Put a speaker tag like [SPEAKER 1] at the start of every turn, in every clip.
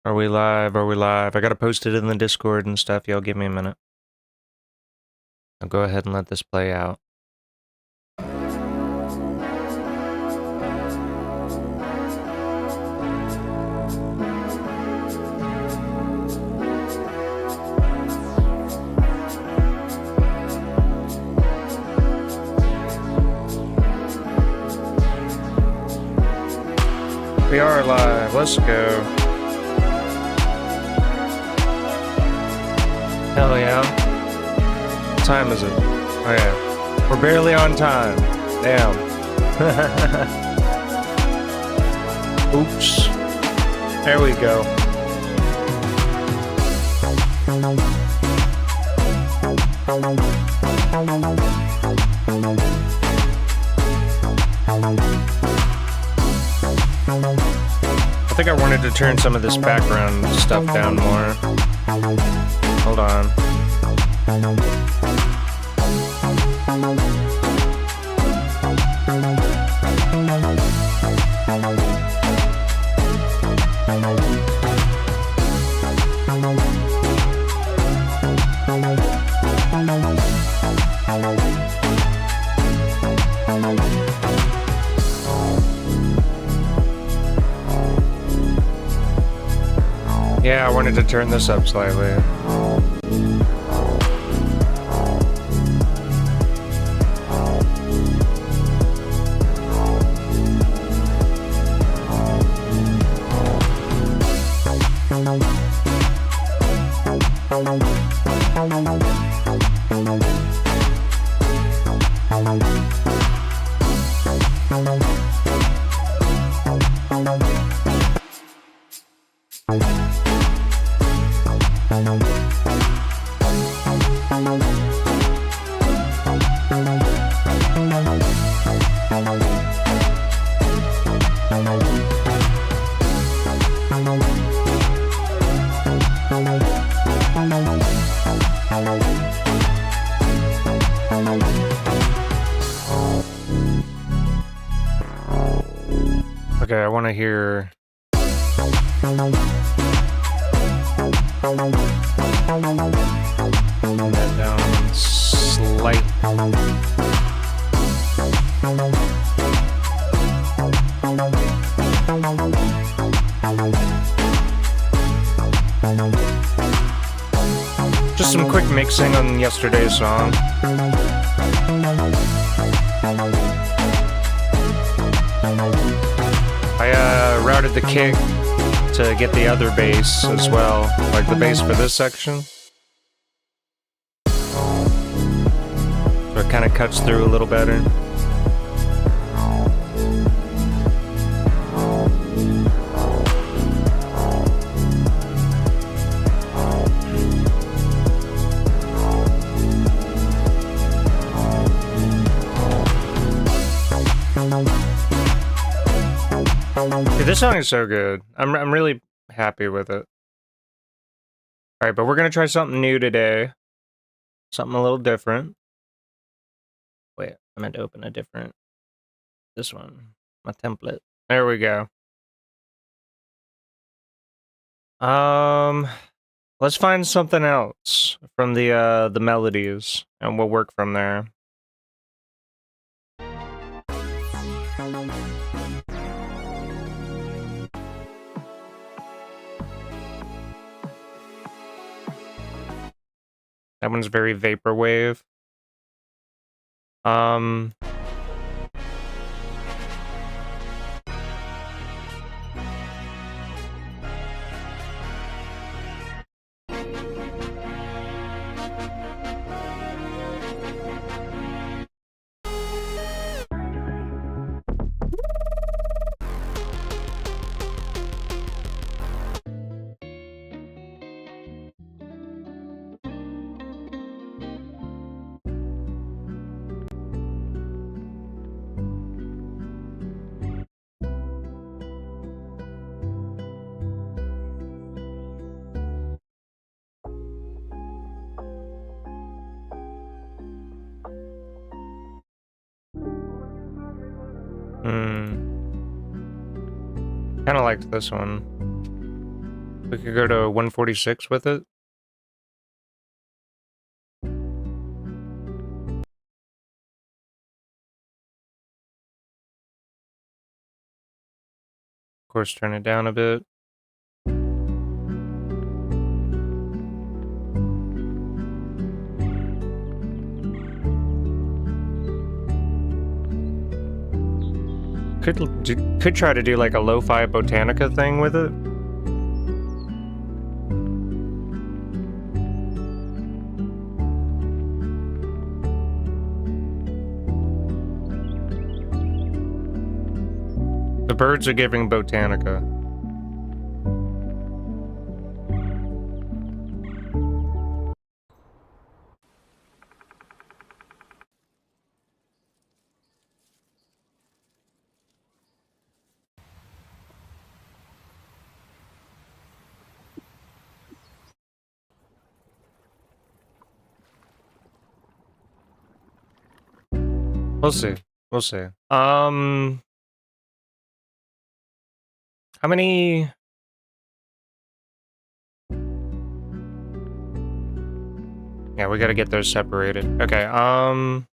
[SPEAKER 1] Are we live? Are we live? I gotta post it in the Discord and stuff. Y'all give me a minute. I'll go ahead and let this play out. We are live. Let's go. Hell yeah. What time is it? Oh yeah. We're barely on time. Damn. Oops. There we go. I think I wanted to turn some of this background stuff down more. Hold on. Yeah, I wanted to turn this up slightly. Okay, I want to hear. That down slightly. Just some quick mixing on yesterday's song. I routed the kick to get the other bass as well, like the bass for this section. So it kind of cuts through a little better. Dude, this song is so good. I'm really happy with it. Alright, but we're gonna try something new today. Something a little different. Wait, I meant to open a different... This one. My template. There we go. Let's find something else from the melodies, and we'll work from there. That one's very vaporwave. Kind of liked this one. We could go to 146 with it. Of course, turn it down a bit. Could try to do like a lo-fi botanica thing with it. The birds are giving botanica. We'll see. We'll see. How many? Yeah, we gotta get those separated. Okay, hold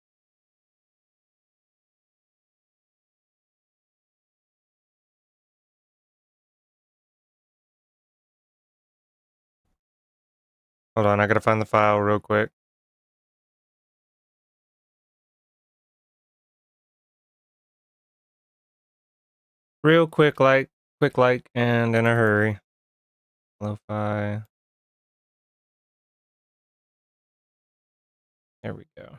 [SPEAKER 1] on, I gotta find the file real quick. Real quick like, and in a hurry. Lo-fi. There we go.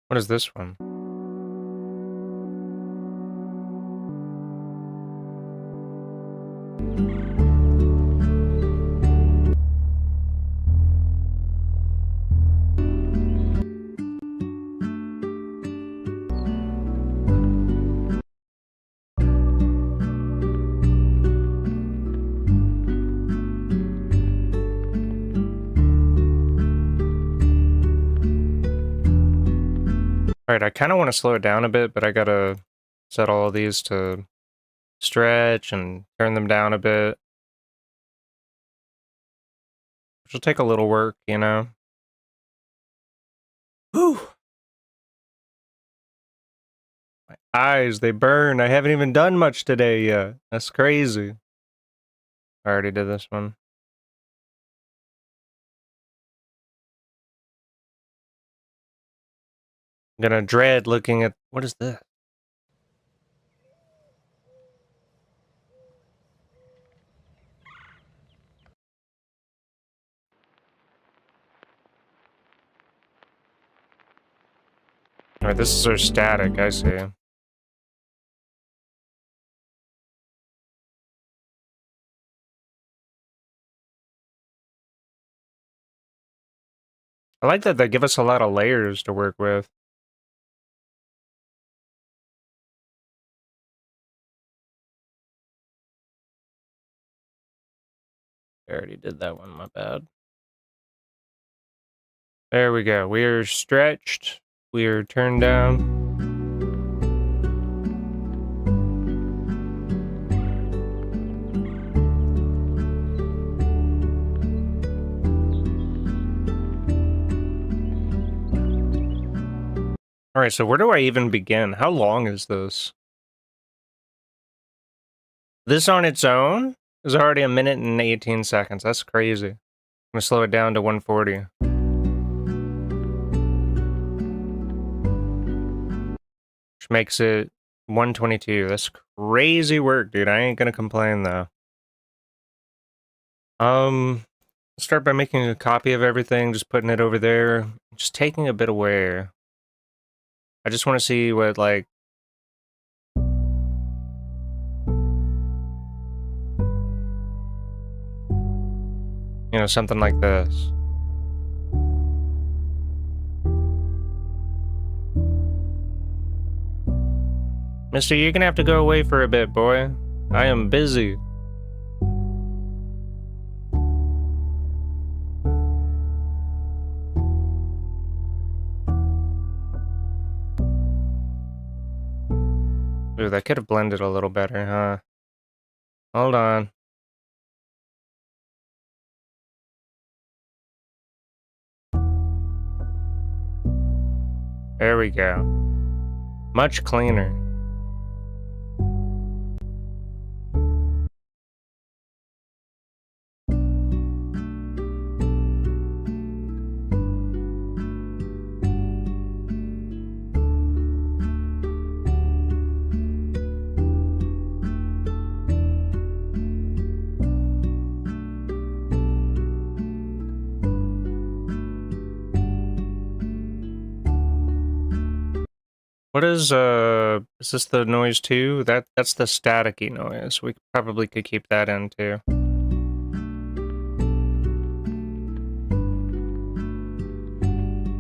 [SPEAKER 1] What is this one? Alright, I kind of want to slow it down a bit, but I gotta set all of these to stretch and turn them down a bit. Which will take a little work, you know? Whew! My eyes, they burn. I haven't even done much today yet. That's crazy. I already did this one. I'm gonna dread looking at... What is this? Alright, this is our static, I see. I like that they give us a lot of layers to work with. I already did that one, my bad. There we go. We are stretched. We are turned down. Alright, so where do I even begin? How long is this? This on its own is already 1 minute and 18 seconds. That's crazy. I'm gonna slow it down to 140. Which makes it 122. That's crazy work, dude. I ain't gonna complain, though. Start by making a copy of everything, just putting it over there. Just taking a bit away. I just want to see what, like... You know, something like this. Mister, you're gonna have to go away for a bit, boy. I am busy. Ooh, that could have blended a little better, huh? Hold on. There we go. Much cleaner. What is this the noise too? That's the staticky noise. We probably could keep that in too.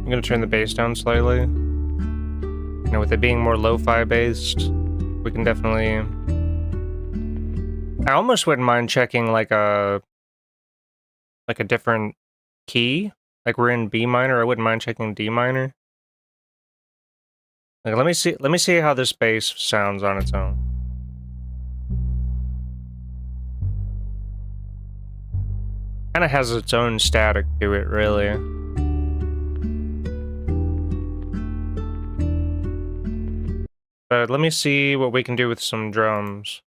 [SPEAKER 1] I'm gonna turn the bass down slightly. You know, with it being more lo-fi based, we can definitely... I almost wouldn't mind checking like a different key. Like we're in B minor, I wouldn't mind checking D minor. Like let me see how this bass sounds on its own. Kinda has its own static to it, really. But let me see what we can do with some drums.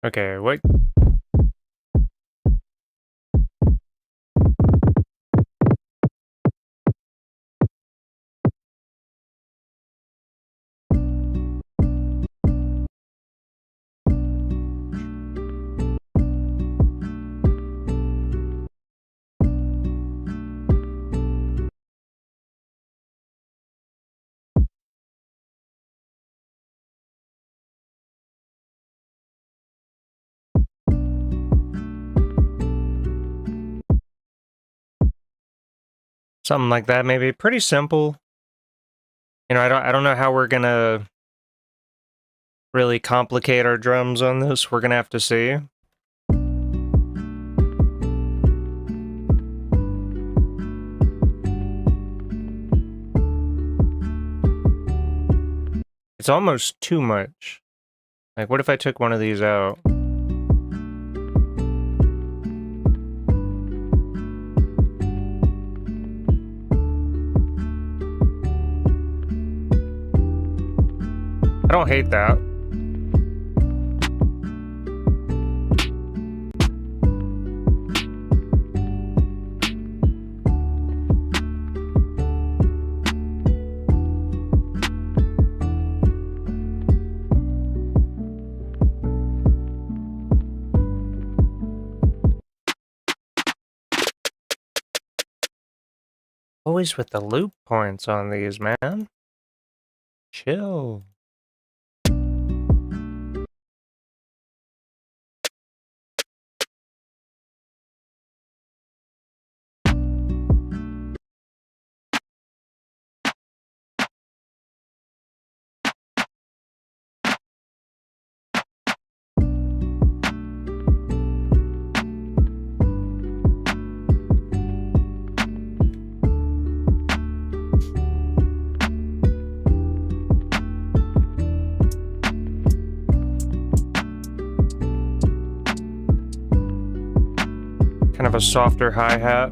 [SPEAKER 1] Okay, what? Something like that, maybe. Pretty simple. You know, I don't know how we're gonna really complicate our drums on this. We're gonna have to see. It's almost too much. Like, what if I took one of these out? I don't hate that. Always with the loop points on these, man. Chill. Kind of a softer hi-hat.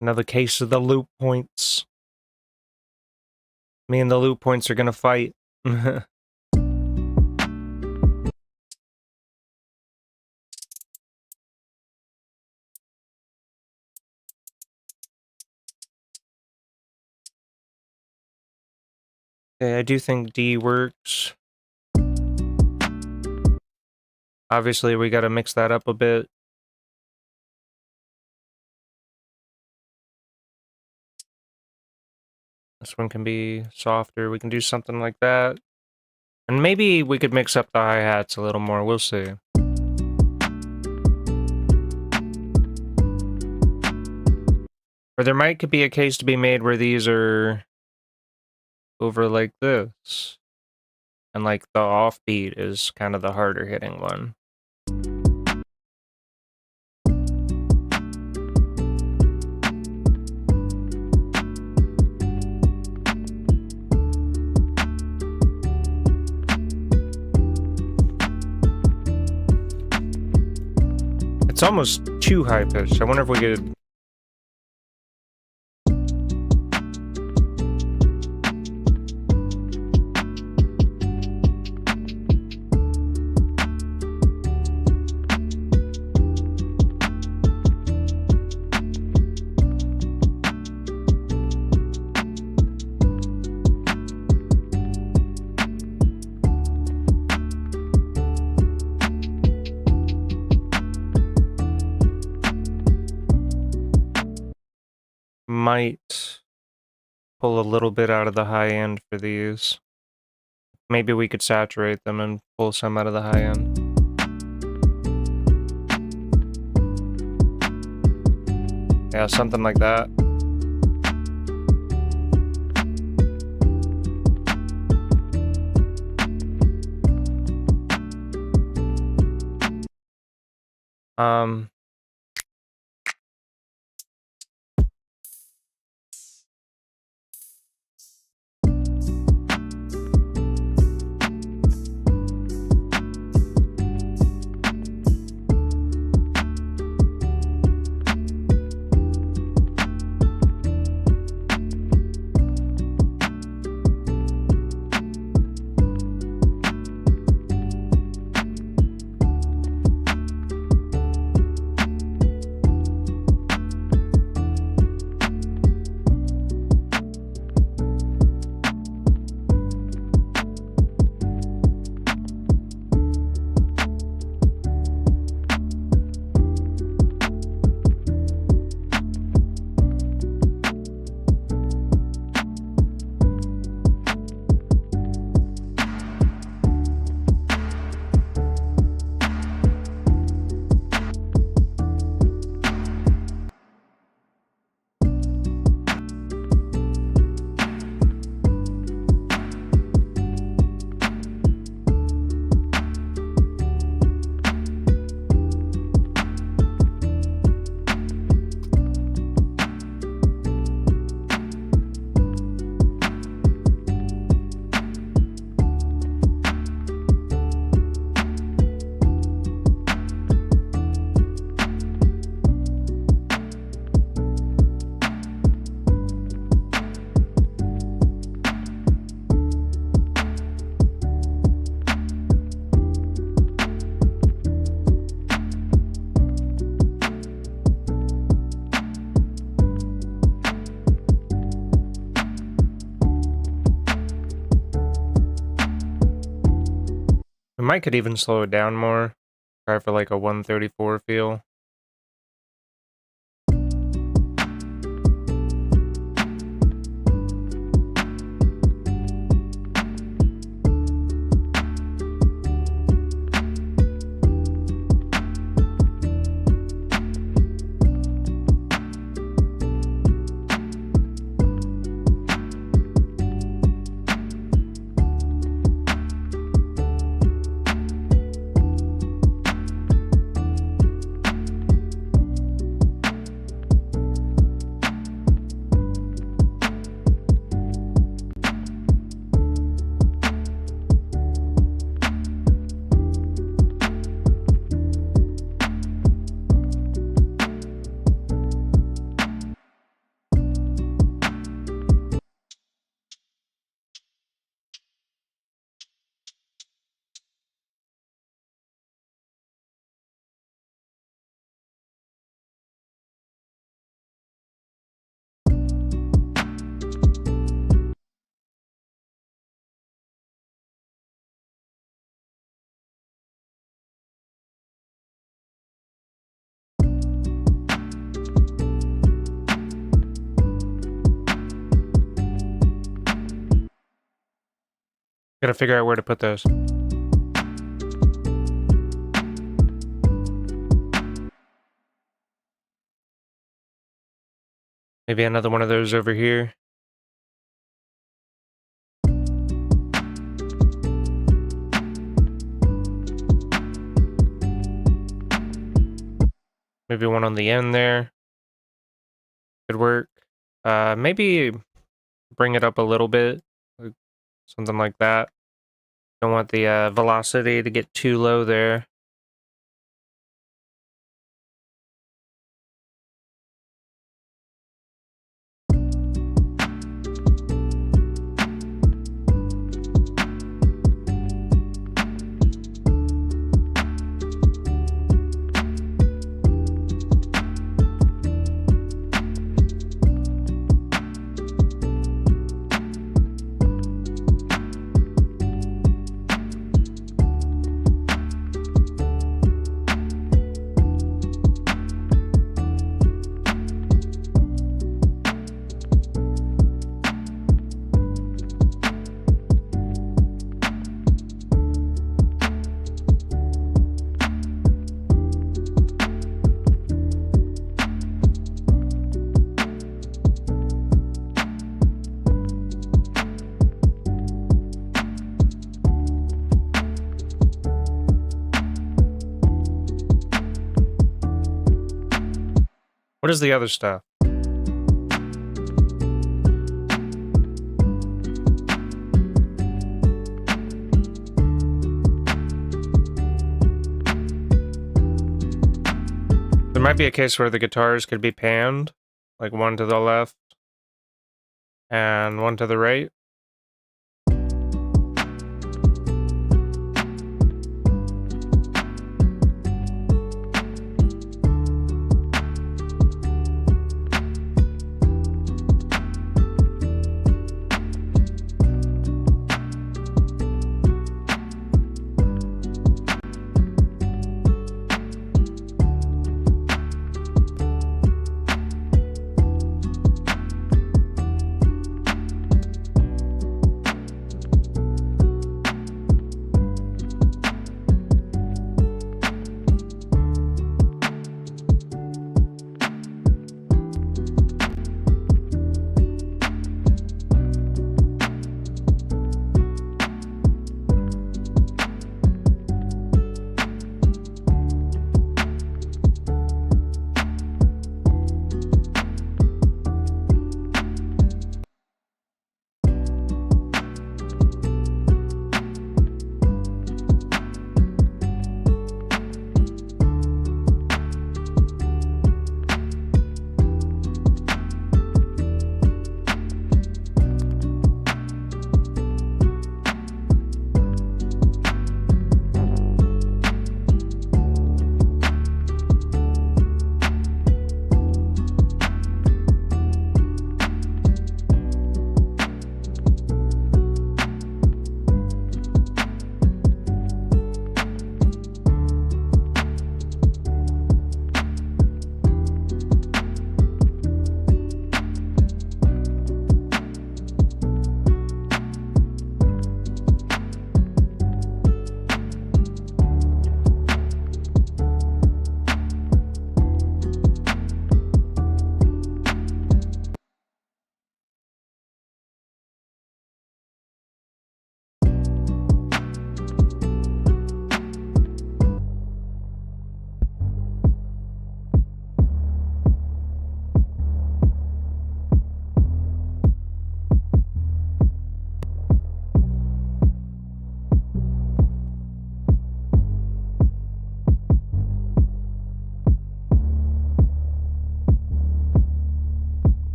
[SPEAKER 1] Another case of the loop points. Me and the loop points are gonna fight. Okay, I do think D works. Obviously, we got to mix that up a bit. This one can be softer. We can do something like that. And maybe we could mix up the hi-hats a little more. We'll see. Or there might could be a case to be made where these are over like this. And like the offbeat is kind of the harder hitting one. It's almost too high pitched. I wonder if we could... Might pull a little bit out of the high end for these. Maybe we could saturate them and pull some out of the high end. Yeah, something like that. We might could even slow it down more. Try for like a 134 feel. Gotta figure out where to put those. Maybe another one of those over here. Maybe one on the end there. Could work. Maybe bring it up a little bit. Like something like that. Don't want the velocity to get too low there. What is the other stuff? There might be a case where the guitars could be panned, like one to the left and one to the right.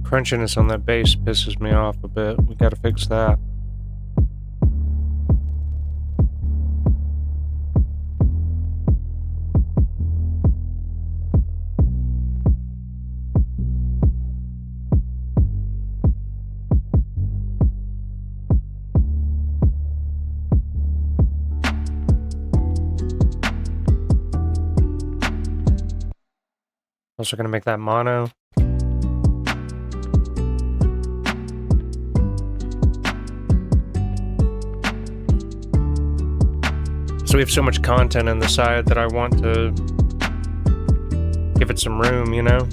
[SPEAKER 1] Crunchiness on that bass pisses me off a bit. We gotta fix that. Also gonna make that mono. So we have so much content on the side that I want to give it some room, you know?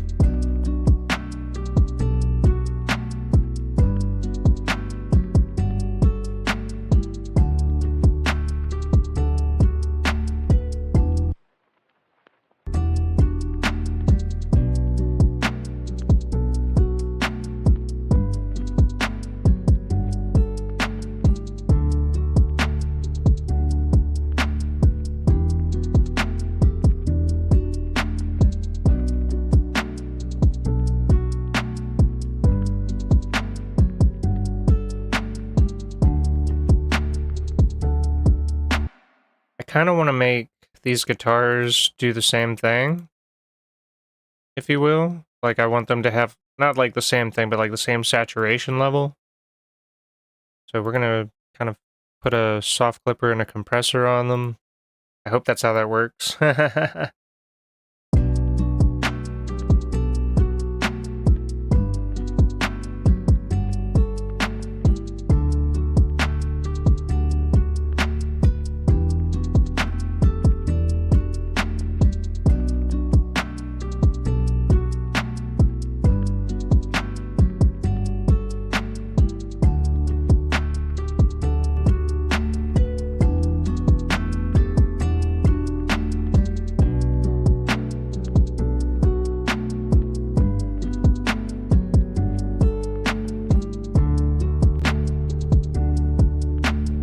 [SPEAKER 1] Kind of want to make these guitars do the same thing, if you will. Like, I want them to have, not like the same thing, but like the same saturation level. So we're gonna kind of put a soft clipper and a compressor on them. I hope that's how that works.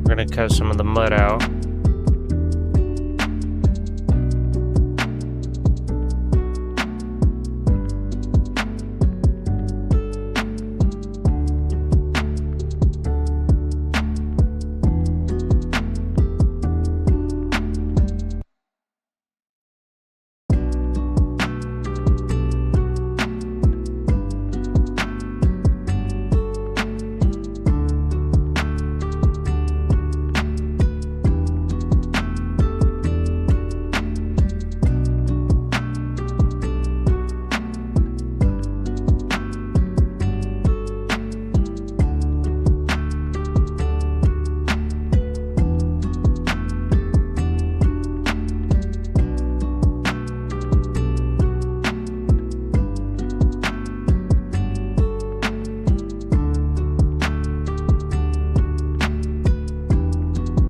[SPEAKER 1] We're gonna cut some of the mud out.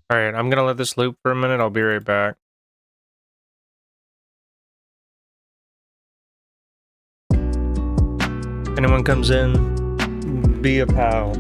[SPEAKER 1] Alright, I'm gonna let this loop for a minute, I'll be right back. If anyone comes in, be a pal.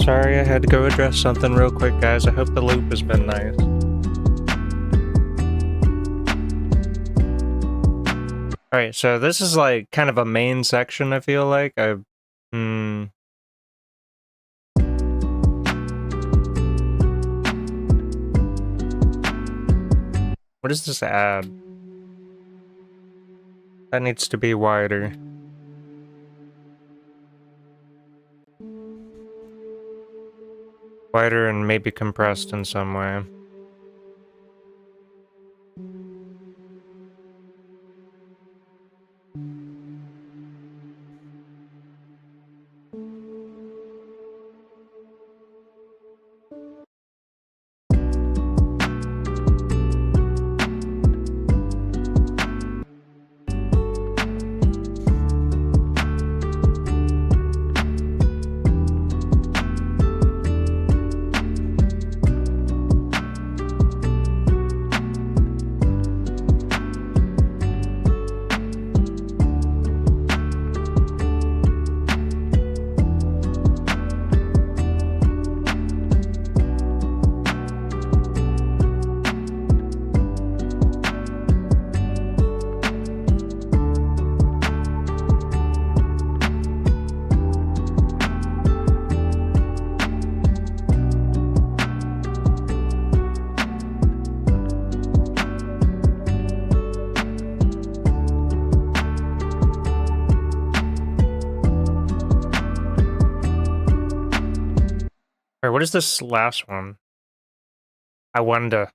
[SPEAKER 1] Sorry, I had to go address something real quick, guys. I hope the loop has been nice. Alright, so this is like kind of a main section, I feel like. What does this add? That needs to be wider. Wider and maybe compressed in some way. Alright, what is this last one? I wonder.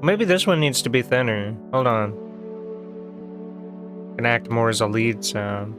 [SPEAKER 1] Maybe this one needs to be thinner. Hold on. Can act more as a lead sound.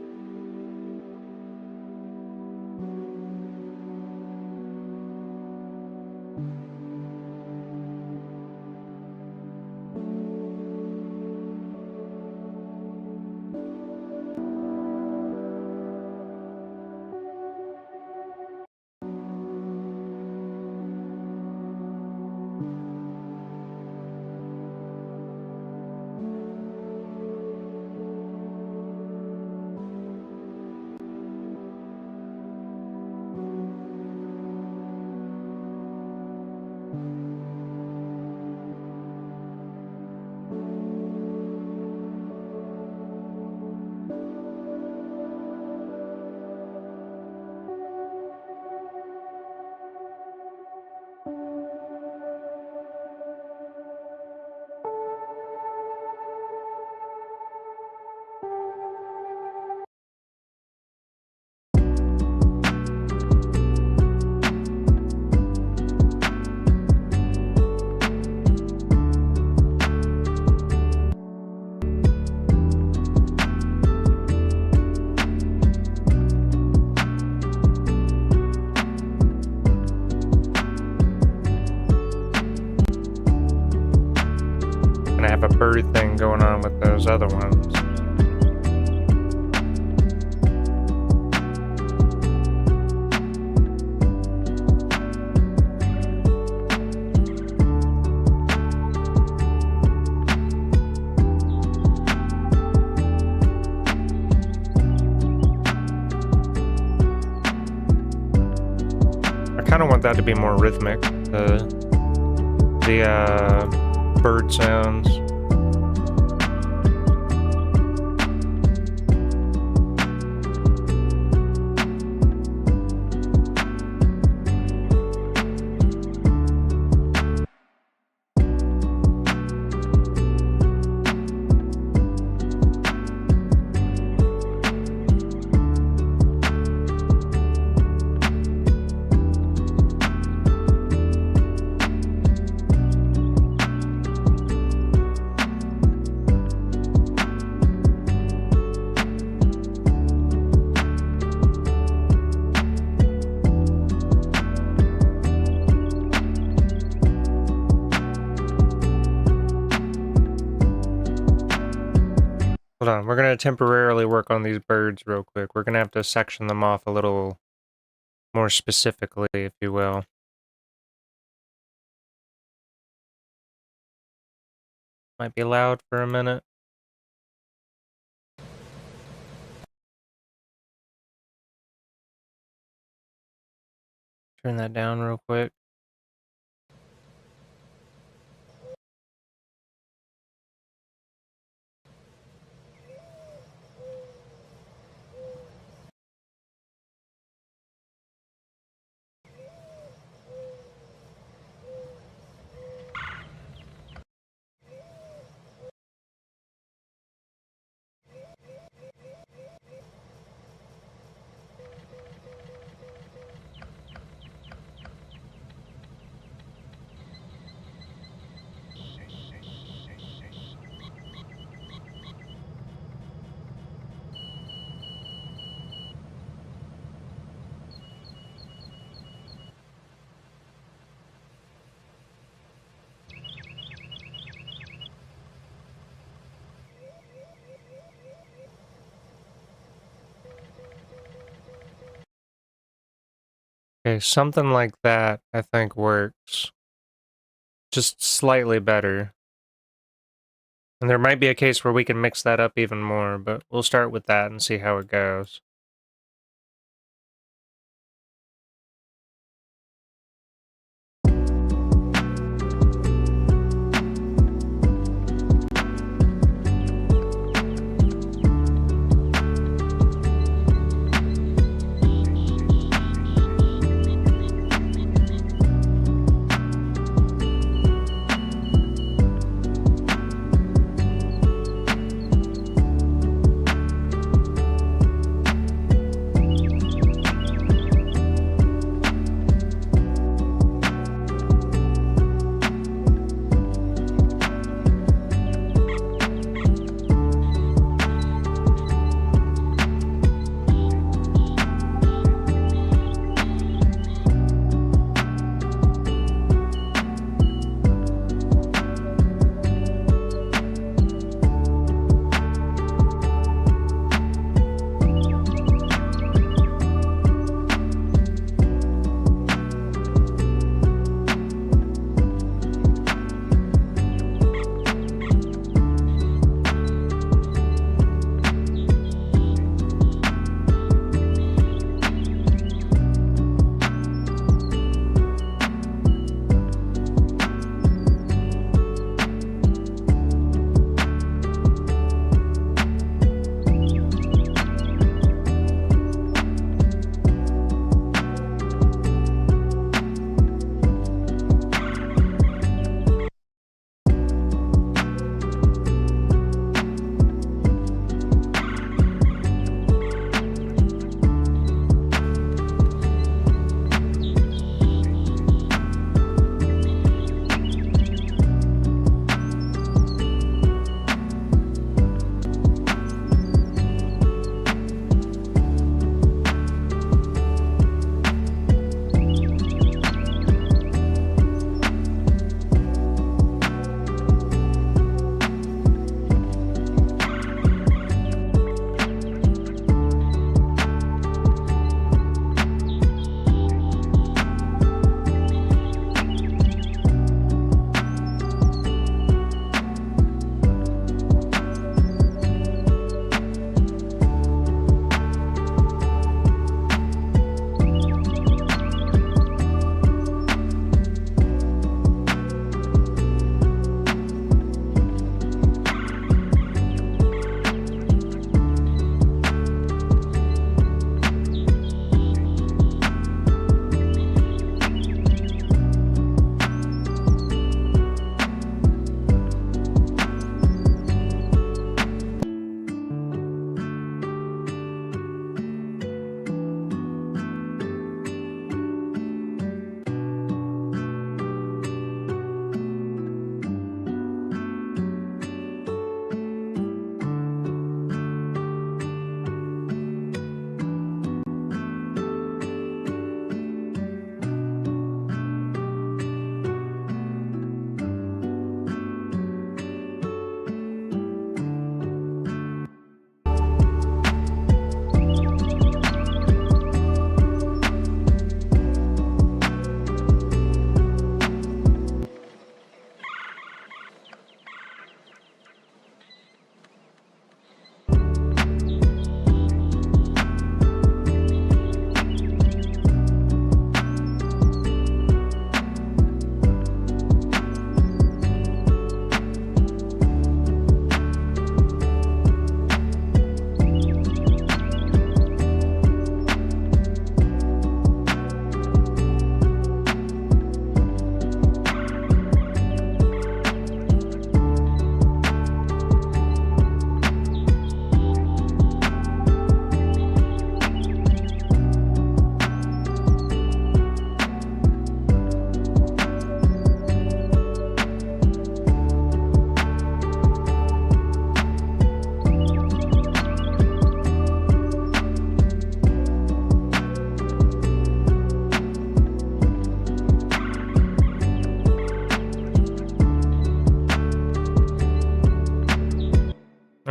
[SPEAKER 1] And I have a bird thing going on with those other ones. I kind of want that to be more rhythmic. The bird sounds. Hold on, we're gonna temporarily work on these birds real quick. We're gonna have to section them off a little more specifically, if you will. Might be loud for a minute. Turn that down real quick. Okay, something like that I think works. Just slightly better. And there might be a case where we can mix that up even more, but we'll start with that and see how it goes.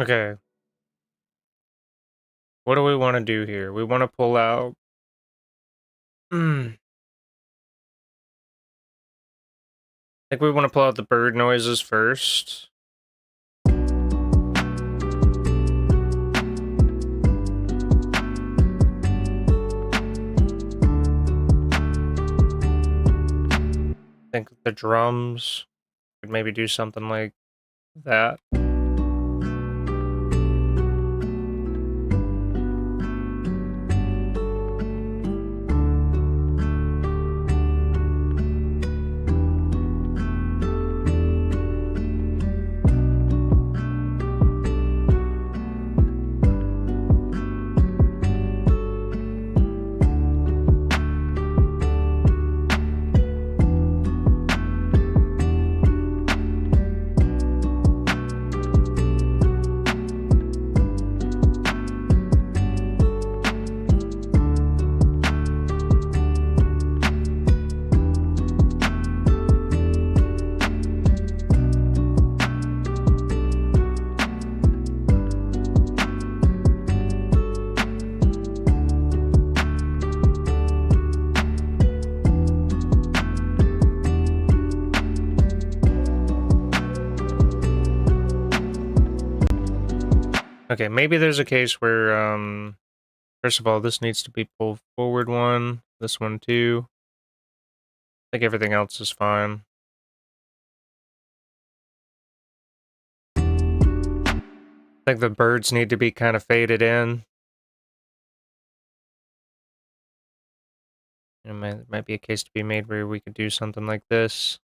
[SPEAKER 1] Okay. What do we want to do here? We want to pull out. I think we want to pull out the bird noises first. I think the drums could maybe do something like that. Okay, maybe there's a case where, first of all, this needs to be pulled forward one, this one too. I think everything else is fine. I think the birds need to be kind of faded in. It might be a case to be made where we could do something like this.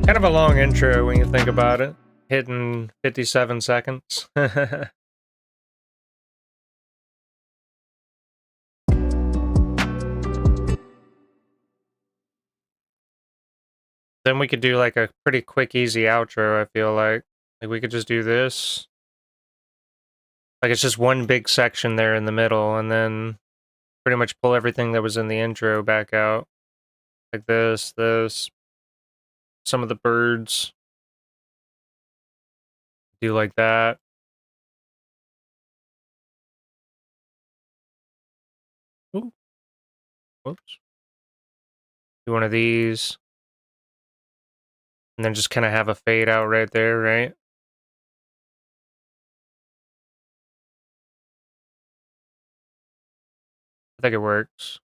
[SPEAKER 1] Kind of a long intro when you think about it. Hitting 57 seconds. Then we could do like a pretty quick, easy outro, I feel like. Like we could just do this. Like it's just one big section there in the middle, and then pretty much pull everything that was in the intro back out. Like this, some of the birds. Do like that. Ooh, whoops. Do one of these. And then just kind of have a fade out right there, right? I think it works.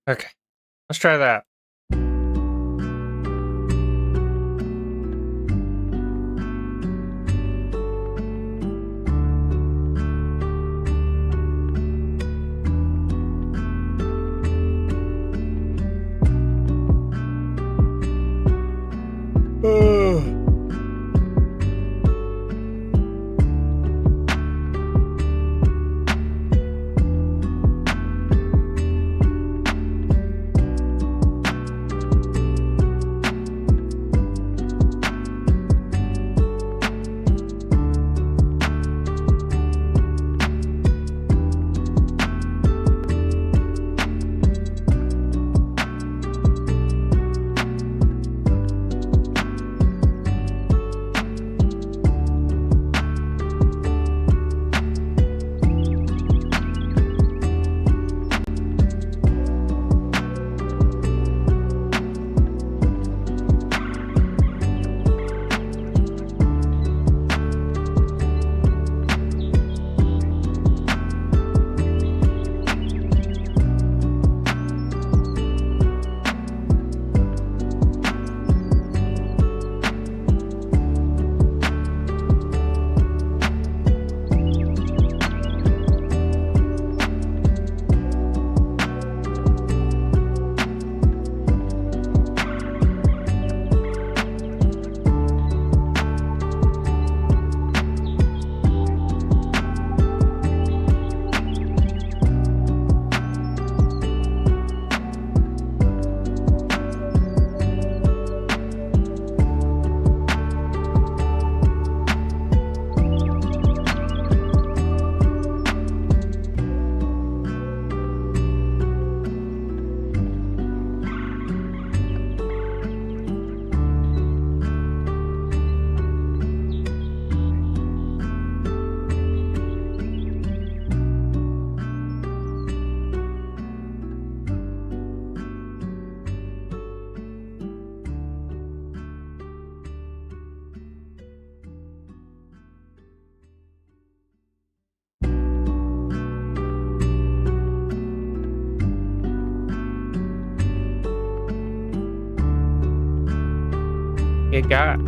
[SPEAKER 1] Okay, let's try that. It got.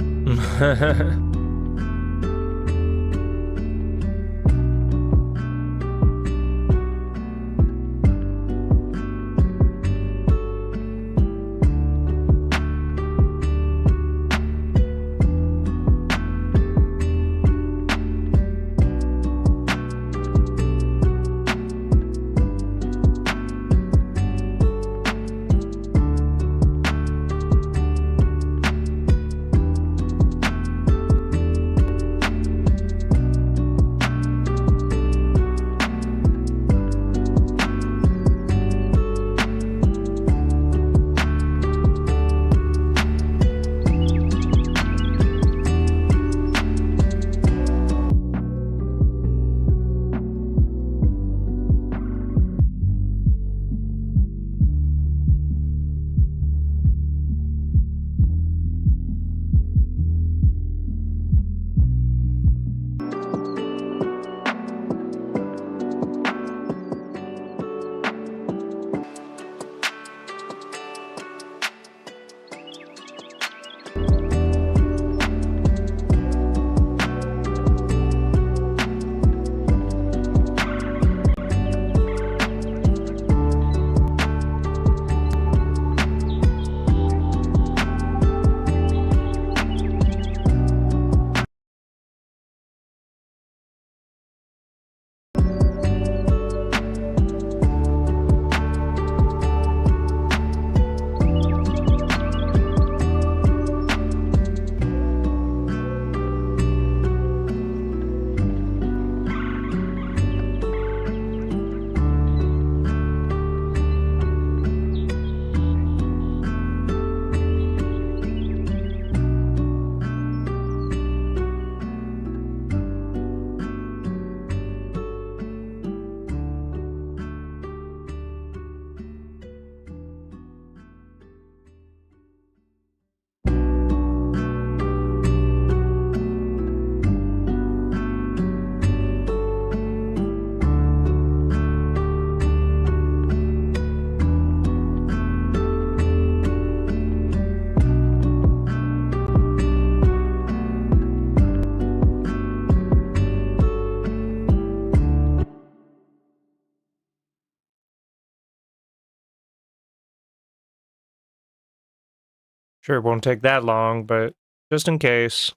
[SPEAKER 1] Sure, it won't take that long, but just in case.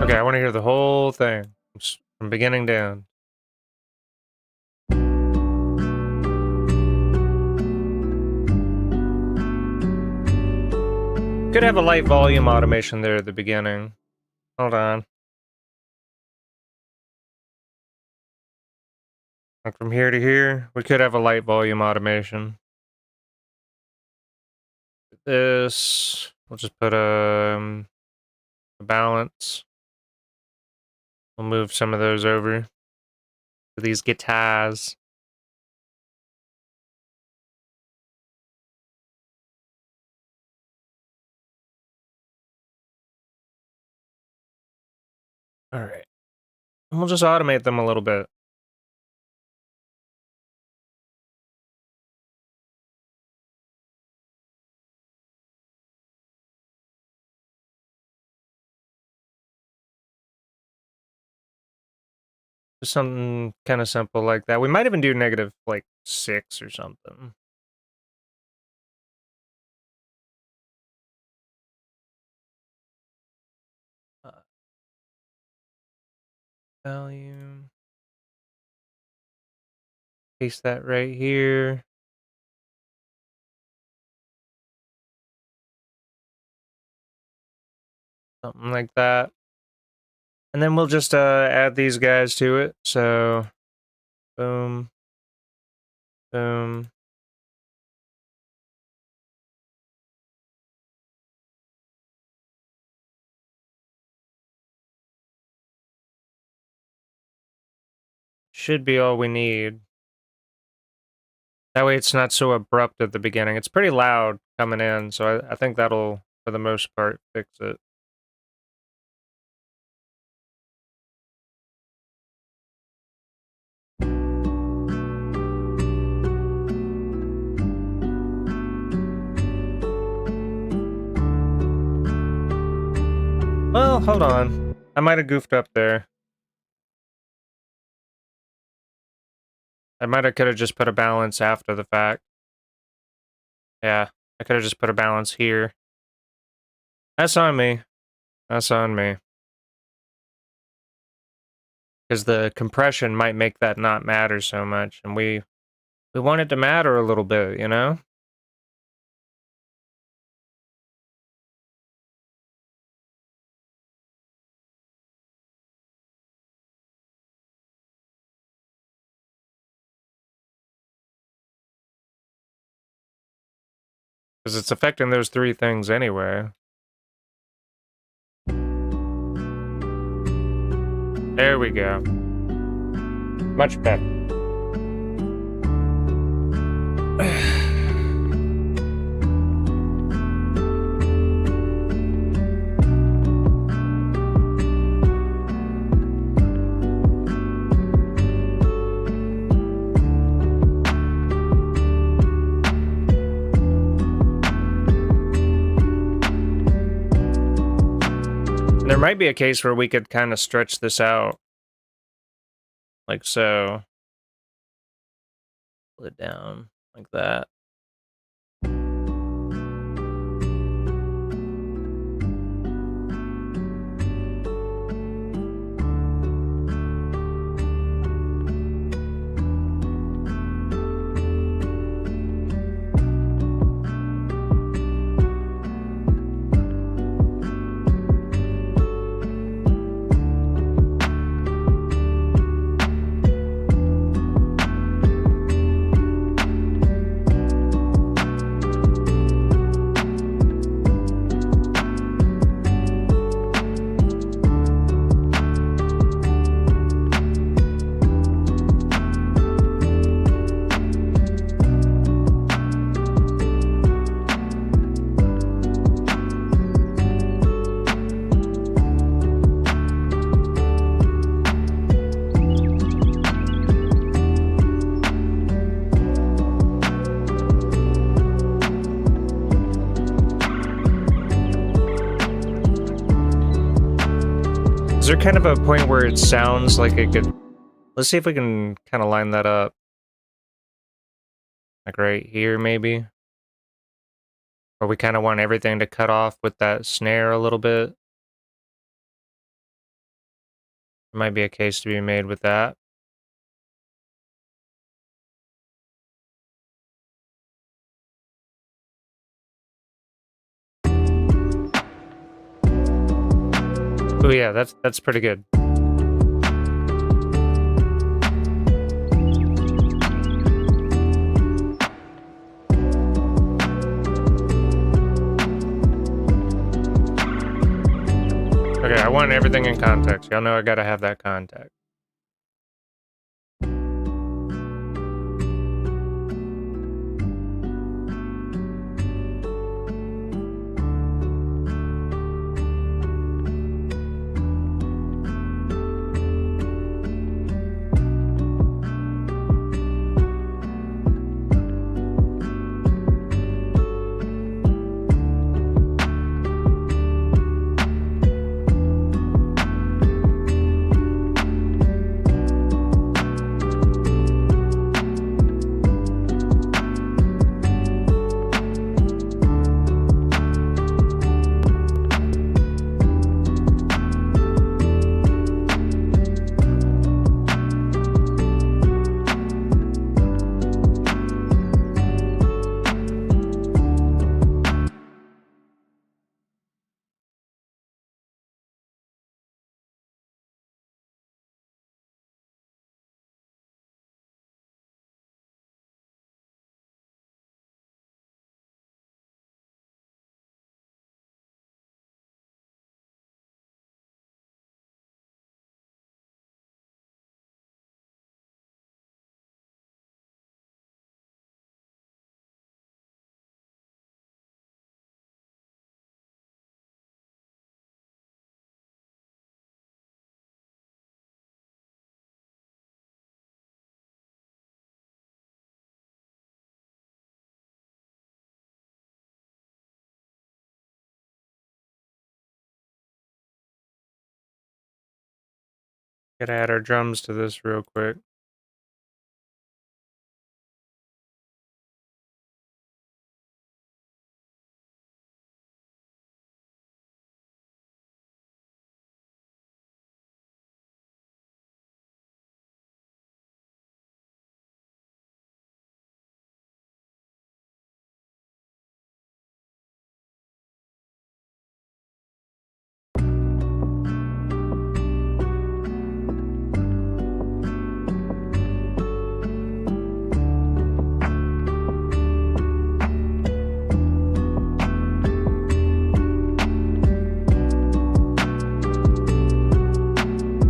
[SPEAKER 1] Okay, I want to hear the whole thing from beginning to end. Could have a light volume automation there at the beginning. Hold on. Like from here to here, we could have a light volume automation. This, we'll just put a balance. We'll move some of those over to these guitars. All right. And we'll just automate them a little bit. Just something kind of simple like that. We might even do negative like 6 or something. Volume. Paste that right here. Something like that. And then we'll just add these guys to it. So, boom, boom. Should be all we need. That way it's not so abrupt at the beginning. It's pretty loud coming in, so I think that'll, for the most part, fix it. Well, hold on. I might have goofed up there. I might have could have just put a balance after the fact. Yeah, I could have just put a balance here. That's on me. That's on me. Because the compression might make that not matter so much, and we want it to matter a little bit, you know? Because it's affecting those 3 things anyway. There we go. Much better. There might be a case where we could kind of stretch this out. Like so. Pull it down like that. there kind of a point where it sounds like it could... Let's see if we can kind of line that up. Like right here, maybe? Or we kind of want everything to cut off with that snare a little bit. There might be a case to be made with that. Oh yeah, that's pretty good. Okay, I want everything in context. Y'all know I gotta have that context. Gotta add our drums to this real quick.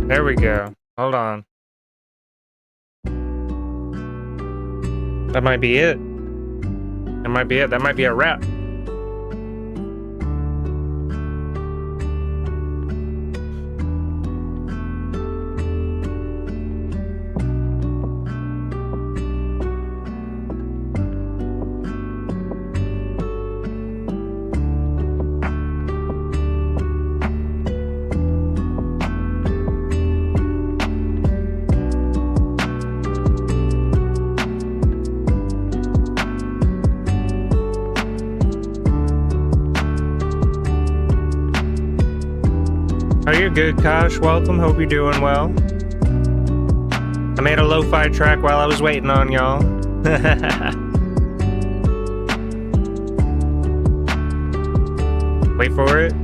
[SPEAKER 1] There we go. Hold on. That might be it. That might be it. That might be a wrap. Oh, you're good, Kosh. Welcome. Hope you're doing well. I made a lo-fi track while I was waiting on y'all. Wait for it.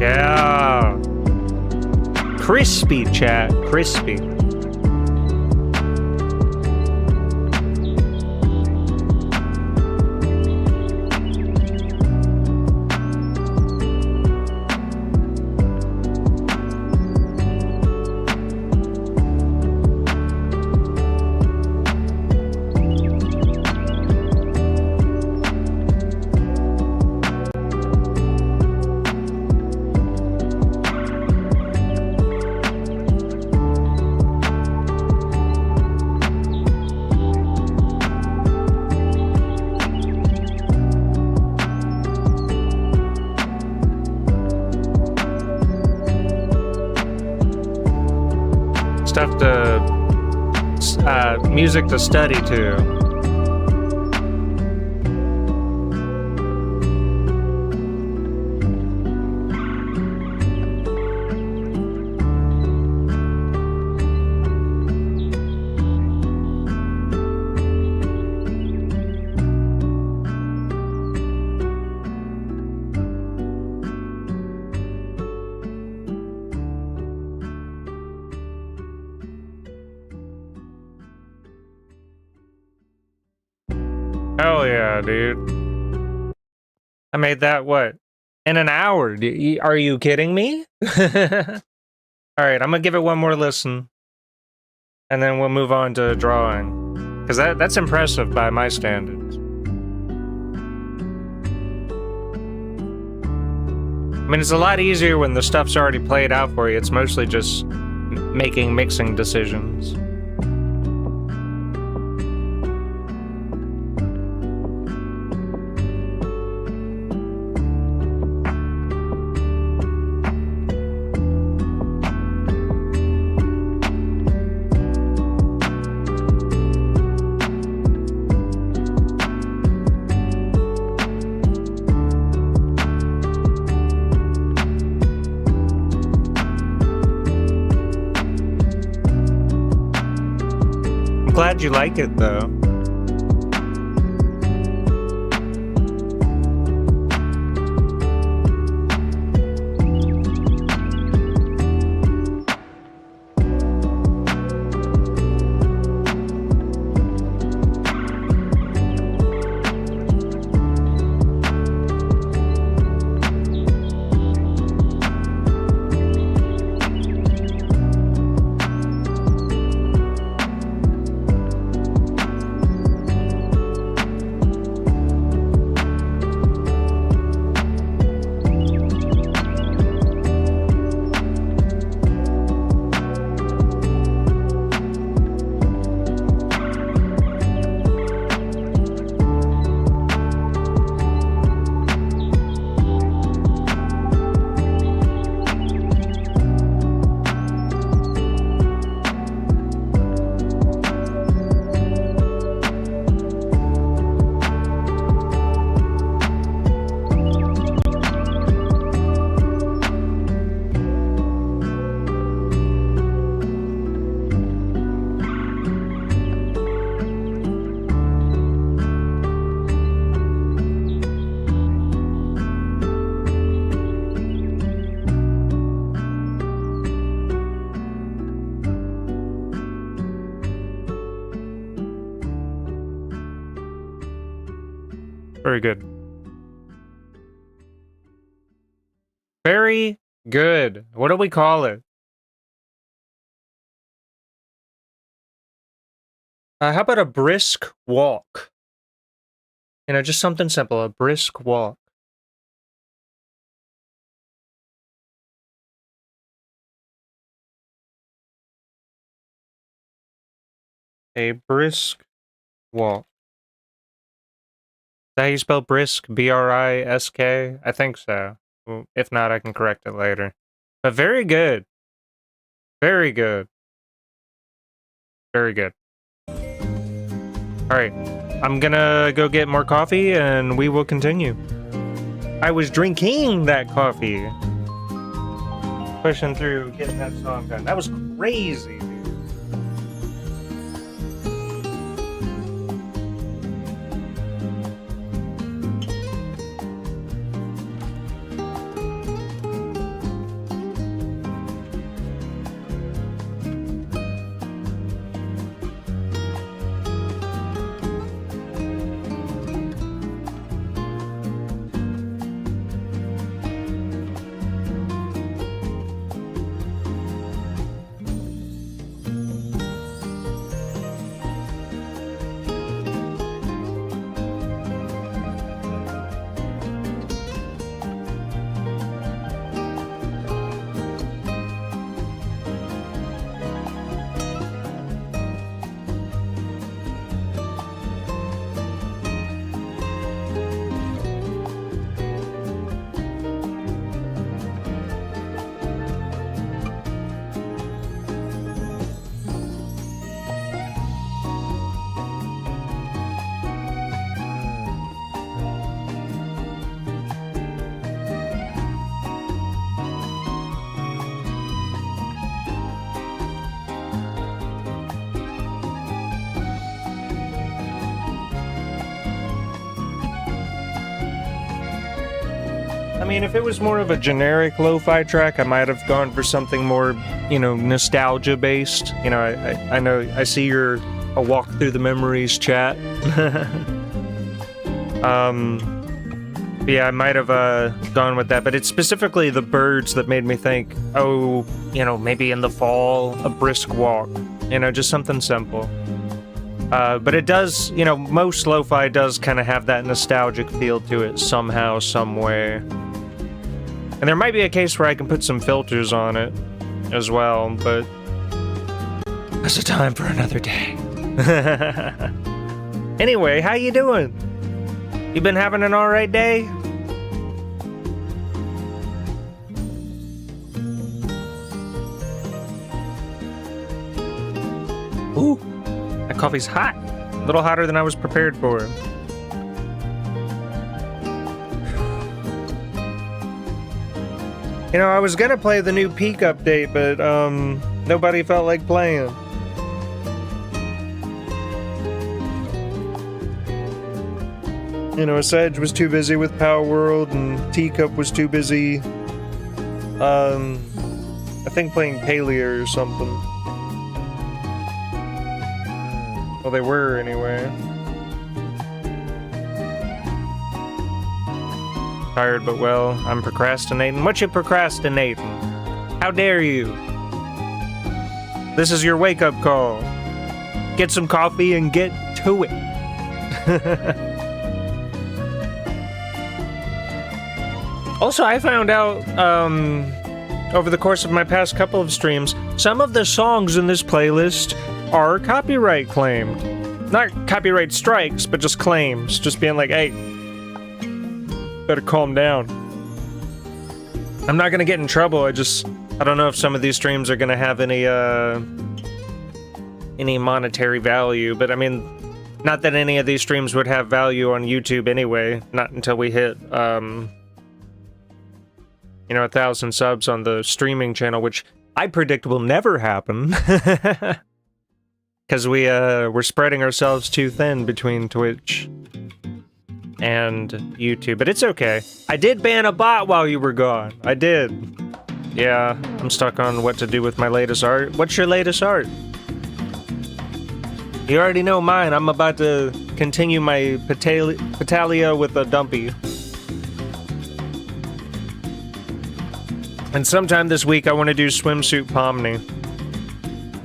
[SPEAKER 1] Yeah. Crispy, chat. Crispy. Stuff to, music to study to. Hell yeah, dude. I made that, what? In an hour? Are you kidding me? Alright, I'm gonna give it one more listen. And then we'll move on to drawing. Because that's impressive by my standards. I mean, it's a lot easier when the stuff's already played out for you. It's mostly just making mixing decisions. Glad you like it, though. Very good. Very good. What do we call it? How about a brisk walk? You know, just something simple, a brisk walk. A brisk walk. Is that how you spell brisk? B-R-I-S-K? I think so. Well, if not, I can correct it later. But very good. Very good. Very good. Alright. I'm gonna go get more coffee and we will continue. I was drinking that coffee. Pushing through, getting that song done. That was crazy, dude. mean, if it was more of a generic lo-fi track, I might have gone for something more, you know, nostalgia-based. You know, I know, I see your a walk through the memories chat. Yeah, I might have gone with that, but it's specifically the birds that made me think, oh, you know, maybe in the fall, a brisk walk. You know, just something simple. But it does, you know, most lo-fi does kind of have that nostalgic feel to it somehow, some way. And there might be a case where I can put some filters on it as well, but that's a time for another day. Anyway, how you doing? You been having an alright day? Ooh, that coffee's hot. A little hotter than I was prepared for. You know, I was gonna play the new Peak update, but nobody felt like playing. You know, Sedge was too busy with Power World, and Teacup was too busy, I think playing Paleo or something. Well, they were, anyway. Tired, but well, I'm procrastinating. What you procrastinating? How dare you? This is your wake-up call. Get some coffee and get to it. Also, I found out, over the course of my past couple of streams, some of the songs in this playlist are copyright claimed. Not copyright strikes, but just claims. Just being like, hey, better calm down. I'm not gonna get in trouble, I don't know if some of these streams are gonna have any monetary value, but I mean, not that any of these streams would have value on YouTube anyway, not until we hit, you know, 1,000 subs on the streaming channel, which I predict will never happen. Because we're spreading ourselves too thin between Twitch and YouTube, but it's okay. I did ban a bot while you were gone. I did. Yeah, I'm stuck on what to do with my latest art. What's your latest art? You already know mine. I'm about to continue my Patalia with a dumpy. And sometime this week I want to do swimsuit Pomni.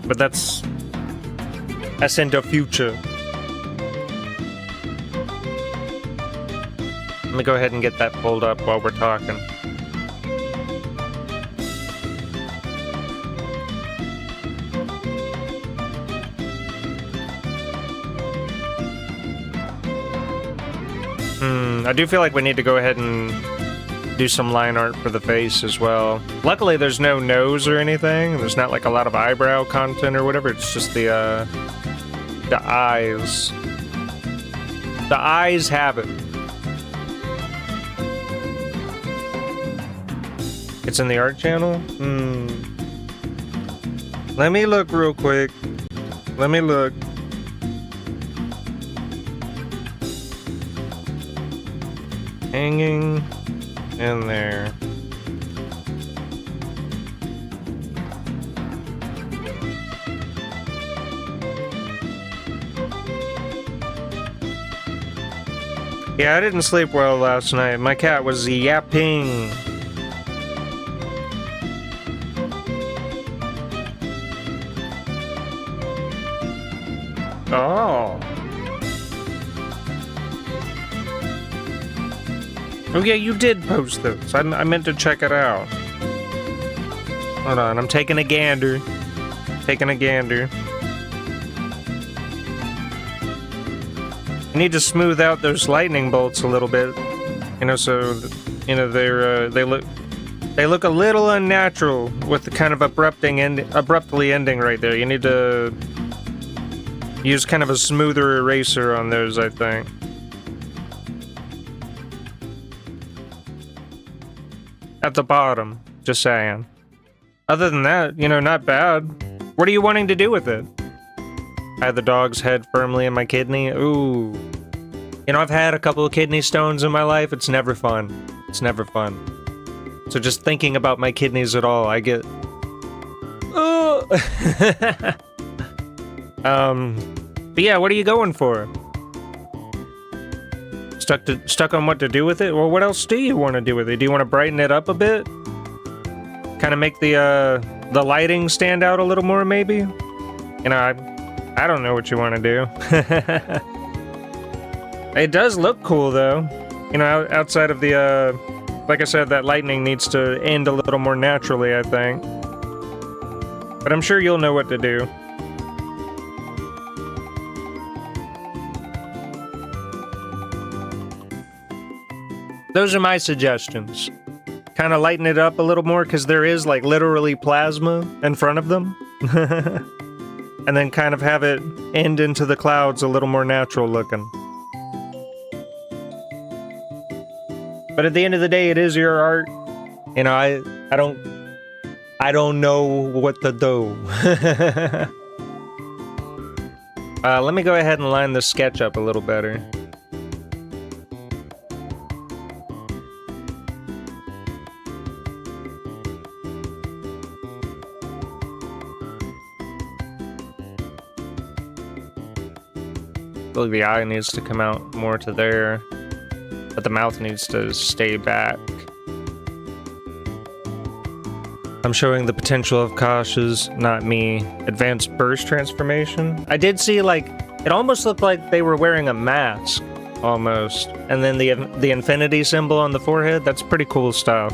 [SPEAKER 1] But that's in the future. Let me go ahead and get that pulled up while we're talking. I do feel like we need to go ahead and do some line art for the face as well. Luckily, there's no nose or anything. There's not like a lot of eyebrow content or whatever. It's just the eyes. The eyes have it. It's in the art channel? Let me look real quick. Let me look. Hanging in there. Yeah, I didn't sleep well last night. My cat was yapping. Oh. Oh yeah, you did post this. I meant to check it out. Hold on, I'm taking a gander. Taking a gander. I need to smooth out those lightning bolts a little bit. You know, so you know they look a little unnatural with the kind of abruptly ending right there. You need to use kind of a smoother eraser on those, I think. At the bottom, just saying. Other than that, you know, not bad. What are you wanting to do with it? I had the dog's head firmly in my kidney. Ooh. You know, I've had a couple of kidney stones in my life. It's never fun. It's never fun. So just thinking about my kidneys at all, I get... Oh! But yeah, what are you going for? Stuck on what to do with it? Well, what else do you want to do with it? Do you want to brighten it up a bit? Kind of make the lighting stand out a little more, maybe? You know, I don't know what you want to do. It does look cool, though. You know, outside of the, like I said, that lightning needs to end a little more naturally, I think. But I'm sure you'll know what to do. Those are my suggestions. Kind of lighten it up a little more, because there is, like, literally plasma in front of them. And then kind of have it end into the clouds a little more natural looking. But at the end of the day, it is your art. You know, I don't know what to do. Let me go ahead and line this sketch up a little better. I feel like the eye needs to come out more to there, but the mouth needs to stay back. I'm showing the potential of Kosh's, not me, advanced burst transformation. I did see, like, it almost looked like they were wearing a mask, almost. And then the infinity symbol on the forehead, that's pretty cool stuff.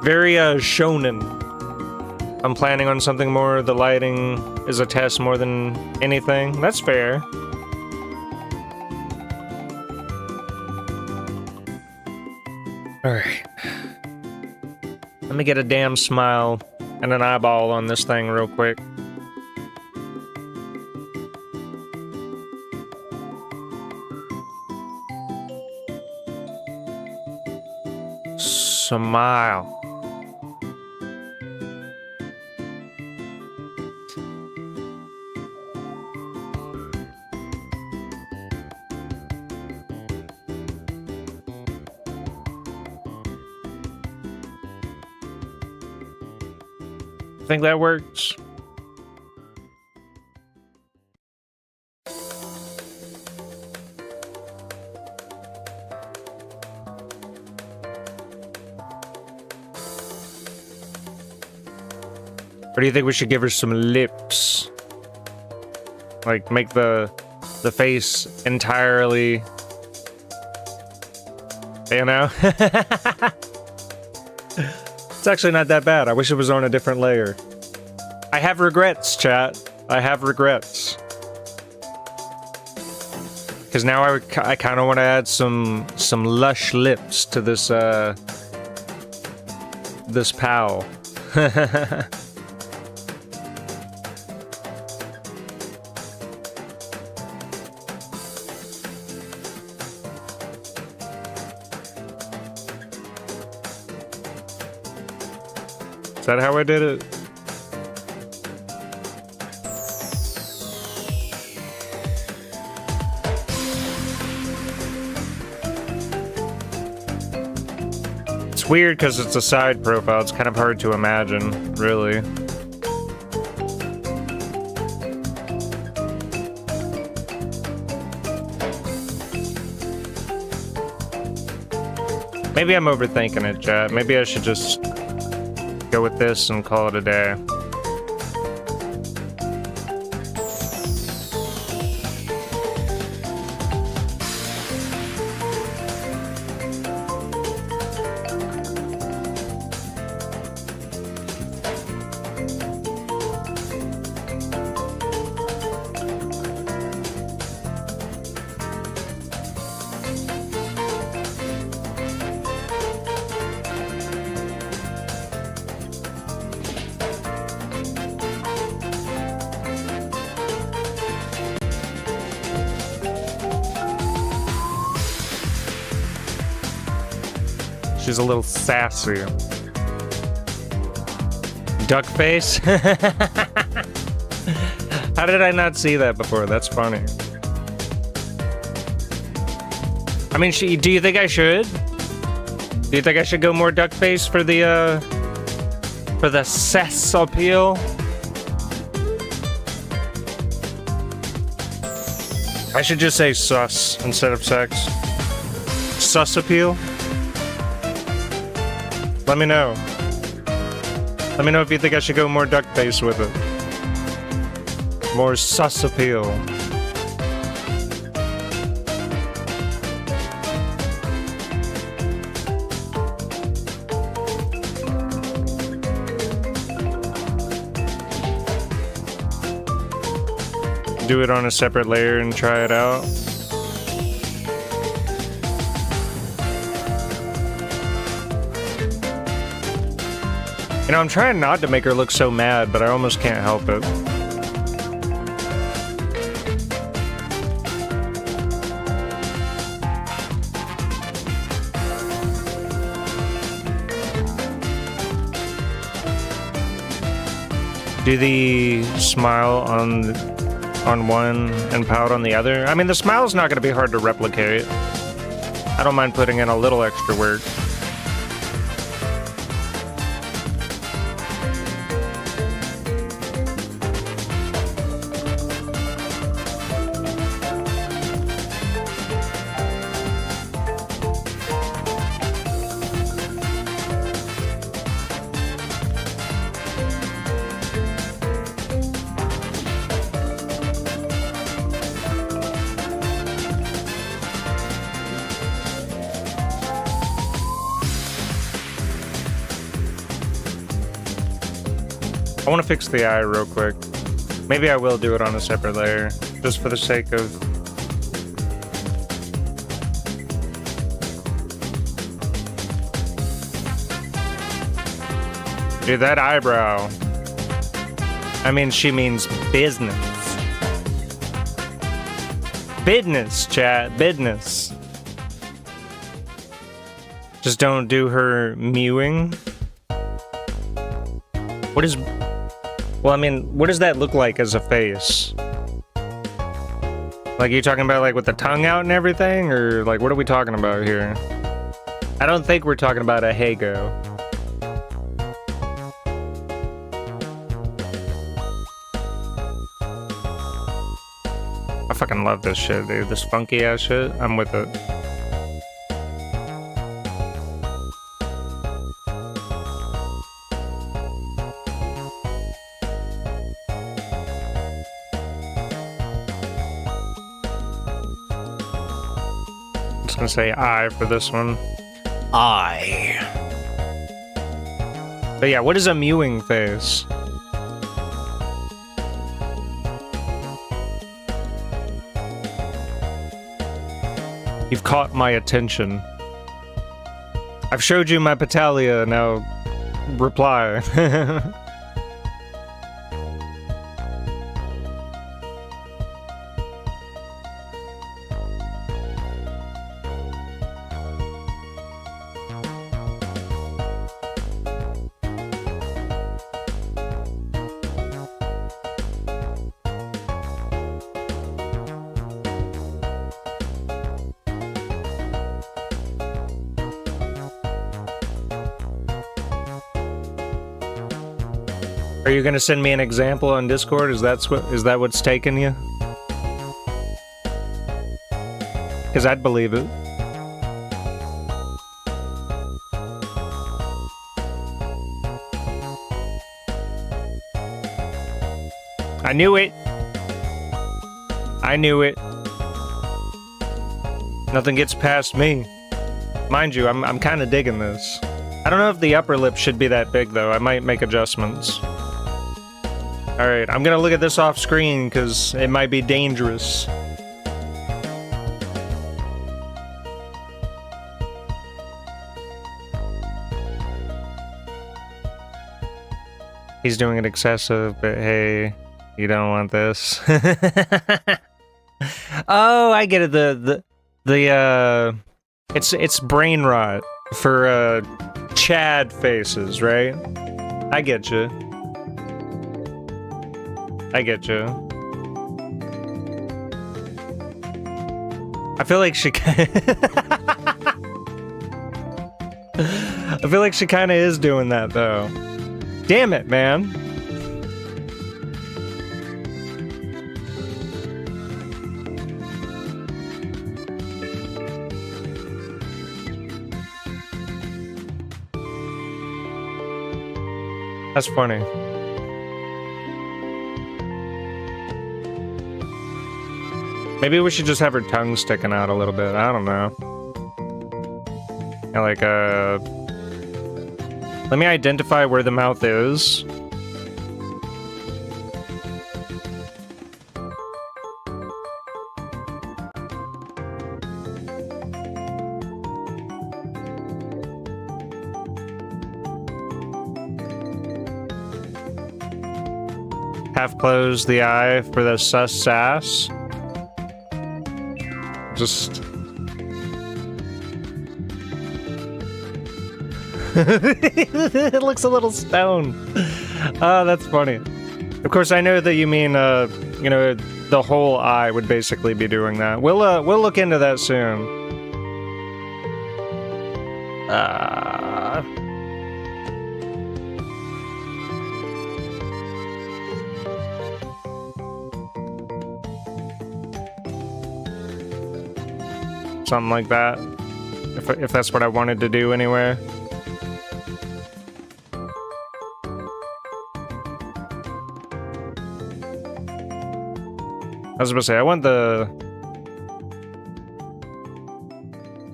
[SPEAKER 1] Very, shonen. I'm planning on something more, the lighting is a test more than anything. That's fair. Alright. Let me get a damn smile and an eyeball on this thing real quick. Smile. Think that works? Or do you think we should give her some lips? Like, make the face entirely... You know? It's actually not that bad. I wish it was on a different layer. I have regrets, chat. I have regrets. Because now I kind of want to add some lush lips to this, this pal. Is that how I did it? It's weird because it's a side profile. It's kind of hard to imagine, really. Maybe I'm overthinking it, chat. Maybe I should just go with this and call it a day. She's a little sassy. Duck face? How did I not see that before? That's funny. I mean, do you think I should? Do you think I should go more duck face for the cess appeal? I should just say sus instead of sex. Sus appeal? Let me know. Let me know if you think I should go more duck face with it. More sus appeal. Do it on a separate layer and try it out. You know, I'm trying not to make her look so mad, but I almost can't help it. Do the smile on one and pout on the other. I mean, the smile's not going to be hard to replicate. I don't mind putting in a little extra work. I want to fix the eye real quick. Maybe I will do it on a separate layer, just for the sake of... Dude, that eyebrow. I mean, she means business. Business, chat. Business. Just don't do her mewing. What is... Well, I mean, what does that look like as a face? Like, you talking about, like, with the tongue out and everything? Or, like, what are we talking about here? I don't think we're talking about a Hago. I fucking love this shit, dude. This funky-ass shit. I'm with it. Gonna say I for this one. I. But yeah, what is a mewing face? You've caught my attention. I've showed you my patalia, now reply. Are you gonna send me an example on Discord? Is that what's taking you? Because I'd believe it. I knew it. I knew it. Nothing gets past me. Mind you, I'm kind of digging this. I don't know if the upper lip should be that big though. I might make adjustments. Alright, I'm gonna look at this off screen because it might be dangerous. He's doing it excessive, but hey, you don't want this. Oh, I get it. It's brain rot for Chad faces, right? I get you. I get you. I feel like she I feel like she kind of is doing that, though. Damn it, man. That's funny. Maybe we should just have her tongue sticking out a little bit. I don't know. And like, let me identify where the mouth is. Half close the eye for the sus sass. Just... it looks a little stoned. Oh, that's funny. Of course, I know that you mean, you know, the whole eye would basically be doing that. We'll look into that soon. Something like that. If that's what I wanted to do anyway. I was about to say, I want the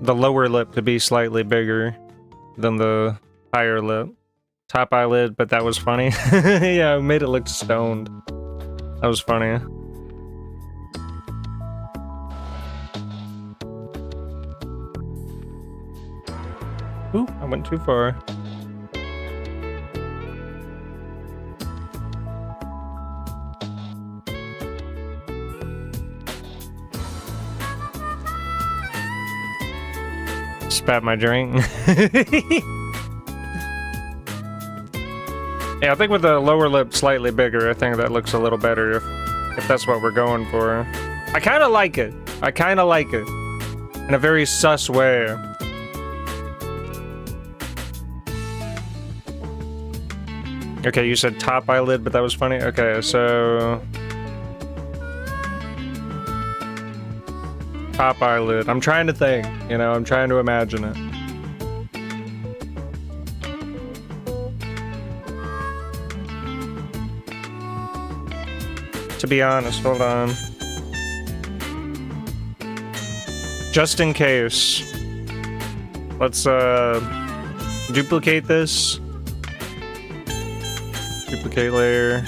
[SPEAKER 1] lower lip to be slightly bigger than the higher lip. Top eyelid, but that was funny. Yeah, I made it look stoned. That was funny. Ooh, I went too far. Spat my drink. Yeah, I think with the lower lip slightly bigger, I think that looks a little better if that's what we're going for. I kind of like it. I kind of like it. In a very sus way. Okay, you said top eyelid, but that was funny. Okay, so... top eyelid. I'm trying to think, you know, I'm trying to imagine it. To be honest, hold on. Just in case. Let's, duplicate this. Duplicate layer.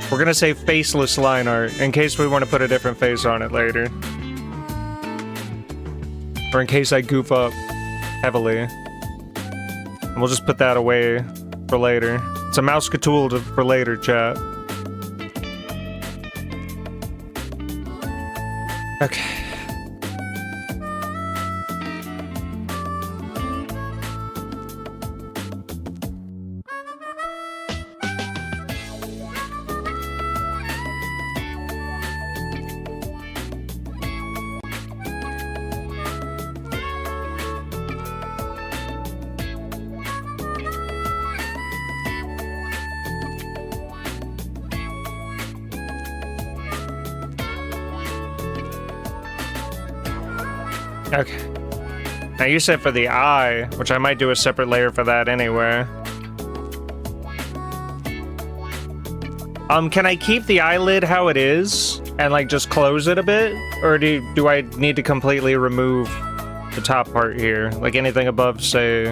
[SPEAKER 1] We're gonna say faceless line art, in case we want to put a different face on it later. Or in case I goof up heavily. And we'll just put that away for later. It's a mouse tool for later, chat. Okay. Okay. Now you said for the eye, which I might do a separate layer for that anyway. Can I keep the eyelid how it is and like just close it a bit, or do I need to completely remove the top part here? Like anything above, say,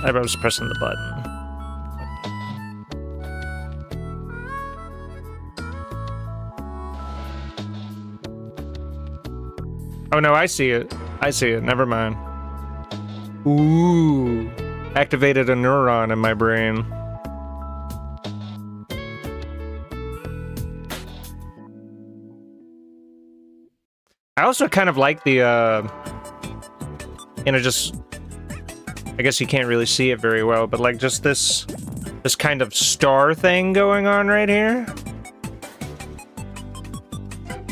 [SPEAKER 1] I was pressing the button. Oh no, I see it. I see it. Never mind. Ooh. Activated a neuron in my brain. I also kind of like the, you know, just... I guess you can't really see it very well, but like just this kind of star thing going on right here.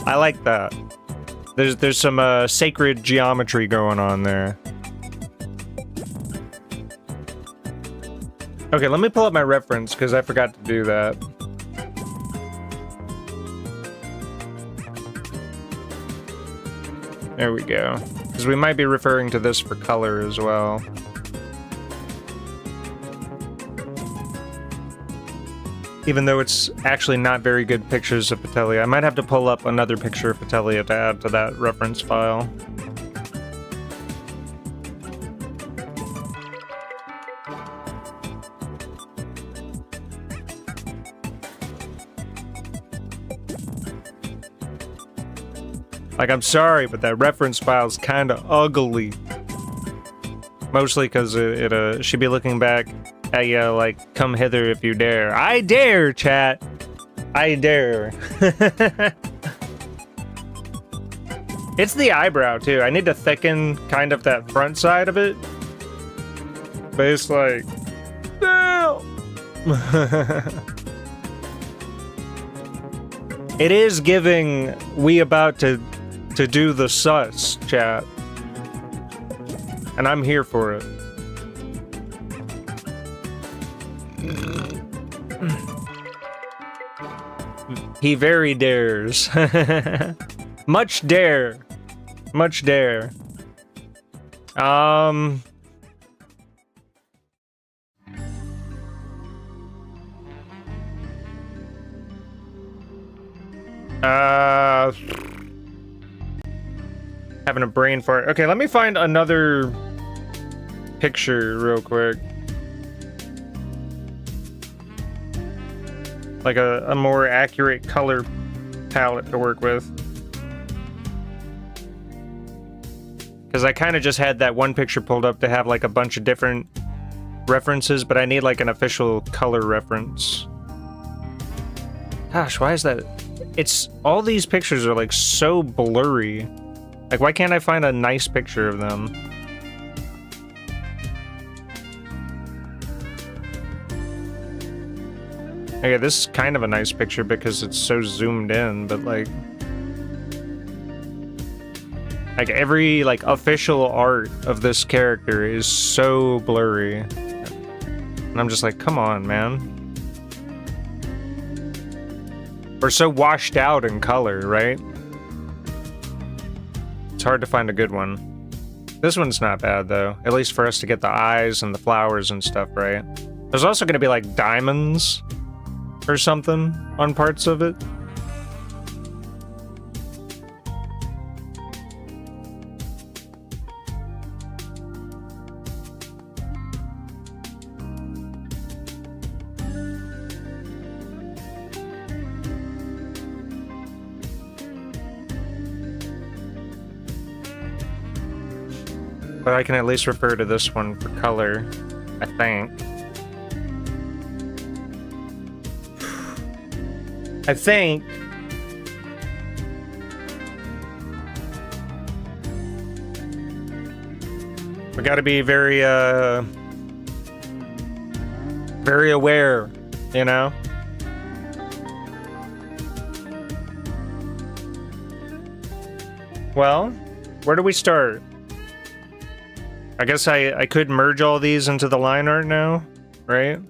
[SPEAKER 1] I like that. There's some sacred geometry going on there. Okay, let me pull up my reference, because I forgot to do that. There we go. Because we might be referring to this for color as well. Even though it's actually not very good pictures of Patelia. I might have to pull up another picture of Patelia to add to that reference file. Like, I'm sorry, but that reference file's kind of ugly. Mostly because it should be looking back at you like, come hither if you dare. I dare, chat. I dare. It's the eyebrow, too. I need to thicken kind of that front side of it. But it's like... No! It is giving we about to do the sus, chat. And I'm here for it. He very dares. Much dare. Much dare. Having a brain fart. Okay, let me find another picture real quick. Like a more accurate color palette to work with. Because I kind of just had that one picture pulled up to have like a bunch of different references, but I need like an official color reference. Gosh, why is that? It's all these pictures are like so blurry. Like, why can't I find a nice picture of them? Okay, this is kind of a nice picture because it's so zoomed in, but like every like official art of this character is so blurry. And I'm just like, come on, man. We're so washed out in color, right? It's hard to find a good one. This one's not bad, though. At least for us to get the eyes and the flowers and stuff, right? There's also going to be, like, diamonds or something on parts of it. But I can at least refer to this one for color, I think. I think. We gotta be very, very aware, you know? Well, where do we start? I guess I could merge all these into the line art now, right?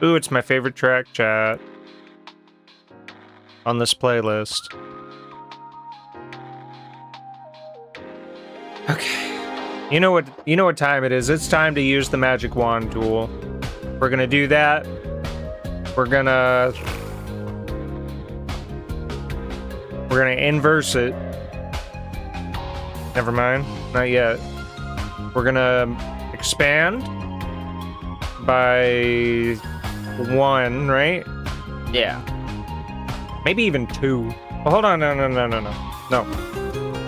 [SPEAKER 1] Ooh, it's my favorite track, chat. On this playlist. Okay. You know what time it is. It's time to use the magic wand tool. We're gonna do that. We're gonna inverse it. Never mind, not yet. We're gonna expand by 1, right?
[SPEAKER 2] Yeah.
[SPEAKER 1] Maybe even 2. Oh, hold on,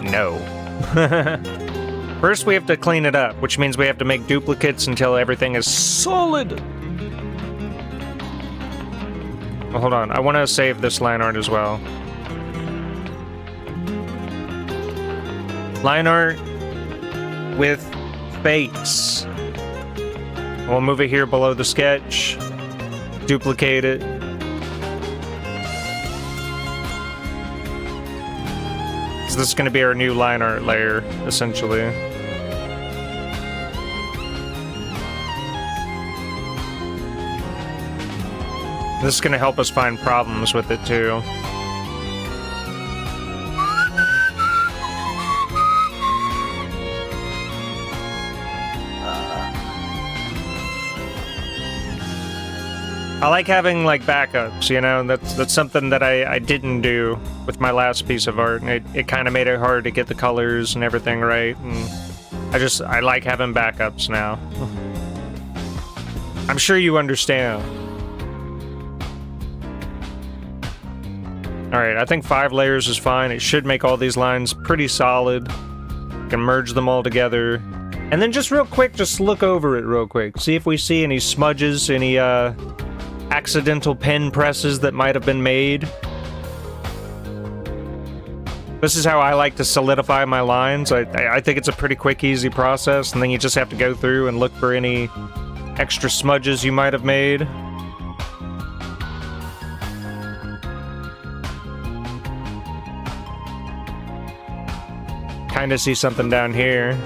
[SPEAKER 1] no. First we have to clean it up, which means we have to make duplicates until everything is solid. Well, hold on, I want to save this line art as well. Line art with face. We'll move it here below the sketch. Duplicate it. So this is going to be our new line art layer, essentially. This is going to help us find problems with it, too. I like having, like, backups, you know? That's something that I didn't do with my last piece of art, and it kind of made it hard to get the colors and everything right, and I like having backups now. I'm sure you understand. Alright, I think 5 layers is fine. It should make all these lines pretty solid. You can merge them all together. And then just real quick, just look over it real quick. See if we see any smudges, any, accidental pen presses that might have been made. This is how I like to solidify my lines. I think it's a pretty quick, easy process, and then you just have to go through and look for any extra smudges you might have made. Kinda see something down here.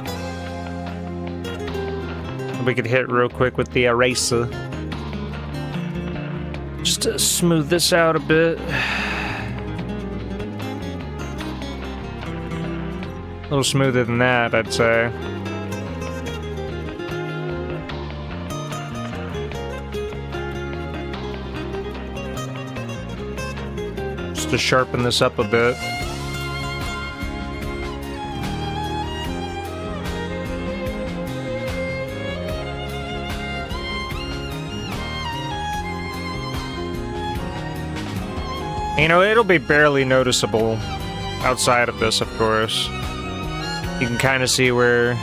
[SPEAKER 1] We could hit real quick with the eraser. Just to smooth this out a bit. A little smoother than that, I'd say. Just to sharpen this up a bit. You know, it'll be barely noticeable outside of this, of course. You can kind of see where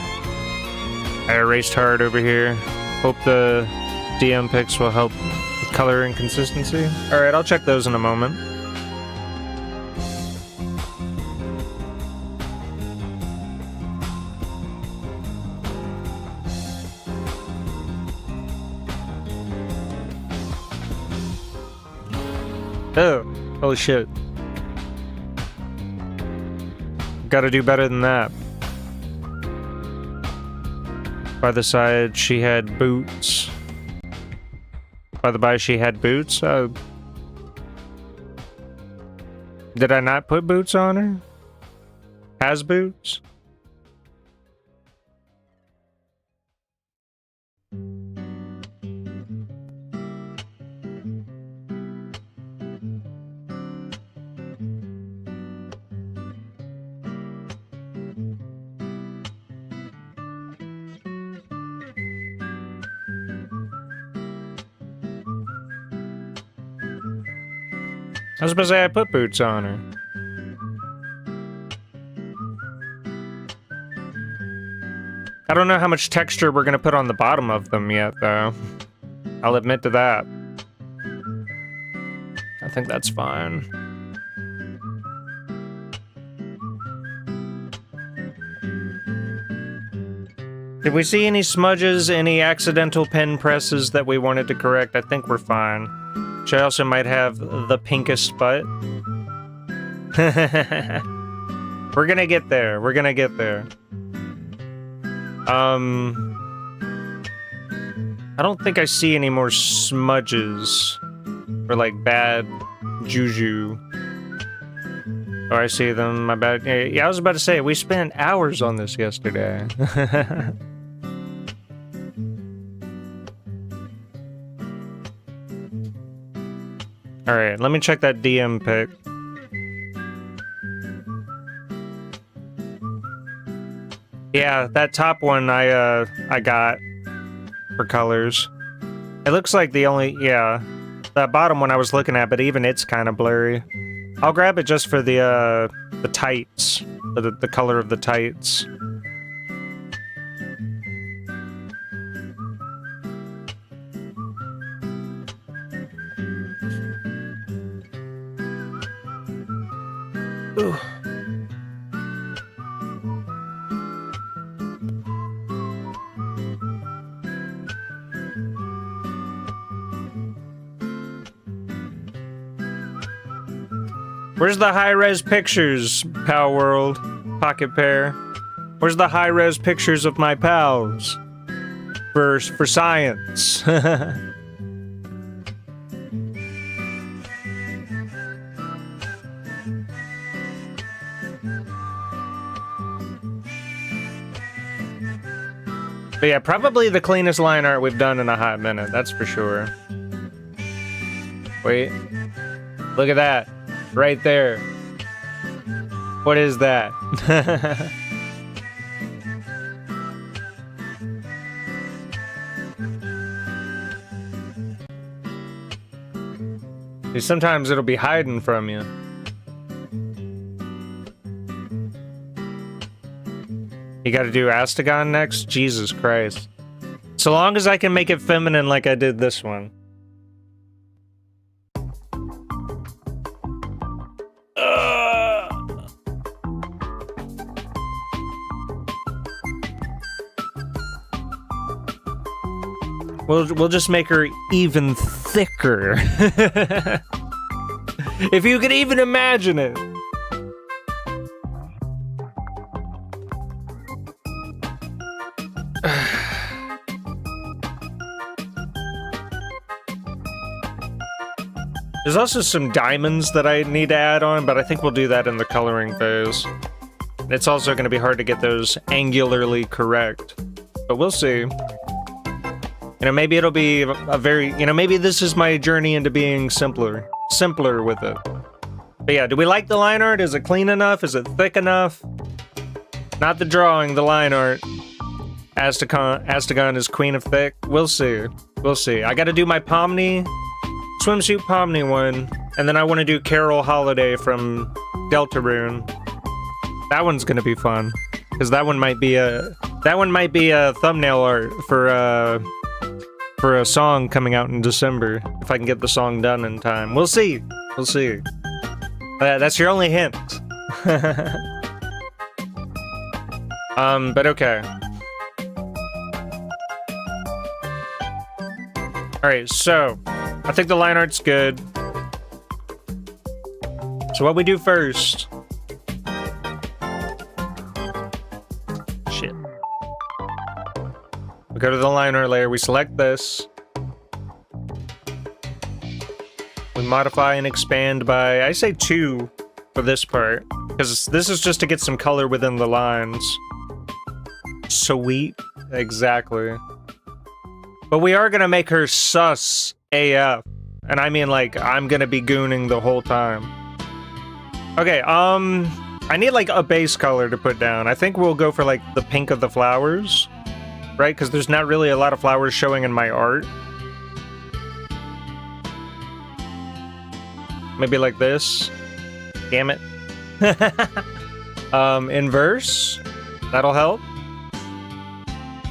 [SPEAKER 1] I erased hard over here. Hope the DM picks will help with color and consistency. Alright, I'll check those in a moment. Oh. Holy shit. Gotta do better than that. By the side, she had boots. By the by, she had boots? Did I not put boots on her? Has boots? I was supposed to say I put boots on her. I don't know how much texture we're gonna put on the bottom of them yet, though. I'll admit to that. I think that's fine. Did we see any smudges, any accidental pen presses that we wanted to correct? I think we're fine. She also might have the pinkest butt. We're gonna get there. We're gonna get there. I don't think I see any more smudges. Or, like, bad juju. Oh, I see them. My bad. Yeah, I was about to say, we spent hours on this yesterday. Alright, let me check that DM pic. Yeah, that top one I got for colors. It looks like the only, yeah, that bottom one I was looking at, but even it's kind of blurry. I'll grab it just for the tights, the color of the tights. Ooh. Where's the high-res pictures, Pal World? Pocket Pair? Where's the high-res pictures of my pals? For science. But yeah, probably the cleanest line art we've done in a hot minute, that's for sure. Wait. Look at that. Right there. What is that? See, sometimes it'll be hiding from you. You gotta do Astagon next? Jesus Christ. So long as I can make it feminine like I did this one. We'll just make her even thicker. If you could even imagine it. There's also some diamonds that I need to add on, but I think we'll do that in the coloring phase. It's also going to be hard to get those angularly correct, but we'll see. You know, maybe it'll be a very, you know, maybe this is my journey into being simpler with it. But yeah, do we like the line art? Is it clean enough? Is it thick enough? Not the drawing, the line art. Astagon is queen of thick. We'll see. We'll see. I gotta do my Pomni, swimsuit Pomni one, and then I want to do Carol Holiday from Deltarune. That one's gonna be fun, because that one might be a thumbnail art for a song coming out in December, if I can get the song done in time. We'll see. We'll see. That's your only hint. But okay. Alright, so I think the line art's good. So what we do first... Shit. We go to the line art layer, we select this. We modify and expand by, I say 2 for this part, because this is just to get some color within the lines. Sweet. Exactly. But we are gonna make her sus AF. And I mean, like, I'm gonna be gooning the whole time. Okay, I need, like, a base color to put down. I think we'll go for, like, the pink of the flowers. Right? Because there's not really a lot of flowers showing in my art. Maybe like this. Damn it. Inverse. That'll help.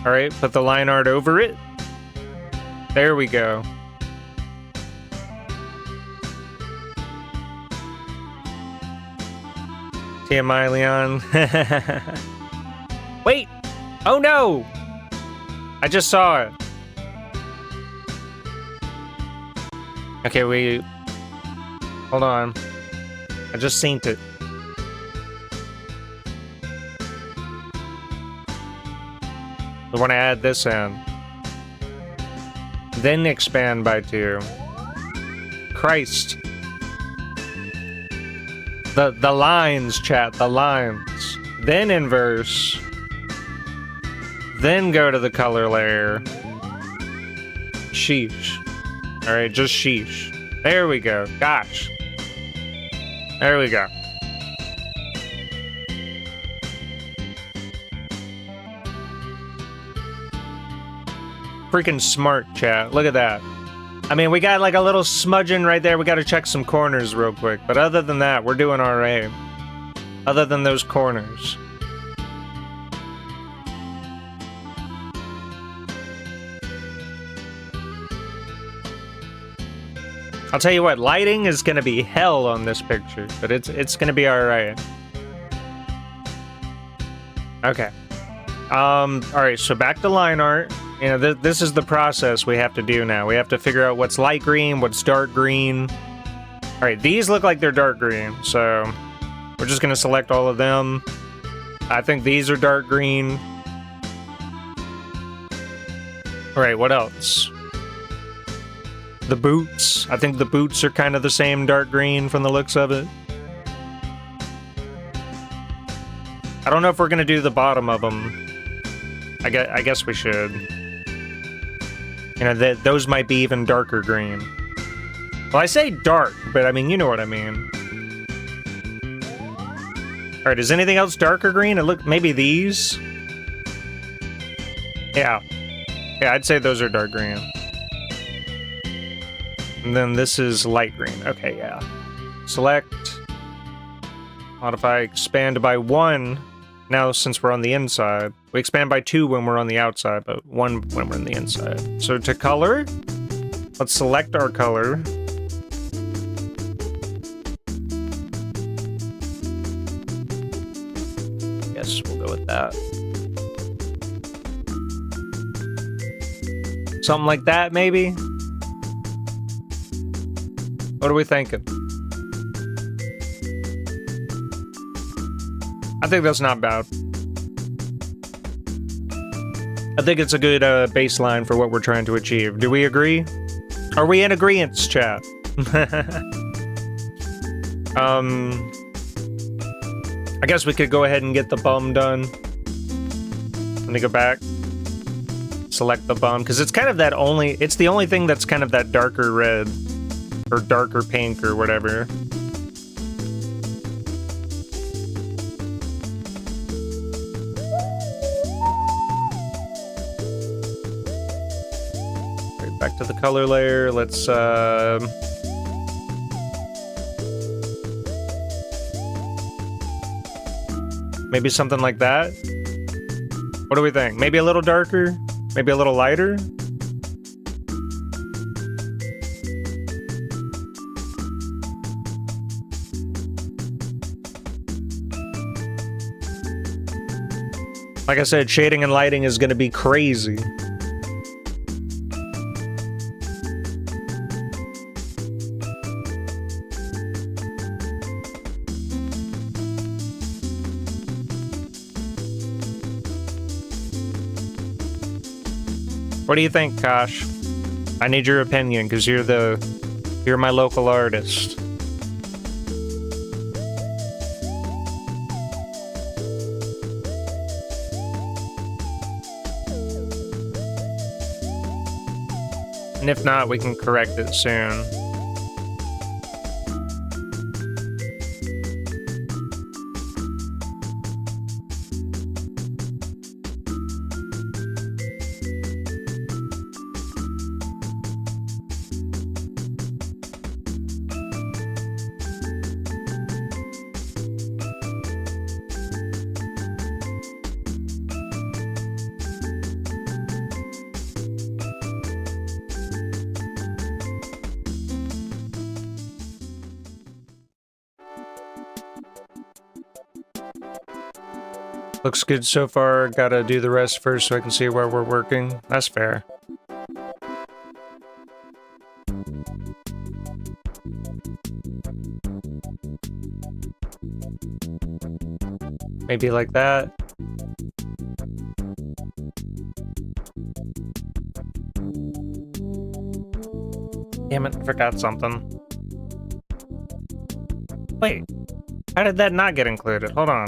[SPEAKER 1] Alright, put the line art over it. There we go. TMI, Leon. Wait! Oh no! I just saw it. Okay, wait. Hold on. I just seen it. I want to add this in. Then expand by 2. Christ. The lines, chat. The lines. Then inverse. Then go to the color layer. Sheesh. Alright, just sheesh. There we go. Gosh. There we go. Freaking smart, chat. Look at that. I mean, we got like a little smudging right there. We got to check some corners real quick. But other than that, we're doing alright. Other than those corners. I'll tell you what, lighting is gonna be hell on this picture, but it's gonna be alright. Okay. Alright, so back to line art. You know, this is the process we have to do now. We have to figure out what's light green, what's dark green. Alright, these look like they're dark green, so we're just gonna select all of them. I think these are dark green. Alright, what else? The boots. I think the boots are kind of the same dark green from the looks of it. I don't know if we're gonna do the bottom of them. I guess we should. You know, those might be even darker green. Well, I say dark, but I mean, you know what I mean. Alright, is anything else darker green? It look maybe these? Yeah. Yeah, I'd say those are dark green. And then this is light green. Okay, yeah. Select. Modify, expand by 1. Now, since we're on the inside. We expand by 2 when we're on the outside, but 1 when we're on the inside. So to color, let's select our color. Guess we'll go with that. Something like that, maybe? What are we thinking? I think that's not bad. I think it's a good baseline for what we're trying to achieve. Do we agree? Are we in agreement, chat? I guess we could go ahead and get the bum done. Let me go back. Select the bum, because it's kind of that only... It's the only thing that's kind of that darker red. Or darker pink, or whatever. Right, back to the color layer. Let's, maybe something like that? What do we think? Maybe a little darker? Maybe a little lighter? Like I said, shading and lighting is going to be crazy. What do you think, Kosh? I need your opinion, because you're my local artist. And if not, we can correct it soon. Looks good so far. Gotta do the rest first so I can see where we're working. That's fair. Maybe like that. Damn it, I forgot something. Wait, how did that not get included? Hold on.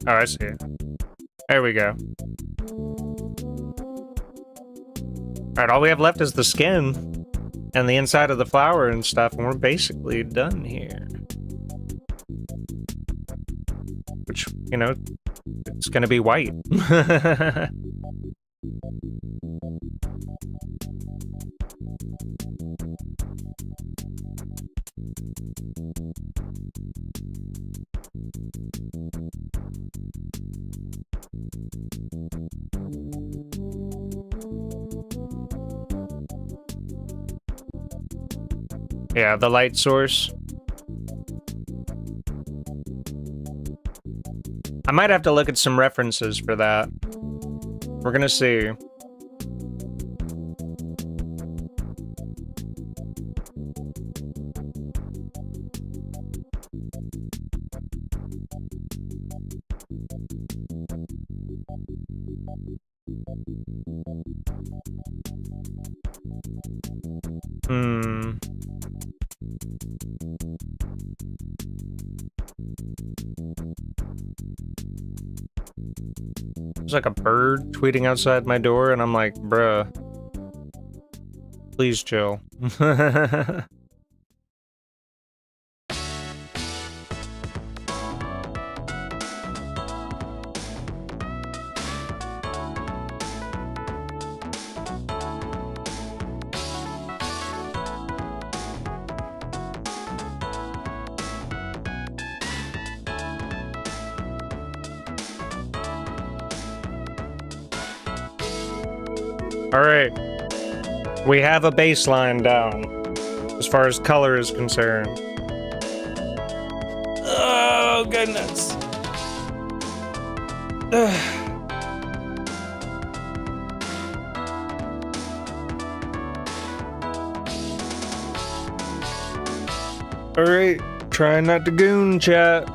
[SPEAKER 1] Oh, I see. There we go. Alright, all we have left is the skin and the inside of the flower and stuff, and we're basically done here. Which, you know, it's gonna be white. Yeah, the light source. I might have to look at some references for that. We're gonna see. Hmm. There's like a bird tweeting outside my door, and I'm like, bruh, please chill. All right, we have a baseline down as far as color is concerned. Oh, goodness. All right, trying not to goon, chat.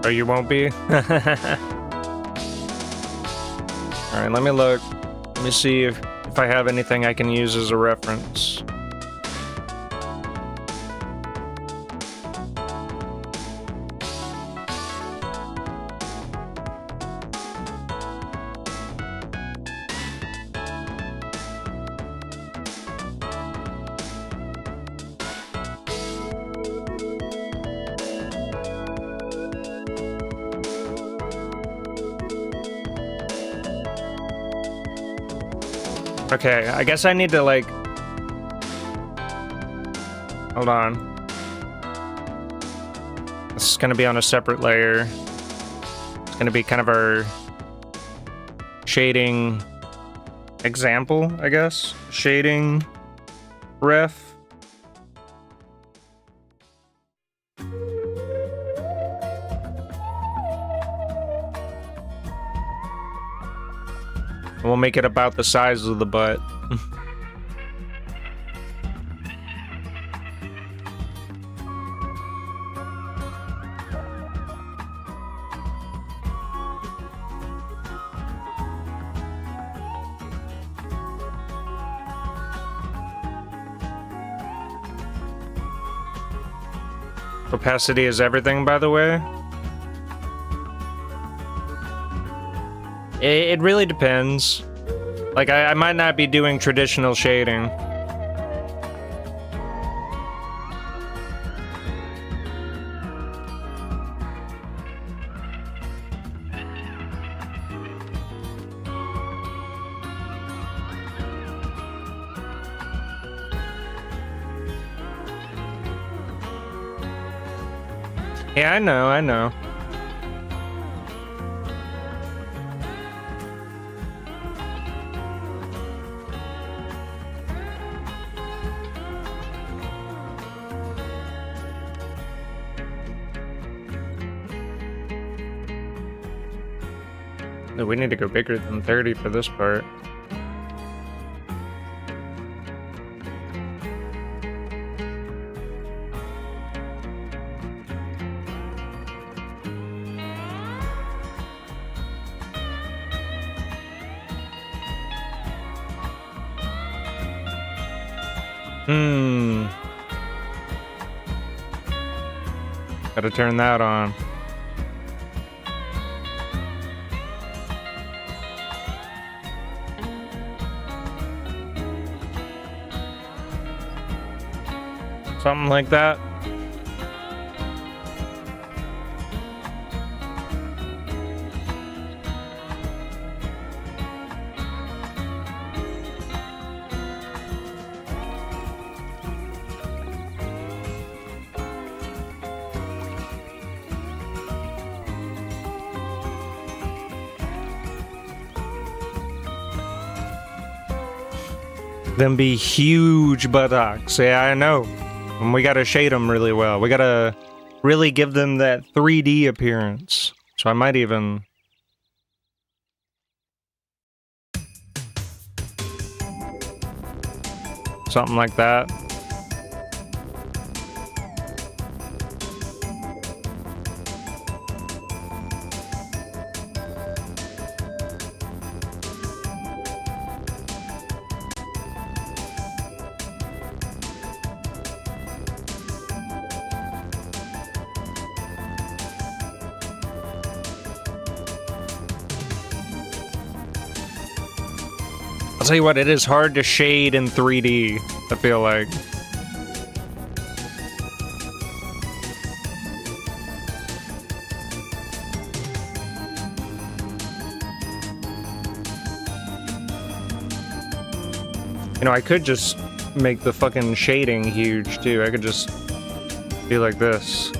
[SPEAKER 1] Oh, you won't be? Alright, let me look. Let me see if I have anything I can use as a reference. Okay, I guess I need to, like... Hold on. This is gonna be on a separate layer. It's gonna be kind of our... shading... example, I guess? Shading... ref. We'll make it about the size of the butt. Opacity is everything, by the way. It really depends. Like, I might not be doing traditional shading. Yeah, I know. No, we need to go bigger than 30 for this part. Gotta turn that on. Something like that. Them be huge buttocks. Yeah, I know. And we gotta shade them really well. We gotta really give them that 3D appearance. So I might even... something like that. I'll tell you what, it is hard to shade in 3D, I feel like. You know, I could just make the fucking shading huge, too. I could just be like this.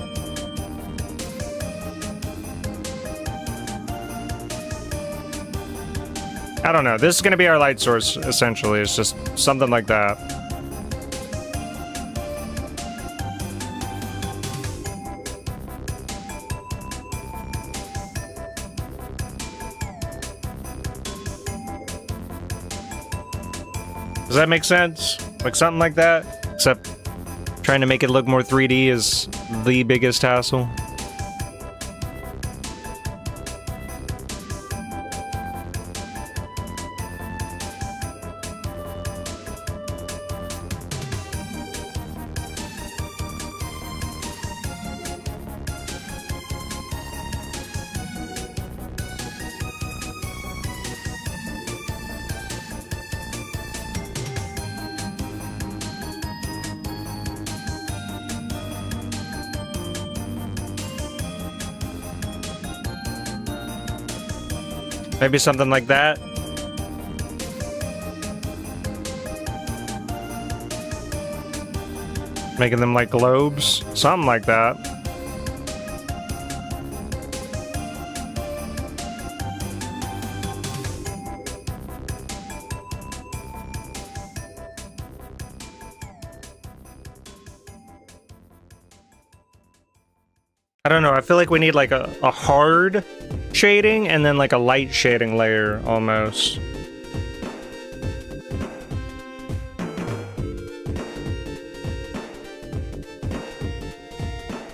[SPEAKER 1] I don't know. This is going to be our light source, essentially. It's just something like that. Does that make sense? Like something like that? Except trying to make it look more 3D is the biggest hassle. Maybe something like that. Making them like globes. Something like that. I don't know, I feel like we need like a hard shading and then like a light shading layer almost.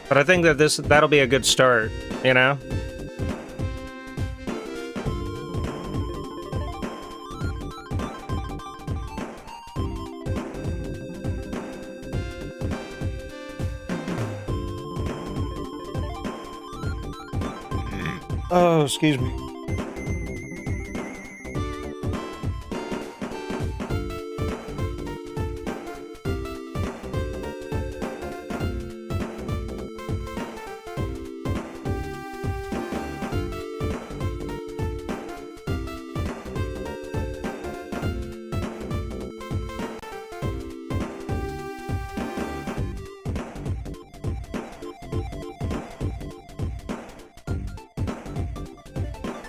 [SPEAKER 1] But I think that that'll be a good start, you know? Oh, excuse me.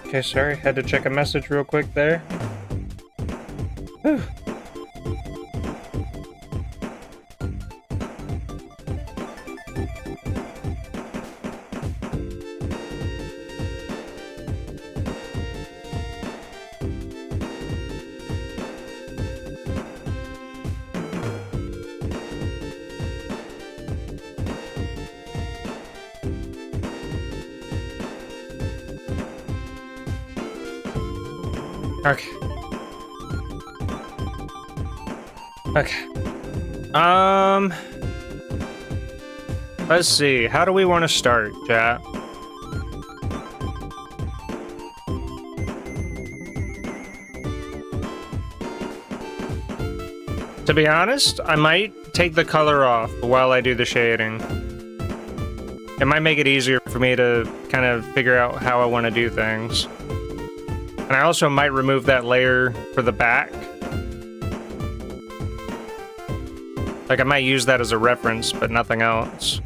[SPEAKER 1] Okay, sorry, had to check a message real quick there. Whew. Okay. Okay. Let's see. How do we want to start, chat? To be honest, I might take the color off while I do the shading. It might make it easier for me to kind of figure out how I want to do things. And I also might remove that layer for the back. Like, I might use that as a reference, but nothing else.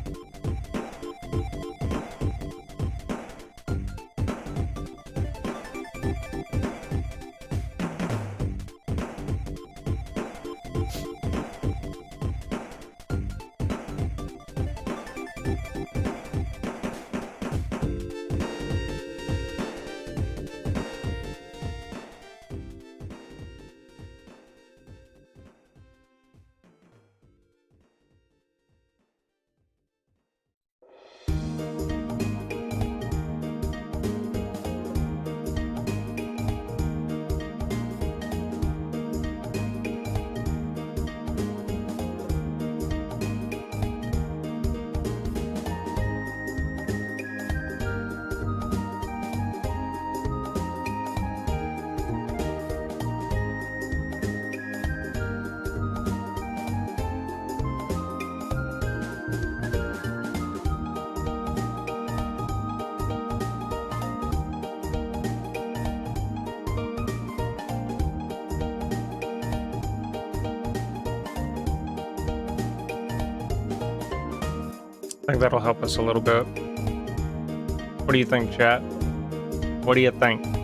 [SPEAKER 1] I think that'll help us a little bit. What do you think, chat? What do you think? I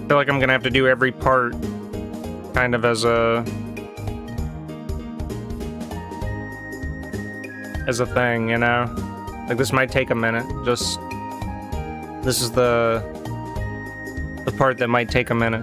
[SPEAKER 1] feel like I'm gonna have to do every part kind of as a thing, you know? Like, this might take a minute. Just, this is the part that might take a minute.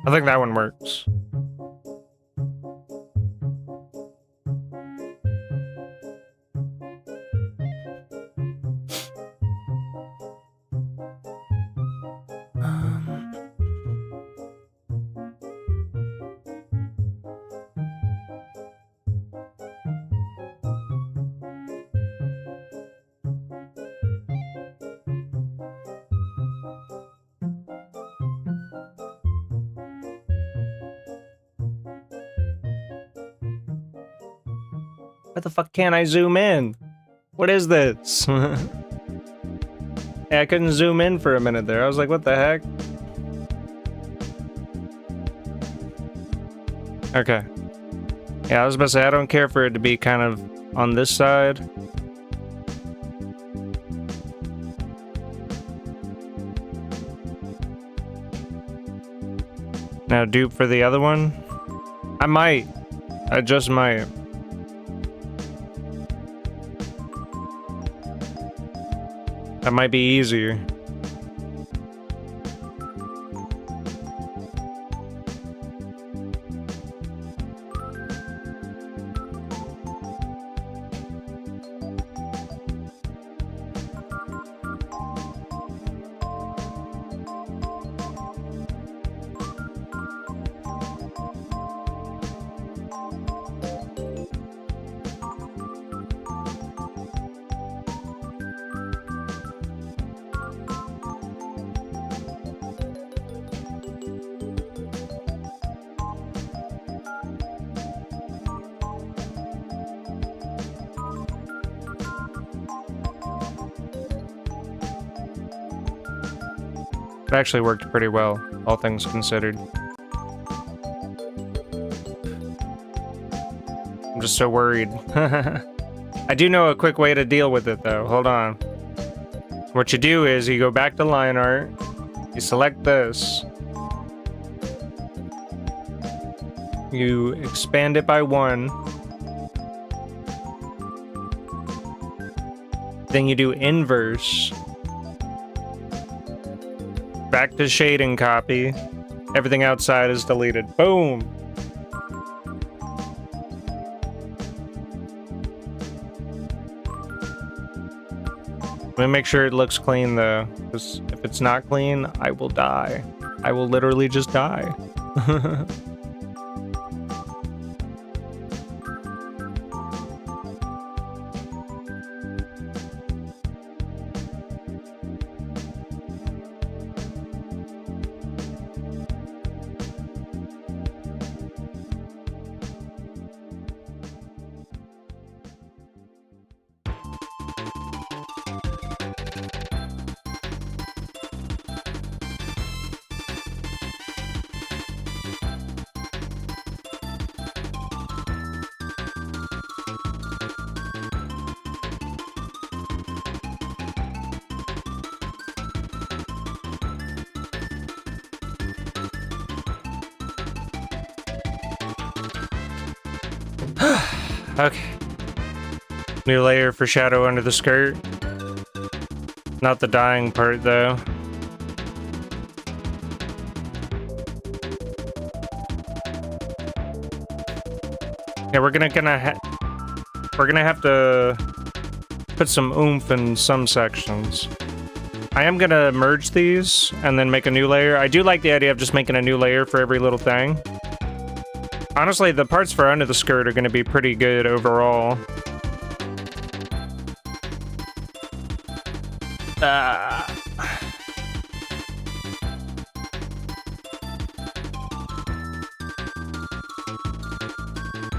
[SPEAKER 1] I think that one works. Why the fuck can't I zoom in? What is this? Yeah, I couldn't zoom in for a minute there. I was like, what the heck? Okay. Yeah, I was about to say, I don't care for it to be kind of on this side. Now dupe for the other one? I might. I just might. That might be easier. It actually worked pretty well, all things considered. I'm just so worried. I do know a quick way to deal with it, though. Hold on. What you do is you go back to line art, you select this, you expand it by 1, then you do inverse, back to shading copy, everything outside is deleted. Boom! Let me make sure it looks clean though, because if it's not clean, I will die. I will literally just die. Okay. New layer for shadow under the skirt. Not the dyeing part, though. Yeah, we're gonna have to put some oomph in some sections. I am gonna merge these and then make a new layer. I do like the idea of just making a new layer for every little thing. Honestly, the parts for under the skirt are gonna be pretty good overall.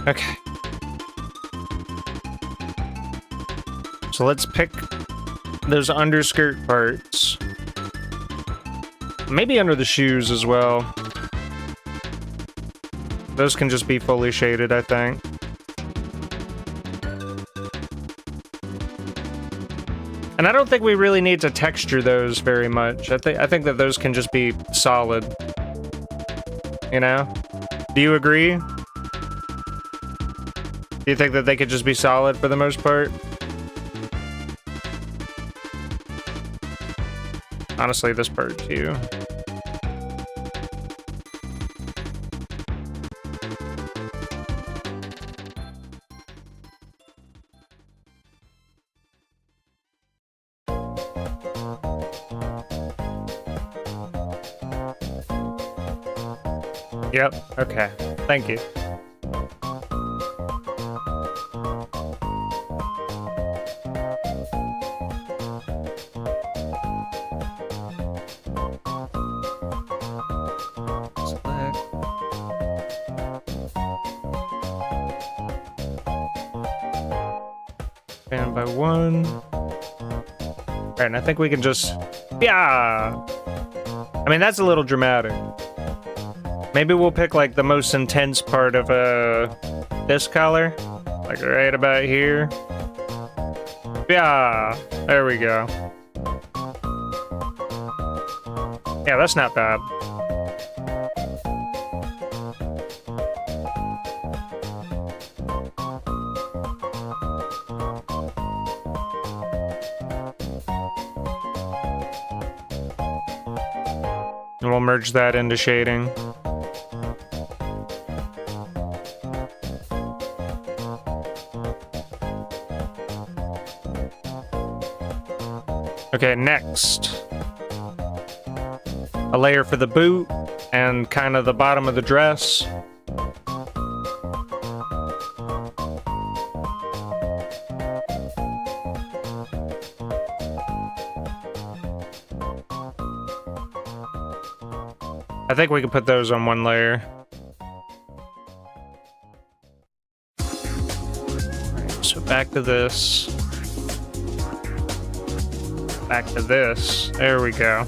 [SPEAKER 1] Okay. So let's pick those underskirt parts. Maybe under the shoes as well. Those can just be fully shaded, I think. And I don't think we really need to texture those very much. I think that those can just be solid. You know? Do you agree? Do you think that they could just be solid for the most part? Honestly, this part too. Yep, okay. Thank you. Expand by 1. Alright, and I think we can just... Yeah! I mean, that's a little dramatic. Maybe we'll pick, like, the most intense part of, this color. Like, right about here. Yeah! There we go. Yeah, that's not bad. And we'll merge that into shading. Okay, next. A layer for the boot and kind of the bottom of the dress. I think we can put those on one layer. Alright, so back to this. Back to this. There we go.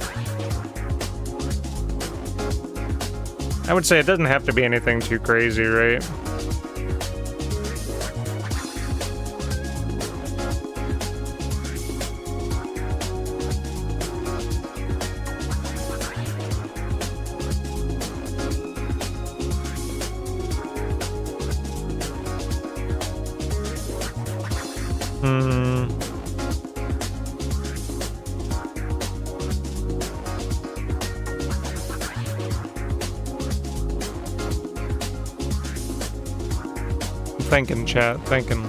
[SPEAKER 1] I would say it doesn't have to be anything too crazy, right? Thinking, chat, thinking.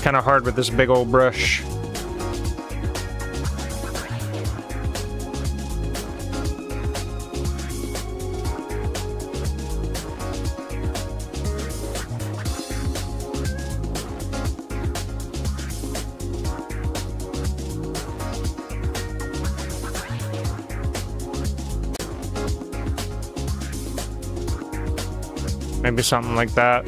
[SPEAKER 1] Kind of hard with this big old brush. Maybe something like that.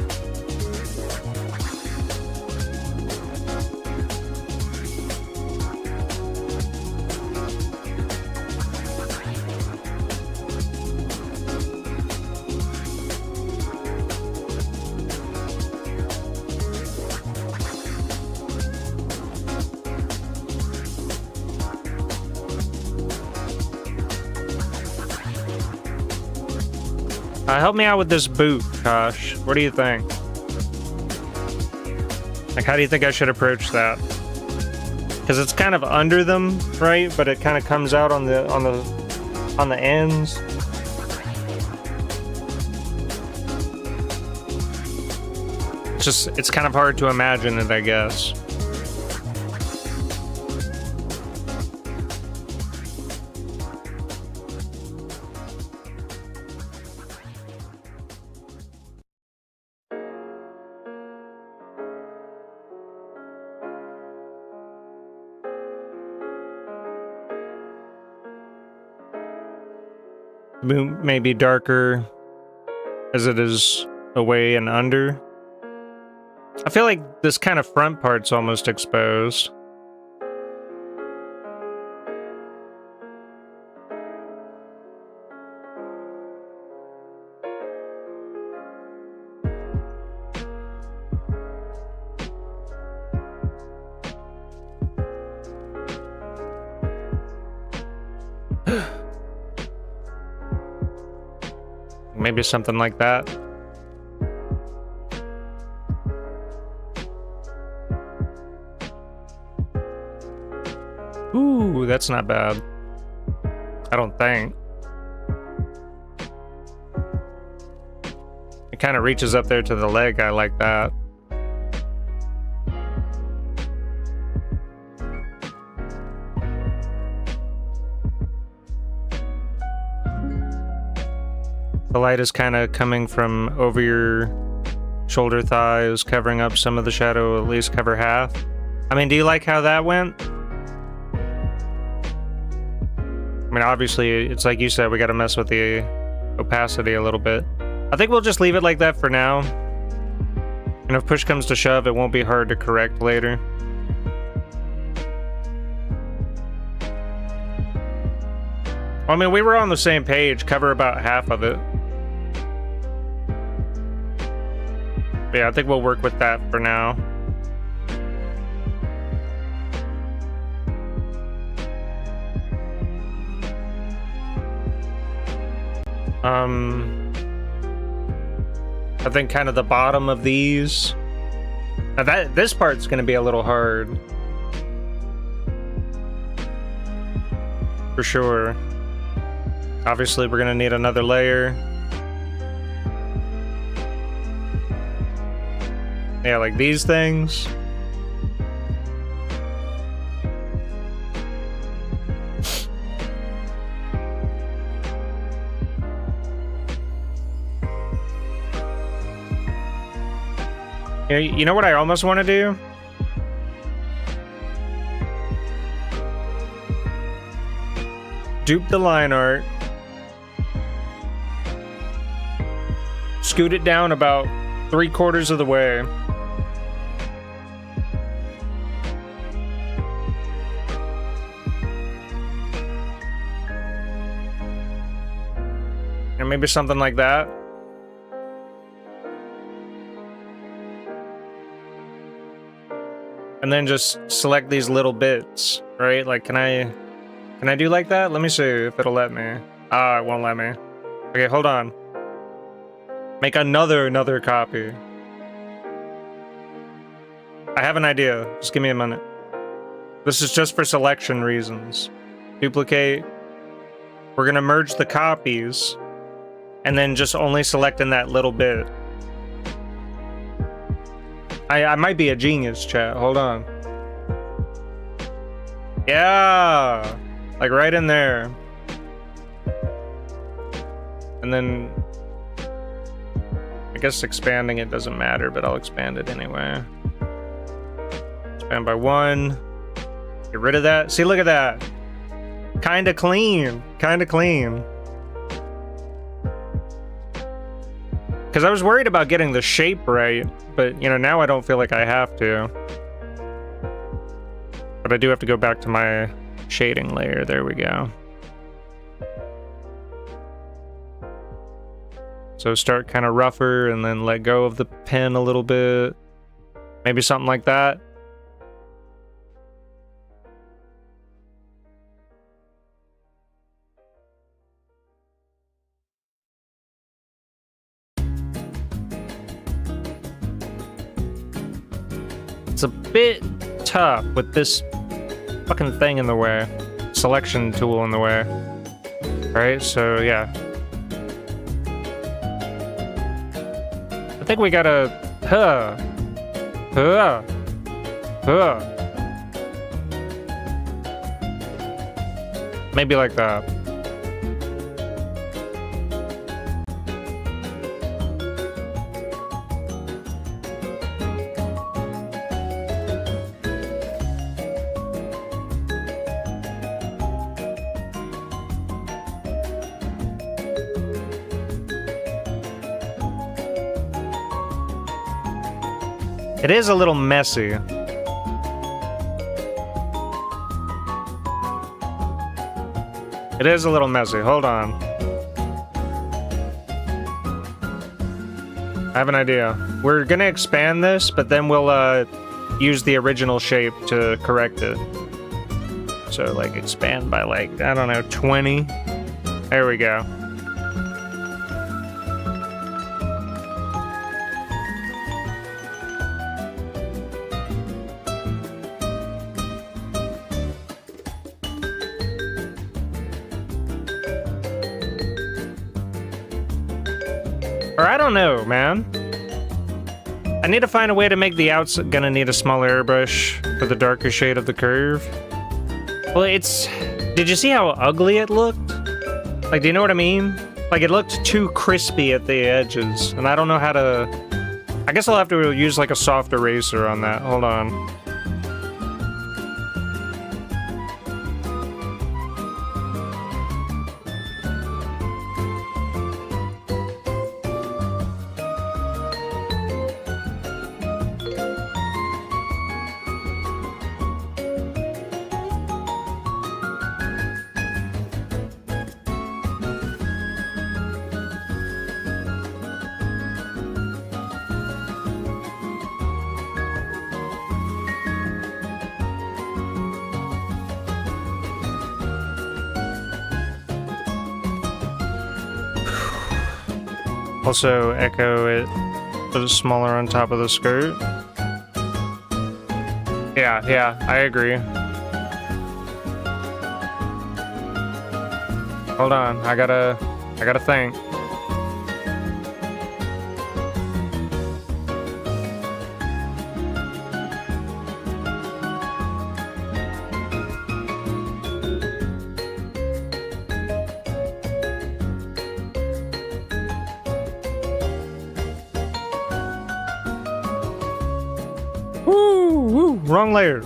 [SPEAKER 1] Help me out with this boot, Kosh. What do you think? Like, how do you think I should approach that? Because it's kind of under them, right? But it kind of comes out on the ends. It's kind of hard to imagine it, I guess. Maybe darker as it is away and under. I feel like this kind of front part's almost exposed. Maybe something like that. Ooh, that's not bad. I don't think. It kind of reaches up there to the leg. I like that. The light is kind of coming from over your shoulder thighs, covering up some of the shadow, at least cover half. I mean, do you like how that went? I mean, obviously, it's like you said, we got to mess with the opacity a little bit. I think we'll just leave it like that for now. And if push comes to shove, it won't be hard to correct later. Well, I mean, we were on the same page, cover about half of it. But yeah, I think we'll work with that for now. I think kind of the bottom of these. Now this part's gonna be a little hard. For sure. Obviously, we're gonna need another layer. Yeah, like these things. You know what I almost want to do? Dupe the line art. Scoot it down about 3/4 of the way. And maybe something like that. And then just select these little bits, right? Like, can I do like that? Let me see if it'll let me. Ah, it won't let me. Okay, hold on. Make another copy. I have an idea. Just give me a minute. This is just for selection reasons. Duplicate. We're gonna merge the copies, and then just only selecting that little bit. I might be a genius, chat. Hold on. Yeah! Like right in there. And then... I guess expanding it doesn't matter, but I'll expand it anyway. Expand by 1. Get rid of that. See, look at that. Kinda clean. Kinda clean. Because I was worried about getting the shape right, but, you know, now I don't feel like I have to. But I do have to go back to my shading layer. There we go. So start kind of rougher and then let go of the pen a little bit. Maybe something like that. It's a bit tough with this fucking thing in the way. Selection tool in the way. Alright, so yeah. I think we gotta... Maybe like that. It is a little messy. It is a little messy. Hold on. I have an idea. We're gonna expand this, but then we'll use the original shape to correct it. So like expand by like, I don't know, 20. There we go. Or I don't know, man. I need to find a way to make the outs gonna need a smaller airbrush for the darker shade of the curve. Well, it's... Did you see how ugly it looked? Like, do you know what I mean? Like, it looked too crispy at the edges, and I don't know how to... I guess I'll have to use, like, a soft eraser on that. Hold on. Also echo it a little smaller on top of the skirt. Yeah, I agree. Hold on, I gotta think. Woo! Wrong layer.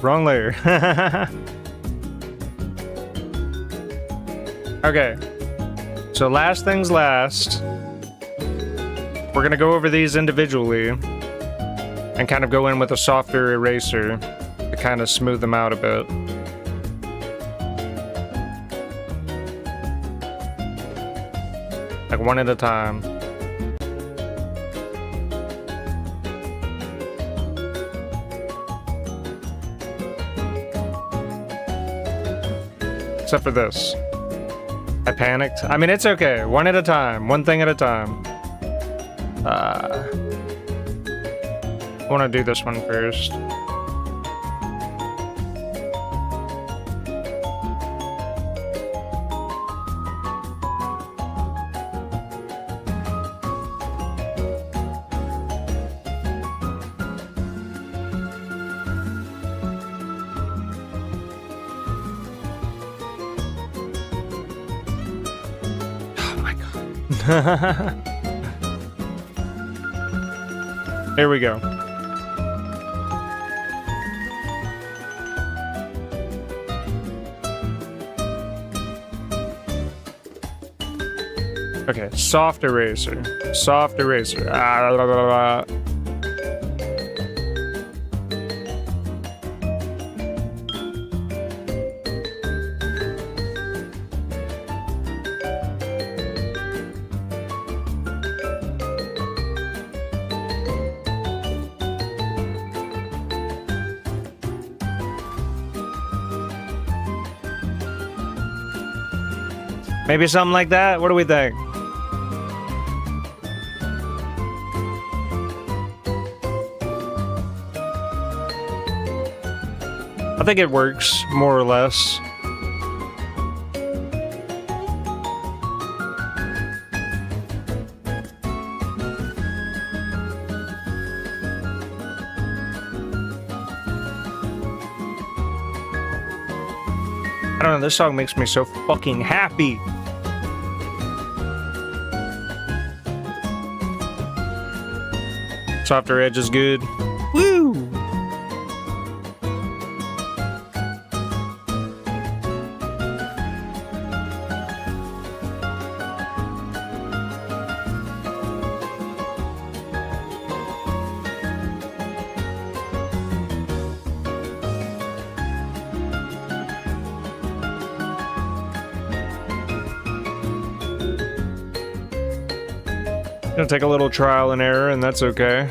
[SPEAKER 1] Okay. So last things last. We're gonna go over these individually and kind of go in with a softer eraser to kind of smooth them out a bit. Like one at a time. Except for this. I panicked. I mean, it's okay. One at a time. One thing at a time. I want to do this one first. There we go. Okay, soft eraser. Soft eraser. Maybe something like that? What do we think? I think it works, more or less. I don't know, this song makes me so fucking happy. Softer edge is good. Woo! Gonna take a little trial and error, and that's okay.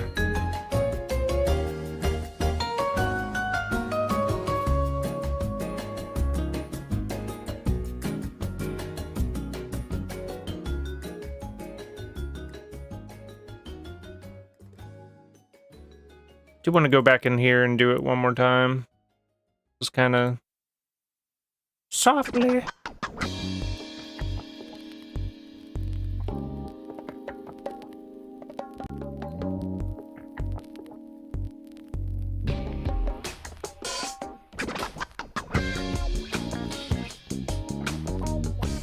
[SPEAKER 1] Do want to go back in here and do it one more time. Just kind of softly.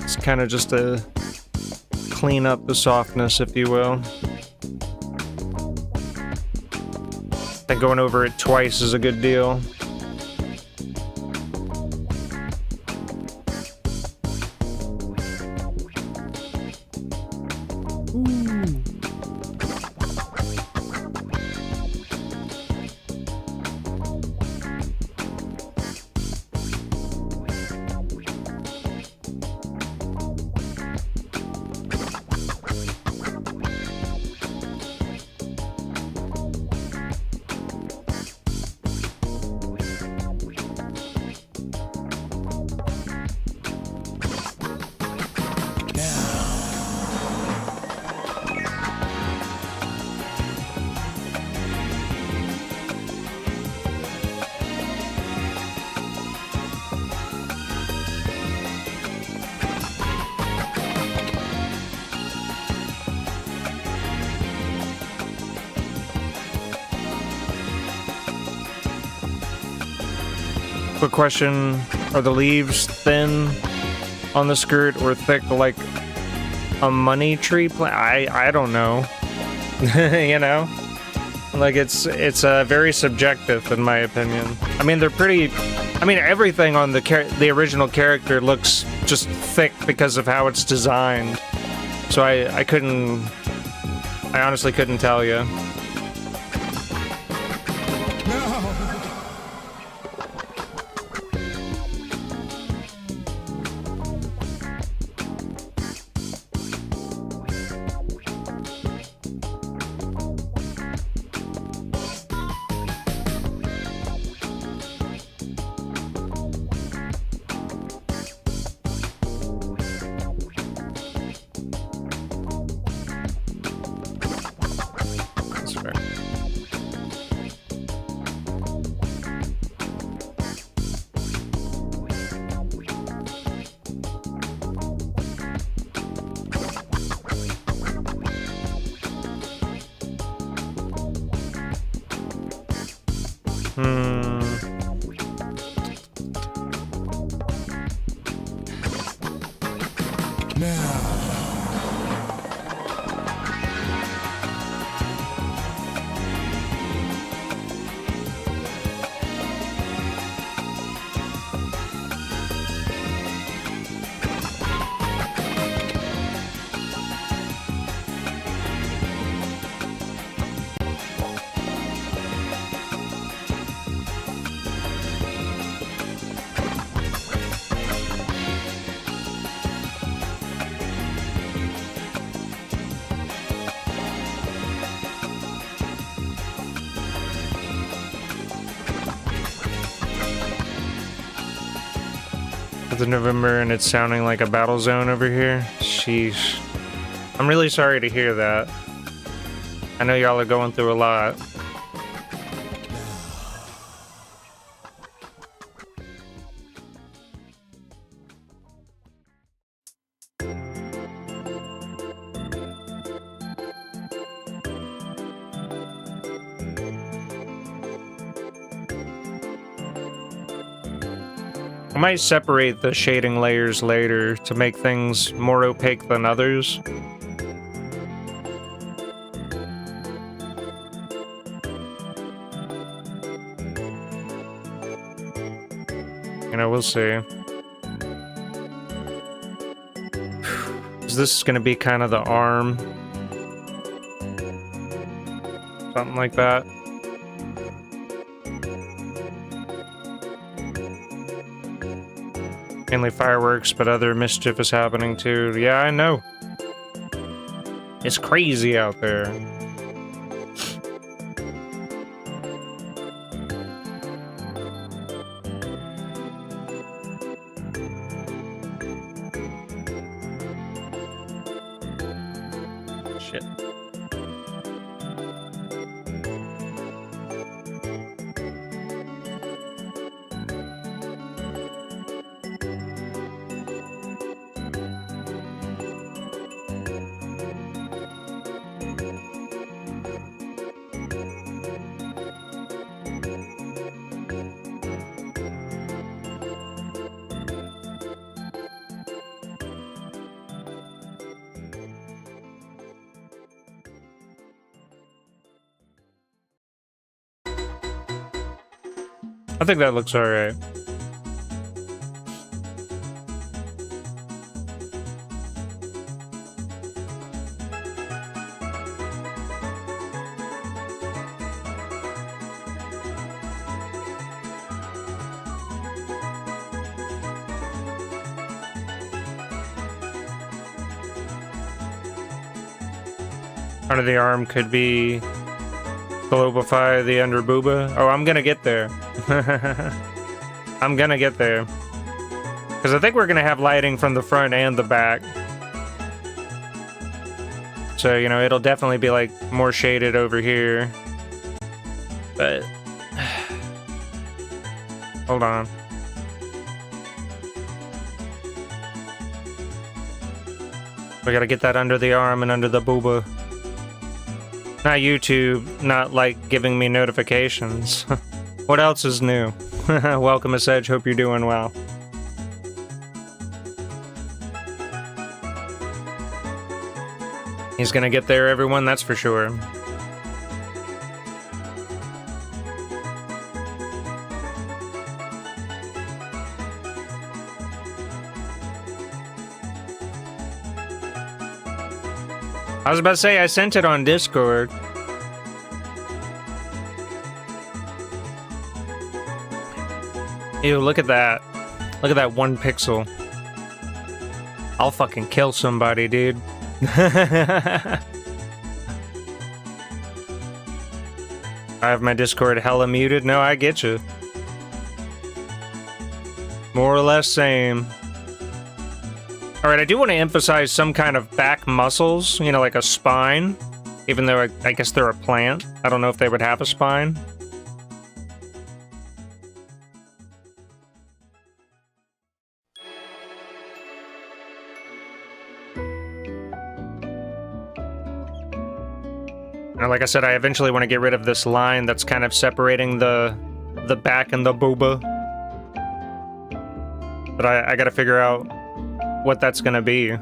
[SPEAKER 1] It's kind of just to clean up the softness, if you will. I think going over it twice is a good deal. Quick question, are the leaves thin on the skirt or thick like a money tree plant? I don't know. You know? Like it's very subjective in my opinion. I mean, they're pretty, I mean, everything on the original character looks just thick because of how it's designed. So I honestly couldn't tell you. The November and it's sounding like a battle zone over here. Sheesh. I'm really sorry to hear that. I know y'all are going through a lot. I might separate the shading layers later to make things more opaque than others. You know, we'll see. This is gonna be kind of the arm. Something like that. Mainly fireworks, but other mischief is happening too. Yeah, I know. It's crazy out there. Shit. I think that looks alright. Under the arm could be globify the under booba. Oh, I'm gonna get there. I'm gonna get there. Because I think we're gonna have lighting from the front and the back. So, you know, it'll definitely be like more shaded over here. But hold on. We gotta get that under the arm and under the booba. Not YouTube, not like giving me notifications. What else is new? Welcome, Sedge. Hope you're doing well. He's gonna get there, everyone, that's for sure. I was about to say, I sent it on Discord. Ew, look at that. Look at that 1 pixel. I'll fucking kill somebody, dude. I have my Discord hella muted. No, I get you. More or less same. Alright, I do want to emphasize some kind of back muscles, you know, like a spine. Even though I guess they're a plant. I don't know if they would have a spine. Like I said, I eventually want to get rid of this line that's kind of separating the back and the booba. But I gotta figure out what that's gonna be.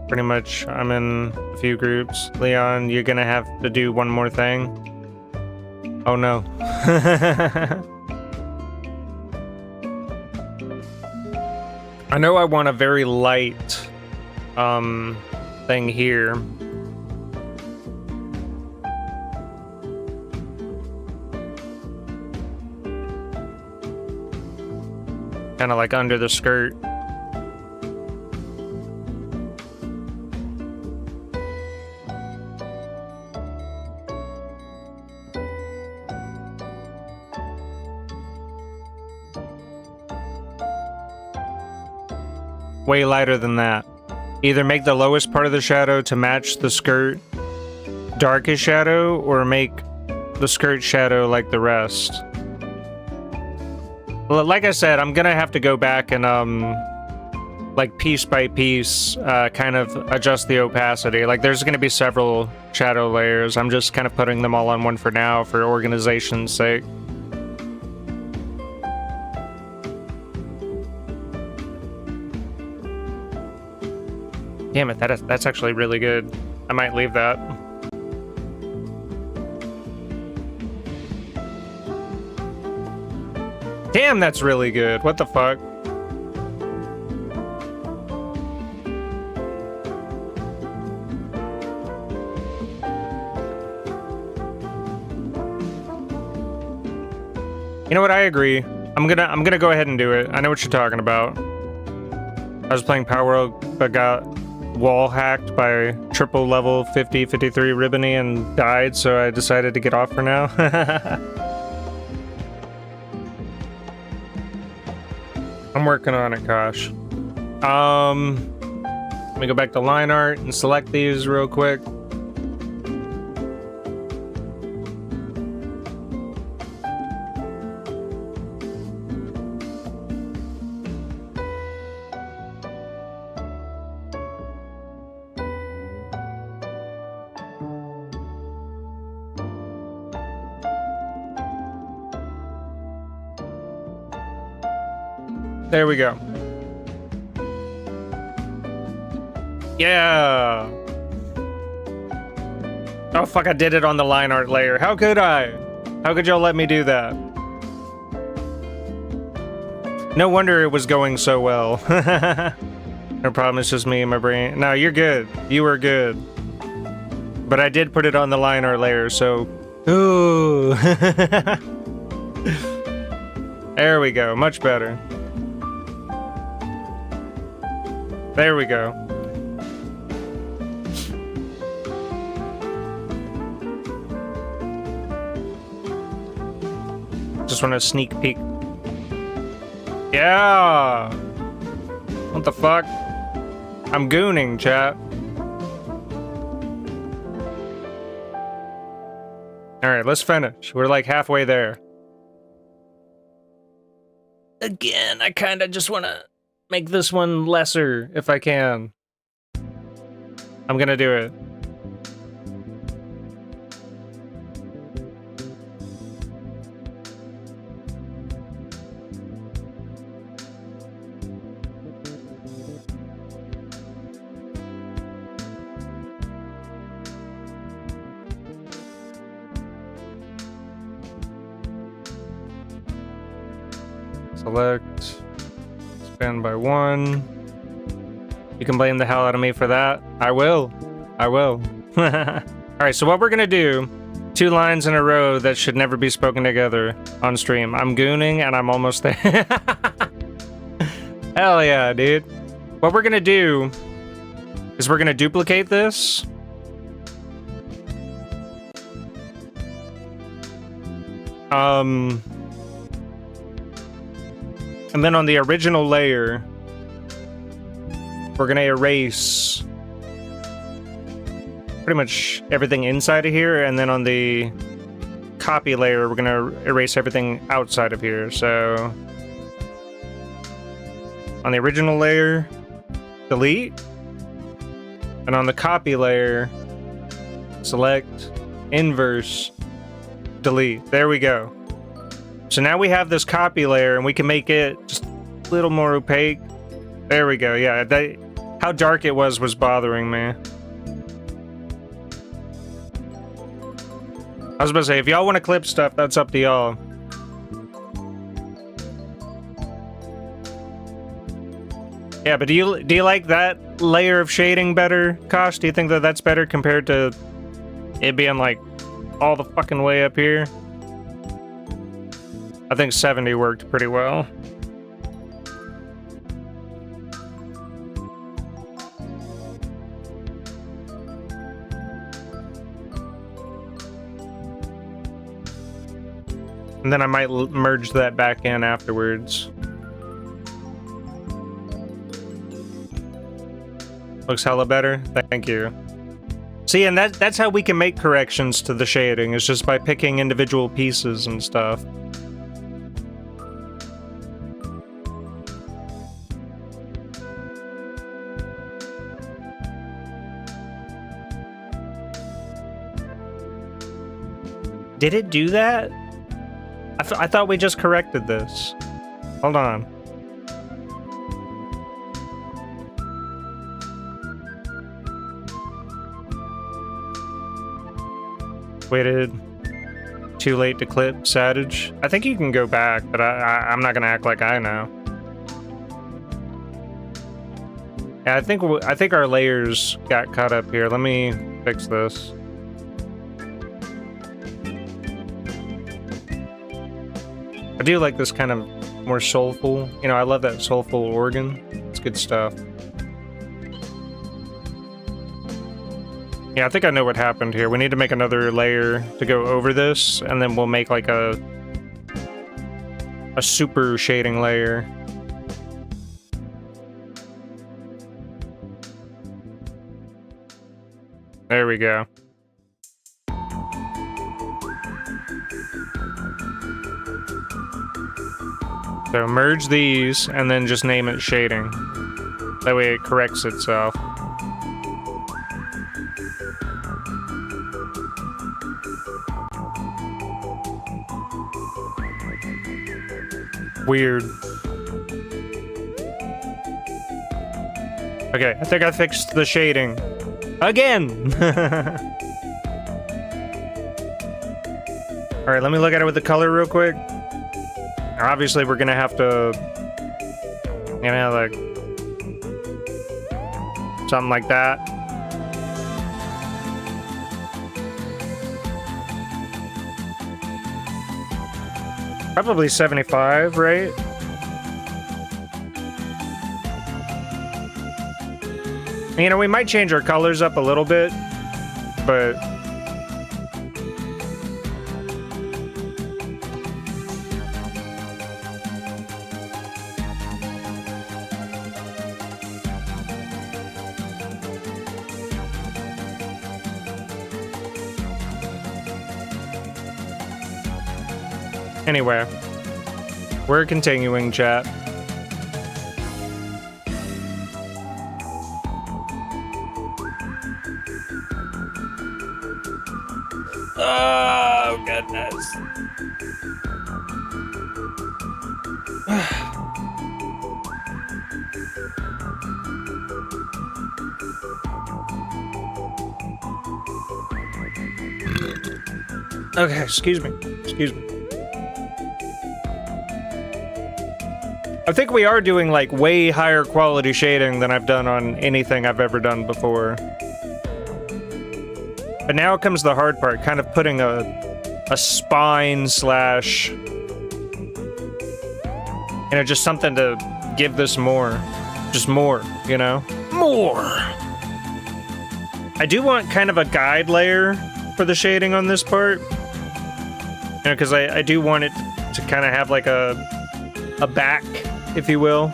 [SPEAKER 1] Pretty much, I'm in a few groups. Leon, you're gonna have to do one more thing. Oh no. I know I want a very light thing here. Kind of like under the skirt. Way lighter than that. Either make the lowest part of the shadow to match the skirt darkest shadow, or make the skirt shadow like the rest. Well, like I said, I'm gonna have to go back and like piece by piece kind of adjust the opacity. Like there's gonna be several shadow layers. I'm just kind of putting them all on one for now for organization's sake. Damn it, that's actually really good. I might leave that. Damn, that's really good. What the fuck? You know what? I agree. I'm gonna go ahead and do it. I know what you're talking about. I was playing Power World, but got wall hacked by triple level 50, 53 Ribbony and died, so I decided to get off for now. I'm working on it, Kosh. Let me go back to line art and select these real quick. There we go. Yeah. Oh fuck, I did it on the line art layer. How could I? How could y'all let me do that? No wonder it was going so well. No problem, it's just me and my brain. No, you're good. You were good. But I did put it on the line art layer, so... Ooh. There we go, much better. There we go. Just want to sneak peek. Yeah! What the fuck? I'm gooning, chat. Alright, let's finish. We're like halfway there. Again, I kinda just wanna make this one lesser, if I can. I'm gonna do it. Select. Expand by 1. You can blame the hell out of me for that. I will. I will. Alright, so what we're gonna do, 2 lines in a row that should never be spoken together on stream. I'm gooning and I'm almost there. Hell yeah, dude. What we're gonna do is we're gonna duplicate this. And then on the original layer, we're gonna erase pretty much everything inside of here, and then on the copy layer, we're gonna erase everything outside of here. So on the original layer, delete, and on the copy layer, select, inverse, delete. There we go. So now we have this copy layer, and we can make it just a little more opaque. There we go, yeah. How dark it was bothering me. I was about to say, if y'all want to clip stuff, that's up to y'all. Yeah, but do you like that layer of shading better, Kosh? Do you think that that's better compared to it being like all the fucking way up here? I think 70 worked pretty well. And then I might merge that back in afterwards. Looks hella better. Thank you. See, and that's how we can make corrections to the shading, is just by picking individual pieces and stuff. Did it do that? I thought we just corrected this. Hold on. Waited too late to clip Savage. I think you can go back, but I'm not gonna act like I know. Yeah, I think our layers got caught up here. Let me fix this. I do like this kind of more soulful. You know, I love that soulful organ. It's good stuff. Yeah, I think I know what happened here. We need to make another layer to go over this, and then we'll make like a super shading layer. There we go. So merge these, and then just name it shading. That way it corrects itself. Weird. Okay, I think I fixed the shading. Again! Alright, let me look at it with the color real quick. Obviously, we're gonna have to... You know, like... something like that. Probably 75, right? You know, we might change our colors up a little bit, but... Anyway, we're continuing, chat. Oh, goodness. Okay, excuse me. Excuse me. I think we are doing, like, way higher quality shading than I've done on anything I've ever done before. But now comes the hard part, kind of putting a spine slash... You know, just something to give this more. Just more, you know? More! I do want kind of a guide layer for the shading on this part. You know, because I do want it to kind of have, like, a back, if you will.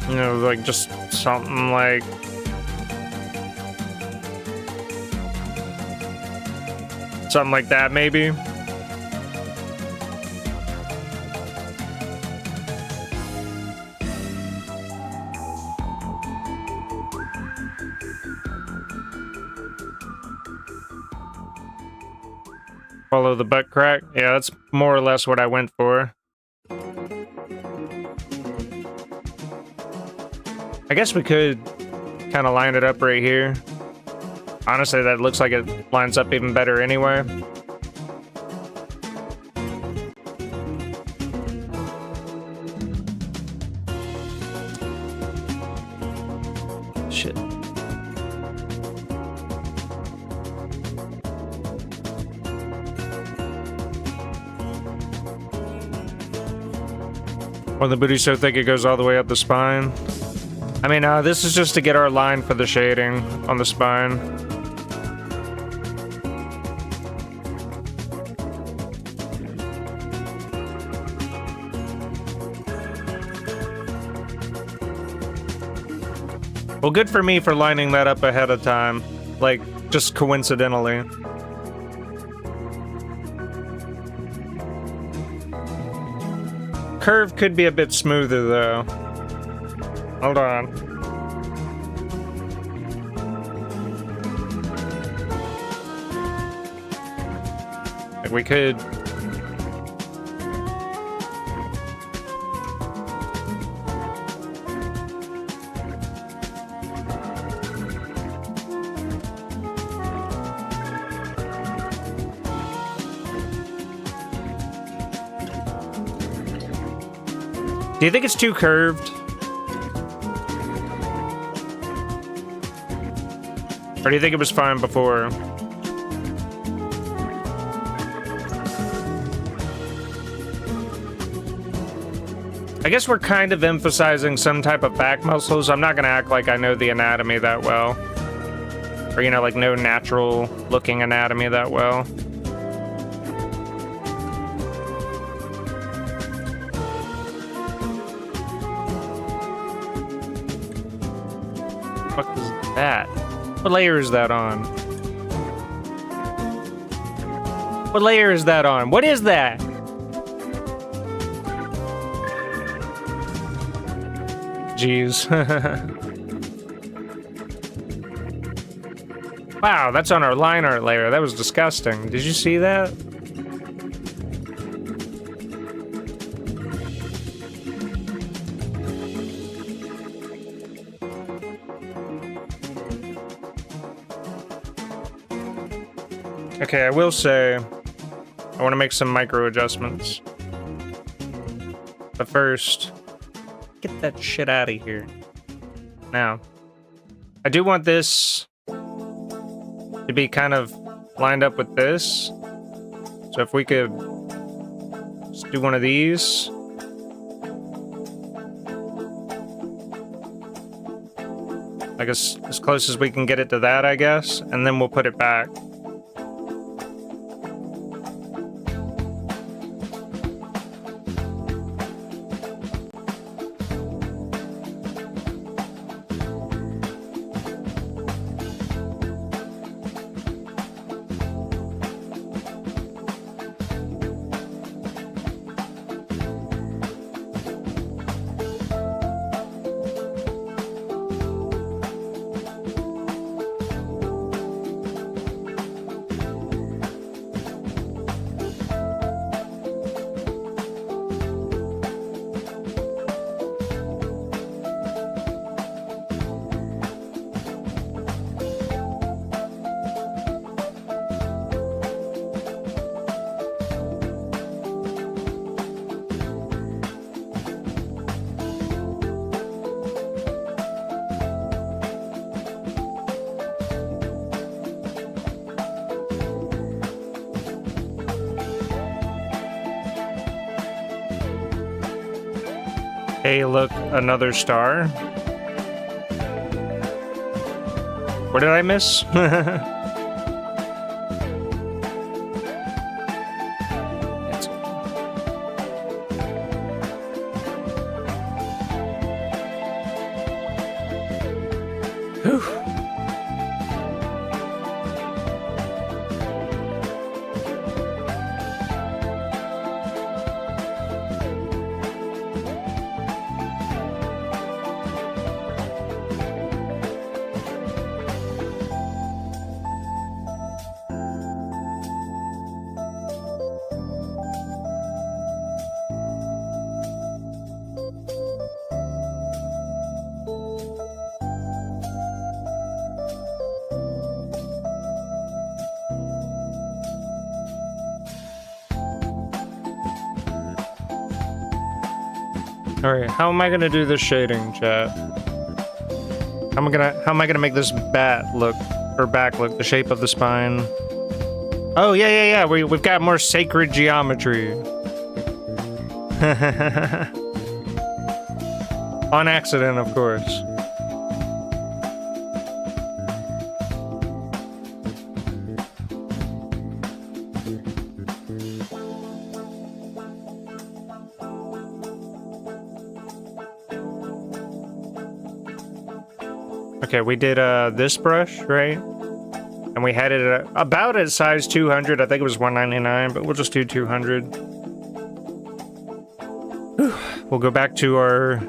[SPEAKER 1] You know, like just something like... Something like that, maybe? Follow the butt crack? Yeah, that's more or less what I went for. I guess we could kind of line it up right here. Honestly, that looks like it lines up even better anyway. Shit. When the booty's so thick it goes all the way up the spine. I mean, this is just to get our line for the shading on the spine. Well, good for me for lining that up ahead of time. Like, just coincidentally. Curve could be a bit smoother, though. Hold on. Like we could Do you think it's too curved? Or do you think it was fine before? I guess we're kind of emphasizing some type of back muscles. I'm not gonna act like I know the anatomy that well. Or, you know, like no natural looking anatomy that well. What the fuck is that? What layer is that on? What layer is that on? What is that? Jeez. Wow, that's on our line art layer. That was disgusting. Did you see that? Okay, I will say, I want to make some micro adjustments. But first, get that shit out of here. Now, I do want this to be kind of lined up with this. So if we could just do one of these. Like as close as we can get it to that, I guess. And then we'll put it back. Hey, look, another star. What did I miss? Alright, how am I gonna do this shading, chat? How am I gonna make this bat look, or back look, the shape of the spine? Oh, yeah, we've got more sacred geometry. On accident, of course. Okay, we did this brush, right? And we had it at about at size 200. I think it was 199, but we'll just do 200. We'll go back to our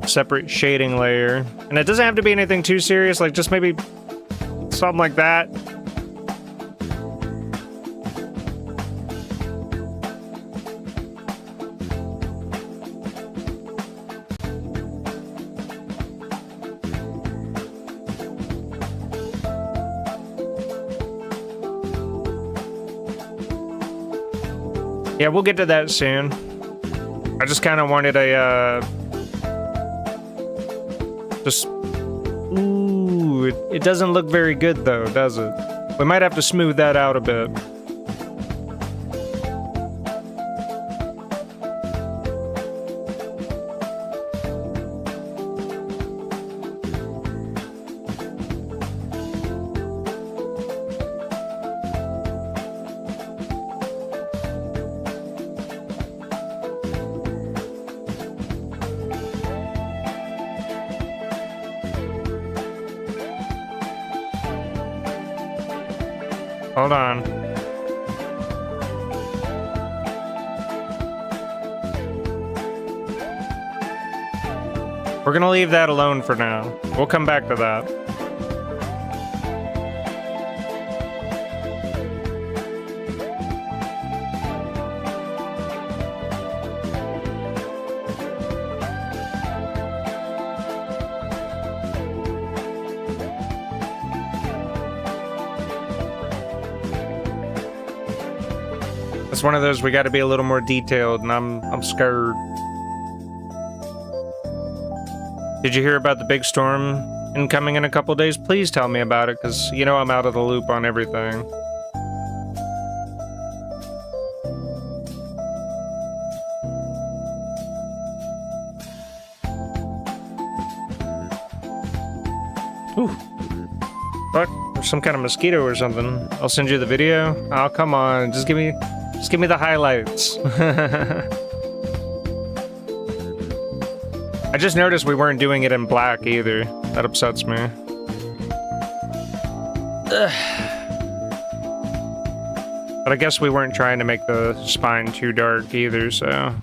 [SPEAKER 1] separate shading layer. And it doesn't have to be anything too serious, like just maybe something like that. Yeah, we'll get to that soon. I just kind of wanted a, just... Ooh, it doesn't look very good though, does it? We might have to smooth that out a bit. Hold on. We're gonna leave that alone for now. We'll come back to that. It's one of those we got to be a little more detailed, and I'm scared. Did you hear about the big storm incoming in a couple days? Please tell me about it, because you know I'm out of the loop on everything. Ooh. Fuck, there's some kind of mosquito or something. I'll send you the video. Oh, come on, just give me the highlights. I just noticed we weren't doing it in black either. That upsets me. Ugh. But I guess we weren't trying to make the spine too dark either, so...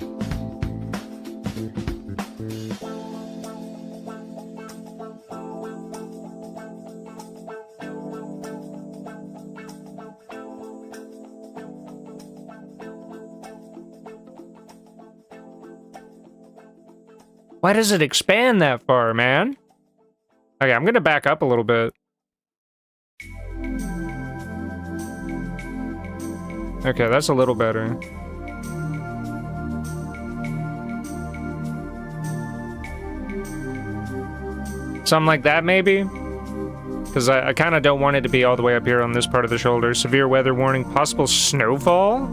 [SPEAKER 1] Why does it expand that far, man? Okay, I'm gonna back up a little bit. Okay, that's a little better. Something like that, maybe? Because I kind of don't want it to be all the way up here on this part of the shoulder. Severe weather warning, possible snowfall?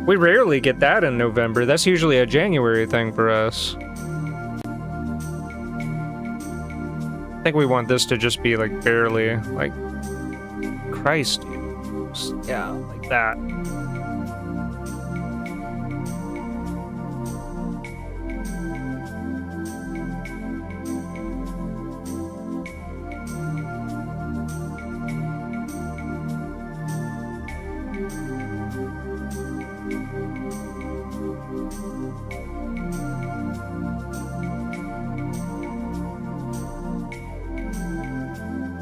[SPEAKER 1] We rarely get that in November. That's usually a January thing for us. I think we want this to just be like barely, like, Christ. Yeah, like that.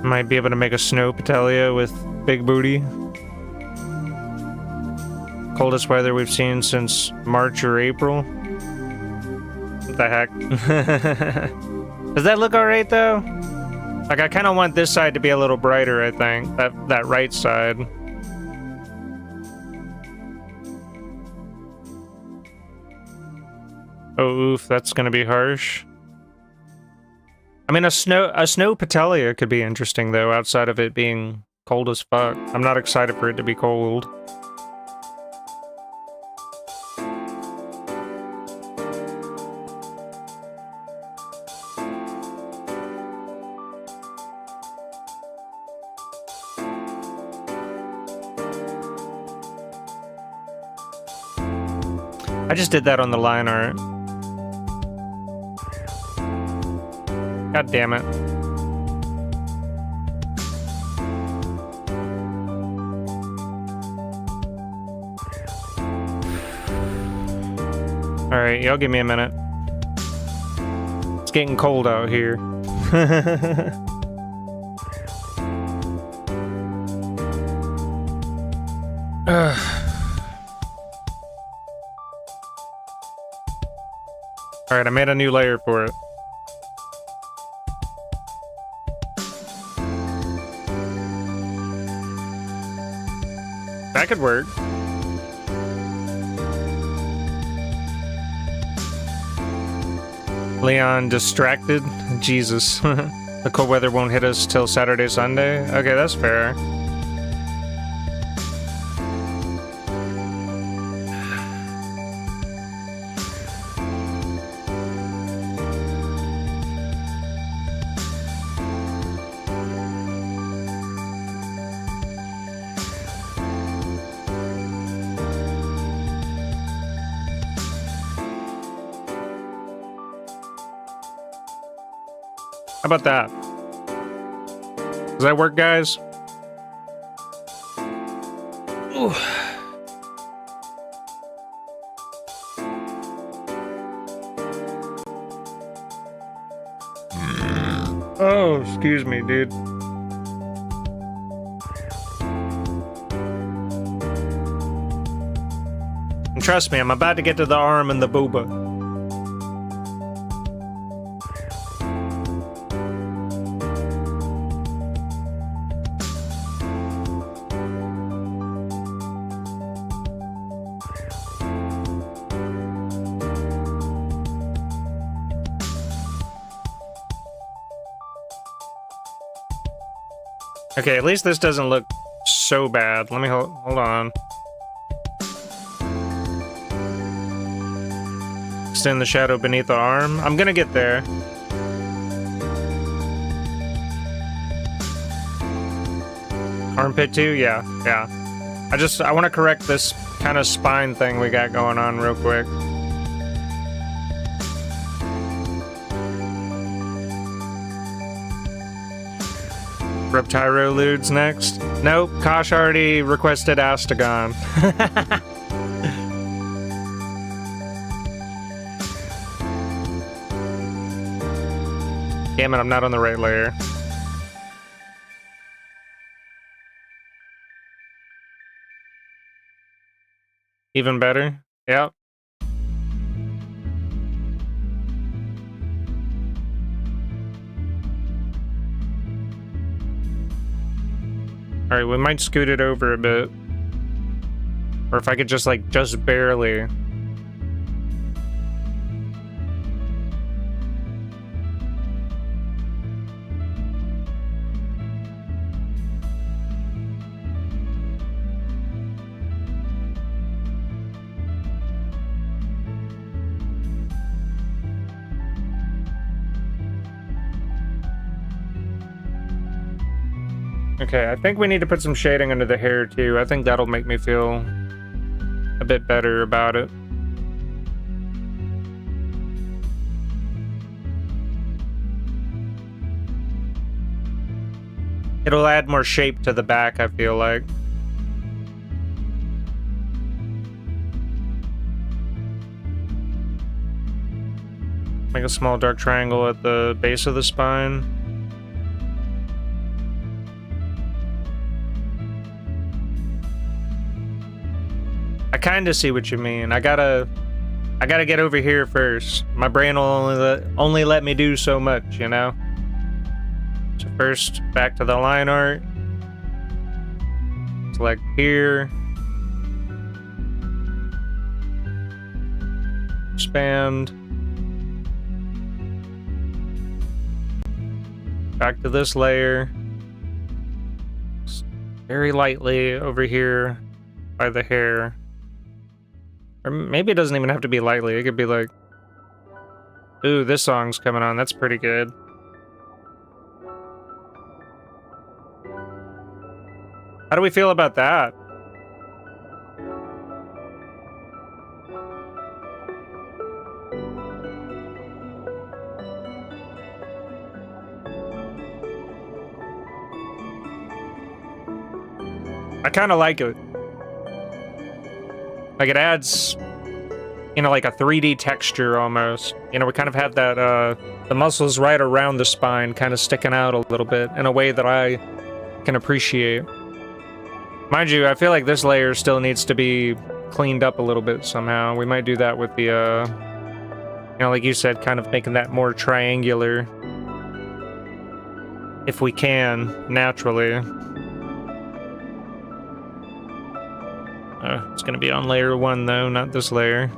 [SPEAKER 1] Might be able to make a snow patelia with big booty. Coldest weather we've seen since March or April. What the heck? Does that look alright though? Like, I kind of want this side to be a little brighter, I think. That right side. Oh, oof, that's gonna be harsh. I mean, a snow patelia could be interesting, though, outside of it being cold as fuck. I'm not excited for it to be cold. I just did that on the line art. God damn it. Alright, y'all give me a minute. It's getting cold out here. Alright, I made a new layer for it. That could work. Leon distracted? Jesus. The cold weather won't hit us till Saturday, Sunday? Okay, that's fair. How about that? Does that work, guys? Ooh. Oh, excuse me, dude. And trust me, I'm about to get to the arm and the booba. Okay, at least this doesn't look so bad. Let me hold on. Extend the shadow beneath the arm. I'm gonna get there. Armpit too? Yeah. I want to correct this kind of spine thing we got going on real quick. Reptyro Lewd's next. Nope, Kosh already requested Astagon. Damn it, I'm not on the right layer. Even better? Yep. Alright, we might scoot it over a bit. Or if I could just, like, just barely. Okay, I think we need to put some shading under the hair too. I think that'll make me feel a bit better about it. It'll add more shape to the back, I feel like. Make a small dark triangle at the base of the spine. I kind of see what you mean. I gotta get over here first. My brain will only let me do so much, you know? So first, back to the line art. Select here. Expand. Back to this layer. Just very lightly over here by the hair. Or maybe it doesn't even have to be lightly. It could be like, ooh, this song's coming on. That's pretty good. How do we feel about that? I kind of like it. Like, it adds, you know, like a 3D texture almost. You know, we kind of have that, the muscles right around the spine kind of sticking out a little bit in a way that I can appreciate. Mind you, I feel like this layer still needs to be cleaned up a little bit somehow. We might do that with the, you know, like you said, kind of making that more triangular. If we can, naturally. It's gonna be on layer 1 though, not this layer.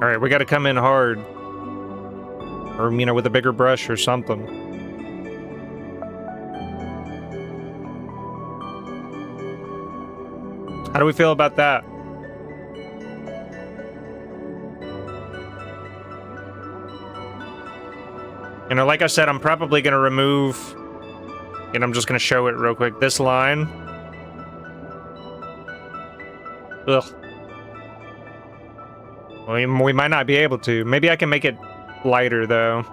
[SPEAKER 1] All right, we got to come in hard. Or, you know, with a bigger brush or something. How do we feel about that? You know, like I said, I'm probably going to remove, and I'm just going to show it real quick, this line. Ugh. We might not be able to. Maybe I can make it lighter, though.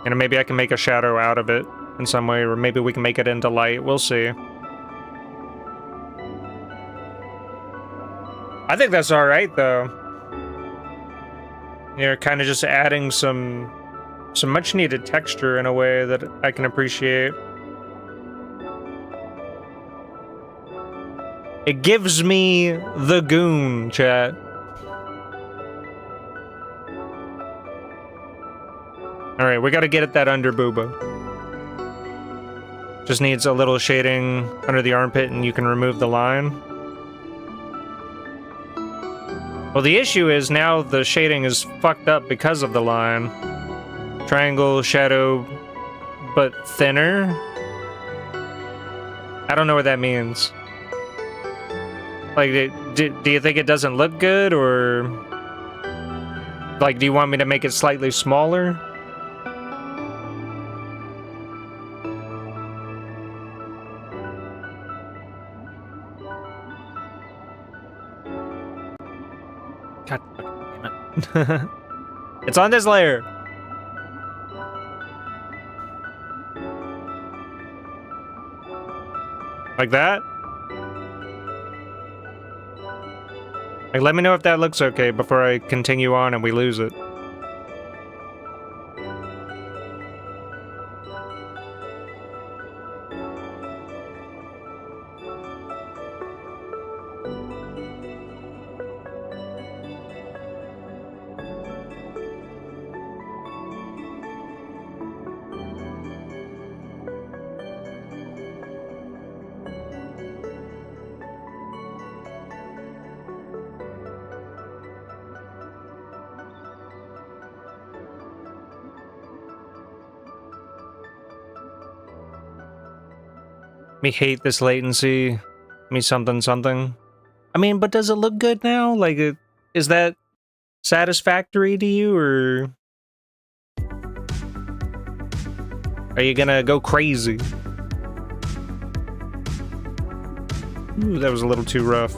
[SPEAKER 1] You know, maybe I can make a shadow out of it in some way, or maybe we can make it into light. We'll see. I think that's all right, though. You're kind of just adding some much-needed texture in a way that I can appreciate. It gives me the goon, chat. All right, we got to get at that under booba. Just needs a little shading under the armpit, and you can remove the line. Well, the issue is now the shading is fucked up because of the line. Triangle, shadow, but thinner? I don't know what that means. Like, do you think it doesn't look good, or... Like, do you want me to make it slightly smaller? God damn it. It's on this layer. Like that? Like, let me know if that looks okay before I continue on and we lose it. Me hate this latency. Me something something. I mean, but does it look good now? Like, is that satisfactory to you, or are you gonna go crazy? Ooh, that was a little too rough.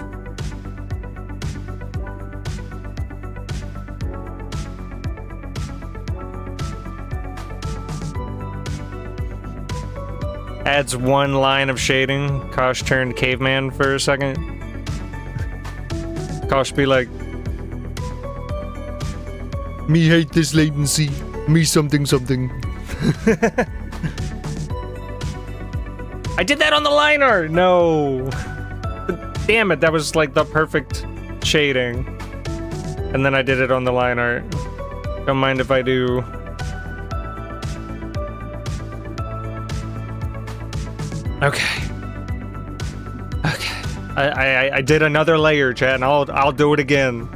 [SPEAKER 1] Adds one line of shading. Kosh turned caveman for a second. Kosh be like, me hate this latency. Me something something. I did that on the line art! No! Damn it, that was like the perfect shading. And then I did it on the line art. Don't mind if I do. Okay. Okay. I did another layer, chat, and I'll do it again.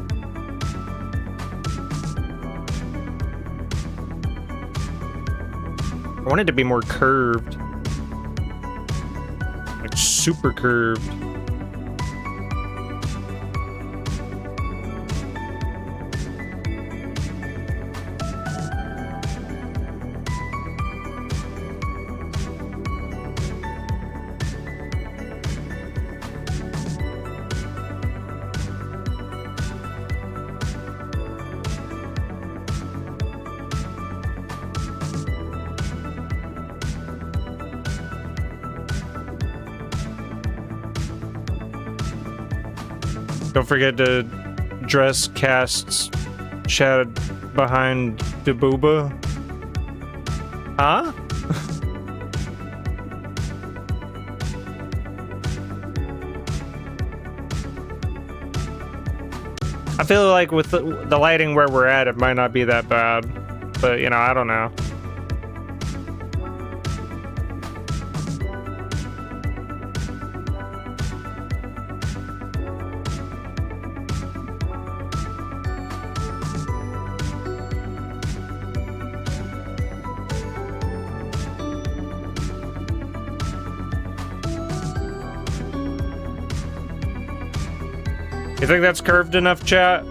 [SPEAKER 1] I want it to be more curved. Like super curved. Don't forget to dress casts shadow behind the booba. Huh? I feel like with the lighting where we're at, it might not be that bad. But, you know, I don't know. You think that's curved enough, chat?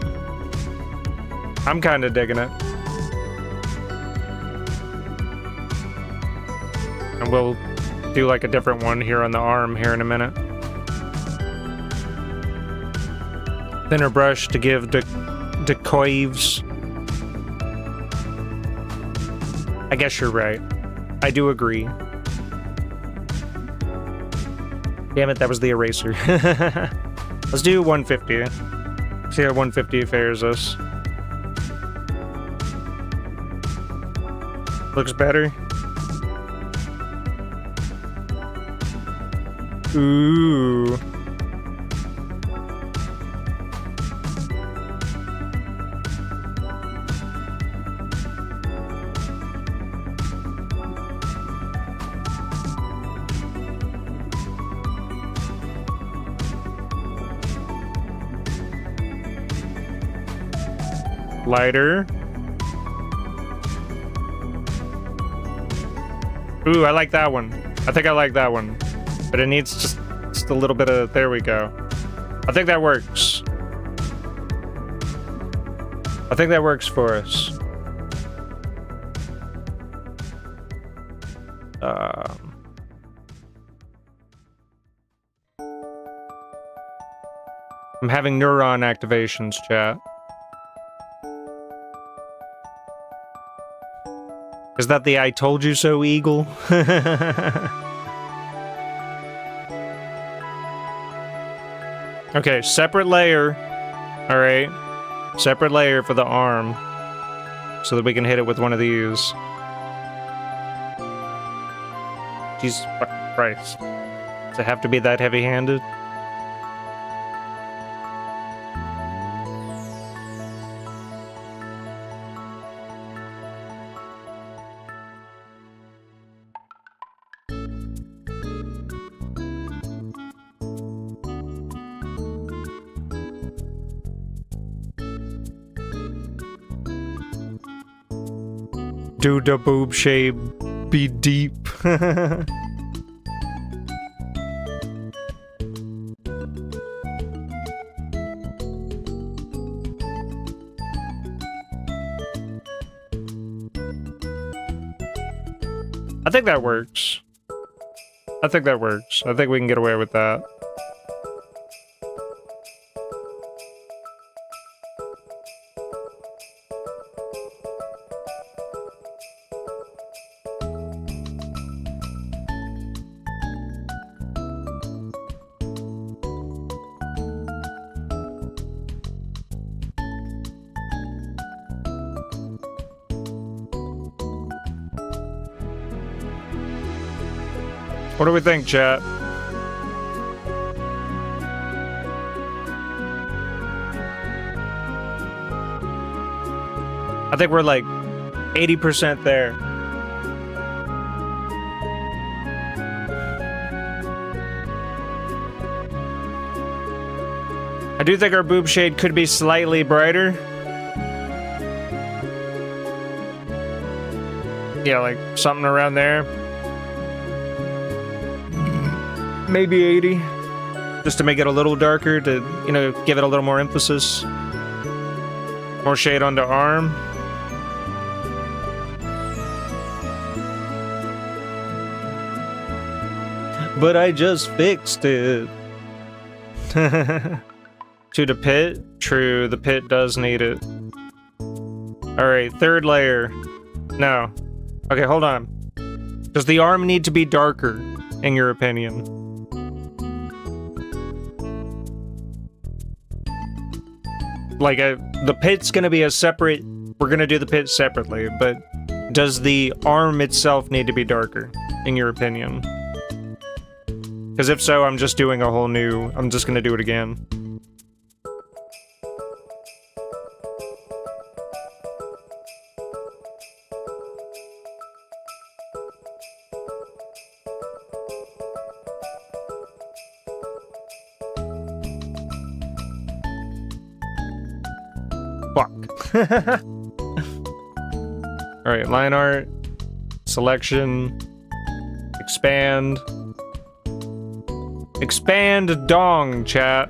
[SPEAKER 1] I'm kind of digging it. And we'll do like a different one here on the arm here in a minute. Thinner brush to give the coives. I guess you're right. I do agree. Damn it, that was the eraser. Let's do 150. See how 150 fares us. Looks better. Ooh. Lighter. Ooh, I like that one. I think I like that one. But it needs just a little bit of... There we go. I think that works. I think that works for us. I'm having neuron activations, chat. Is that the I told you so eagle? Okay, separate layer. Alright. Separate layer for the arm. So that we can hit it with one of these. Jesus Christ. Does it have to be that heavy-handed? Do the boob shape be deep? I think that works. I think that works. I think we can get away with that. What do we think, chat? I think we're like 80% there. I do think our boob shade could be slightly brighter. Yeah, like something around there. Maybe 80. Just to make it a little darker, to, you know, give it a little more emphasis. More shade on the arm. But I just fixed it. To the pit? True, the pit does need it. Alright, third layer. No. Okay, hold on. Does the arm need to be darker, in your opinion? Like, the pit's gonna be a separate... We're gonna do the pit separately, but does the arm itself need to be darker, in your opinion? Because if so, I'm just doing a whole new... I'm just gonna do it again. Alright, line art, selection, expand. Expand dong, chat.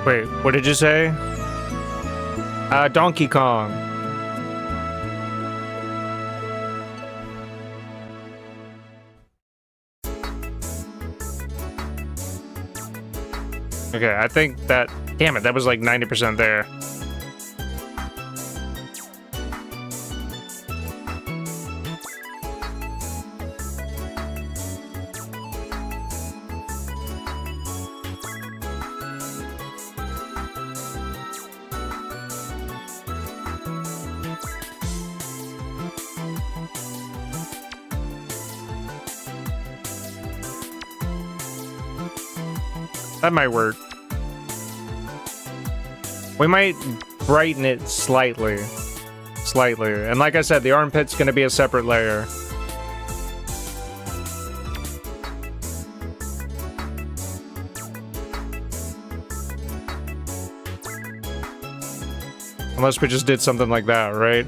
[SPEAKER 1] Wait, what did you say? Donkey Kong. Okay, I think that... Damn it, that was like 90% there. That might work. We might brighten it slightly. Slightly. And like I said, the armpit's gonna be a separate layer. Unless we just did something like that, right?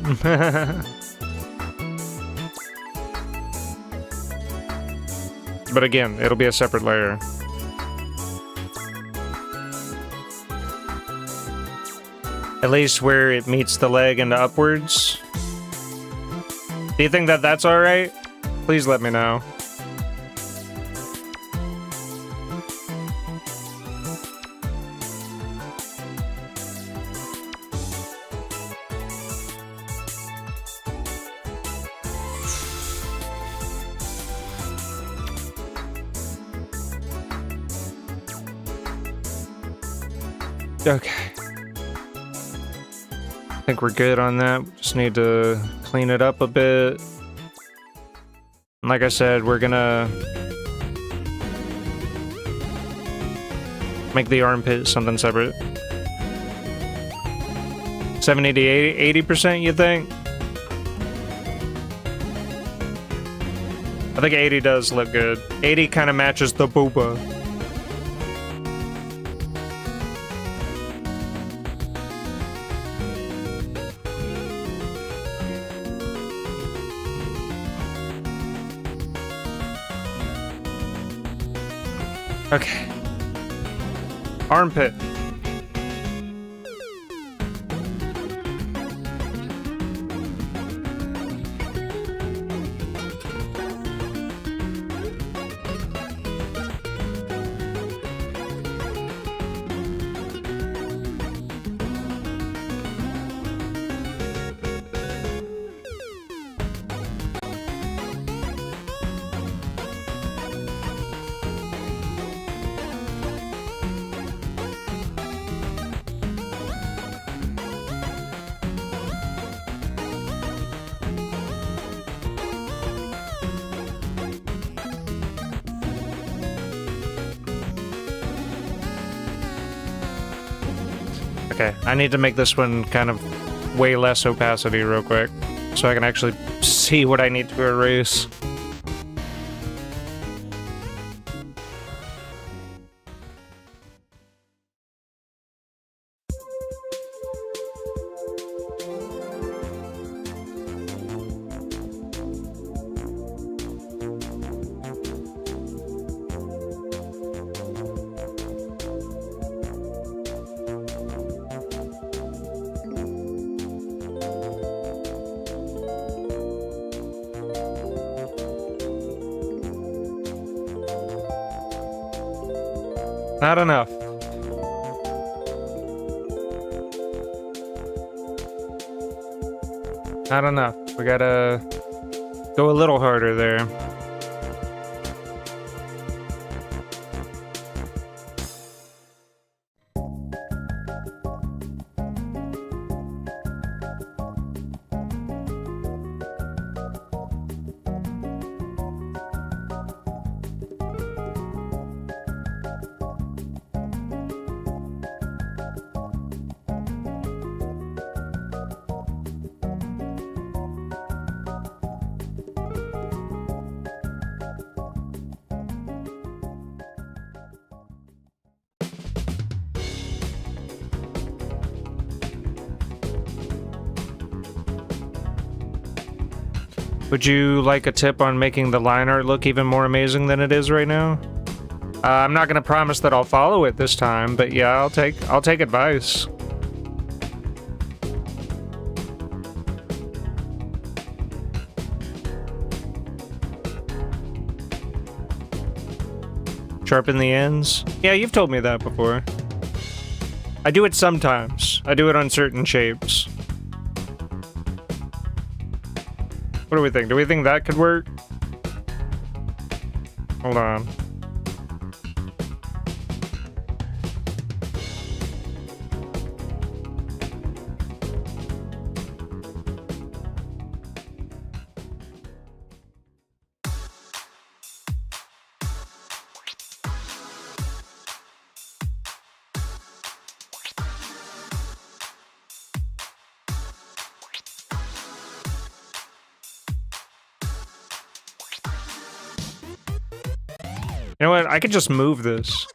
[SPEAKER 1] But again, it'll be a separate layer. At least where it meets the leg and upwards. Do you think that that's alright? Please let me know. Okay. I think we're good on that. We just need to clean it up a bit. And like I said, we're gonna make the armpit something separate. 70 to 80%, you think? I think 80 does look good. 80 kind of matches the booba. Okay. Armpit. Okay, I need to make this one kind of way less opacity real quick, so I can actually see what I need to erase. Not enough. Not enough. We gotta go a little harder there. Would you like a tip on making the line art look even more amazing than it is right now? I'm not gonna promise that I'll follow it this time, but yeah, I'll take advice. Sharpen the ends. Yeah, you've told me that before. I do it sometimes. I do it on certain shapes. What do we think? Do we think that could work? Hold on. You know what? I could just move this.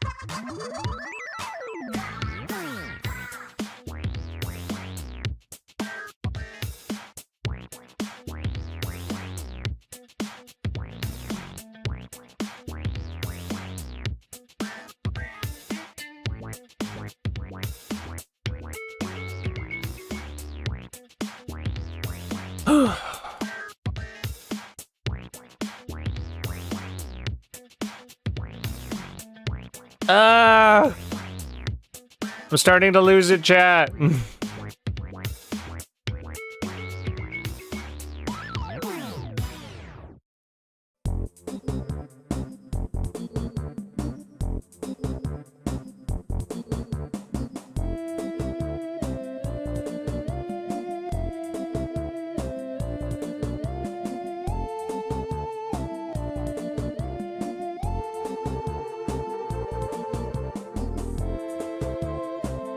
[SPEAKER 1] I'm starting to lose it, chat.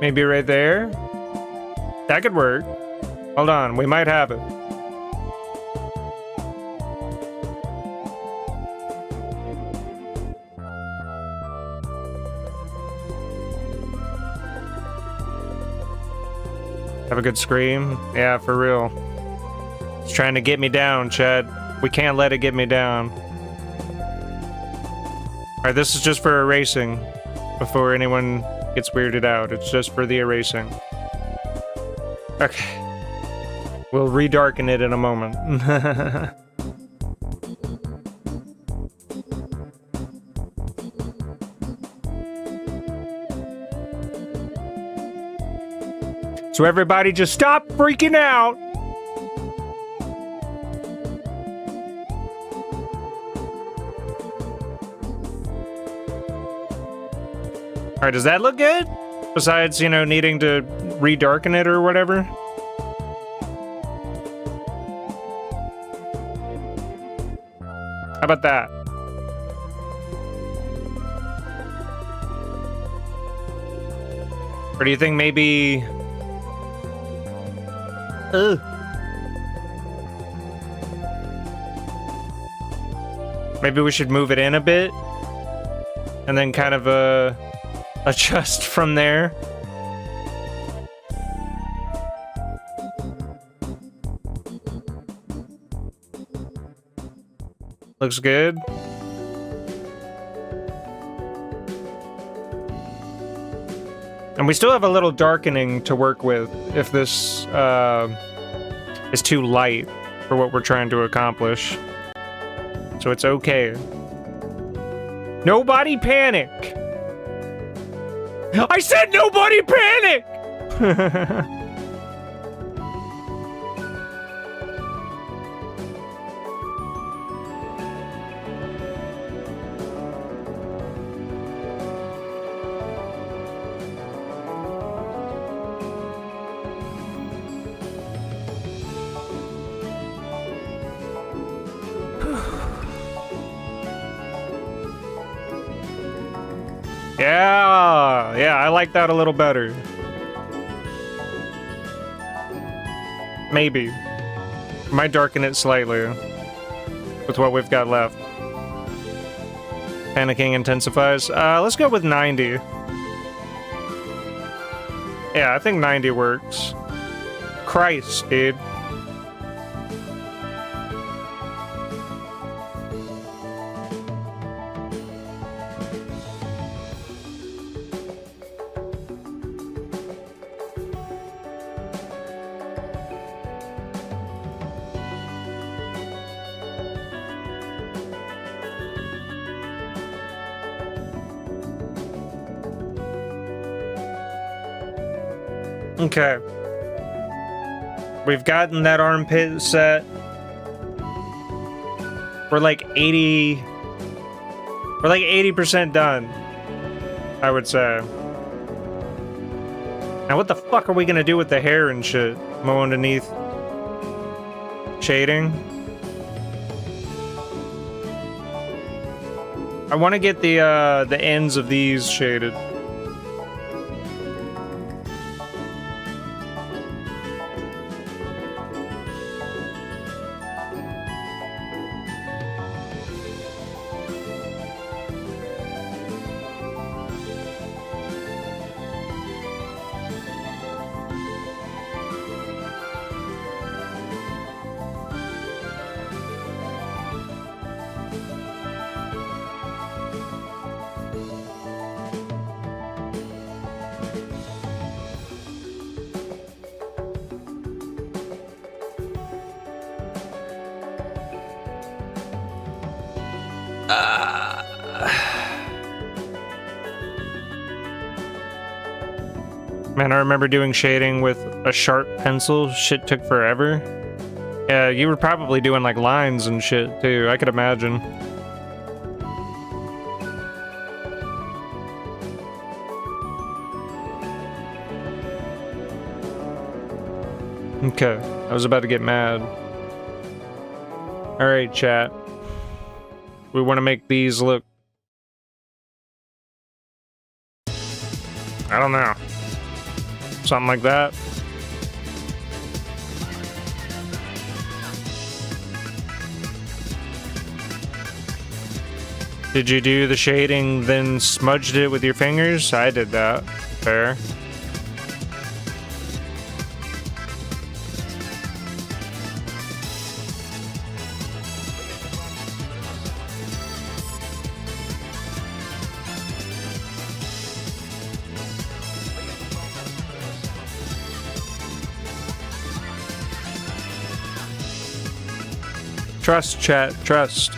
[SPEAKER 1] Maybe right there? That could work. Hold on, we might have it. Have a good scream? Yeah, for real. It's trying to get me down, Chad. We can't let it get me down. Alright, this is just for erasing. Before anyone gets weirded out. It's just for the erasing. Okay. We'll redarken it in a moment. So everybody just stop freaking out! Alright, does that look good? Besides, you know, needing to redarken it or whatever? How about that? Or do you think maybe... Maybe we should move it in a bit? And then kind of, adjust from there. Looks good. And we still have a little darkening to work with if this is too light for what we're trying to accomplish. So it's okay. Nobody panic! I said nobody panic! Yeah, I like that a little better. Maybe. Might darken it slightly with what we've got left. Panicking intensifies. Let's go with 90. Yeah, I think 90 works. Christ, dude. Okay. We've gotten that armpit set. We're like 80% done, I would say. Now what the fuck are we gonna do with the hair and shit? Mow underneath. Shading. I want to get the ends of these shaded. Man, I remember doing shading with a sharp pencil. Shit took forever. Yeah, you were probably doing like lines and shit too. I could imagine. Okay, I was about to get mad. Alright, chat. We want to make these look... I don't know. Something like that. Did you do the shading, then smudged it with your fingers? I did that. Fair. Trust, chat, trust.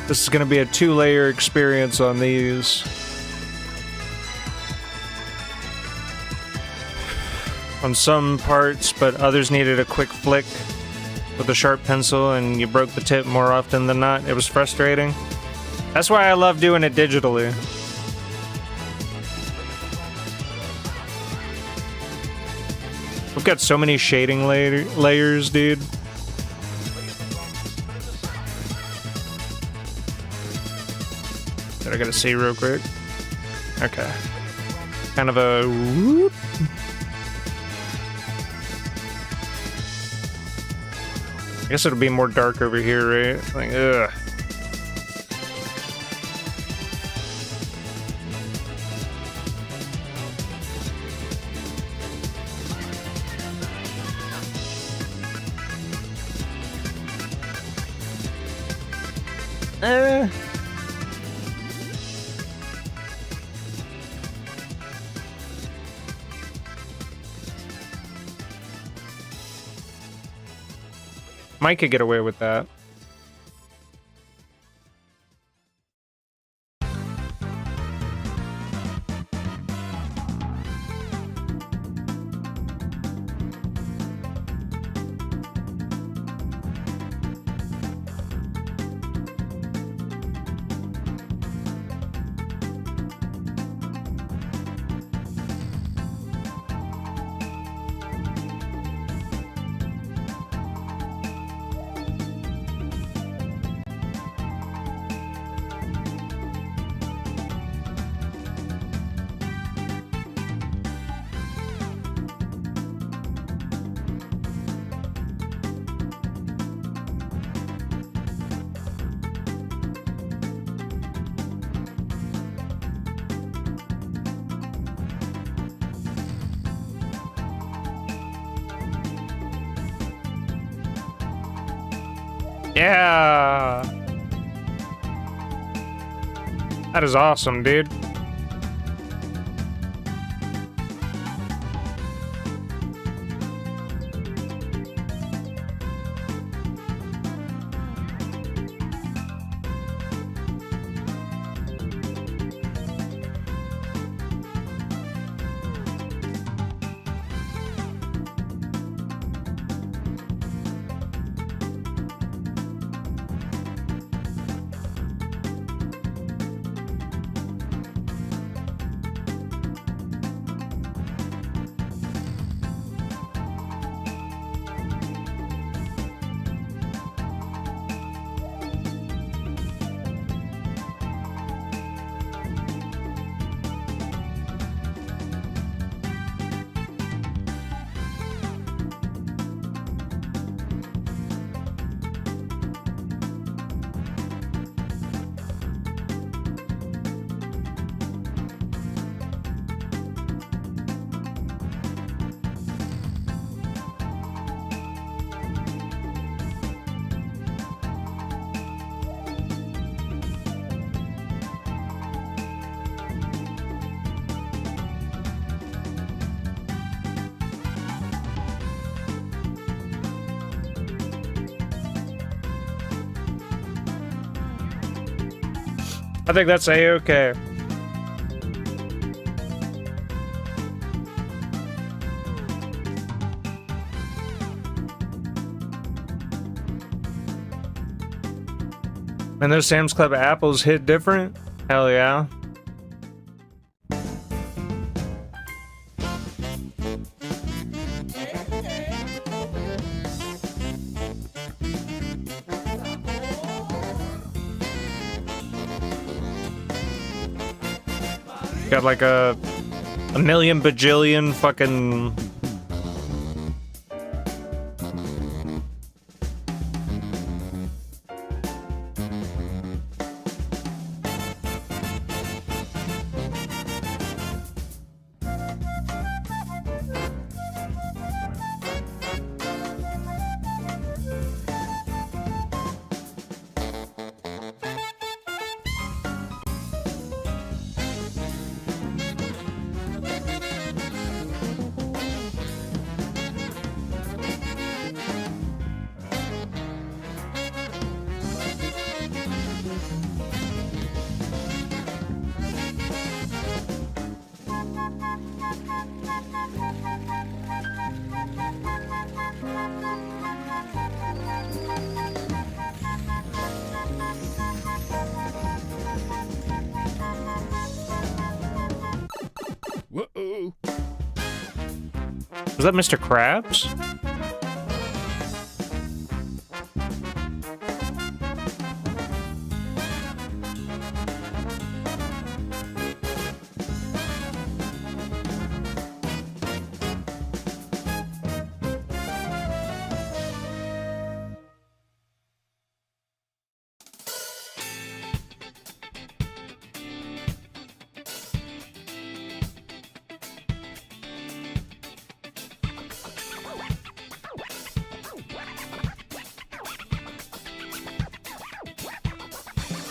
[SPEAKER 1] This is gonna be a 2-layer experience on these. On some parts, but others needed a quick flick with a sharp pencil and you broke the tip more often than not. It was frustrating. That's why I love doing it digitally. We've got so many shading layers, dude. That I gotta see real quick. Okay. Kind of a whoop. I guess it'll be more dark over here, right? Like, ugh. Mike could get away with that. Yeah! That is awesome, dude. I think that's A-okay. And those Sam's Club apples hit different? Hell yeah. Got like a million bajillion fucking...
[SPEAKER 2] Whoa.
[SPEAKER 1] Was that Mr. Krabs?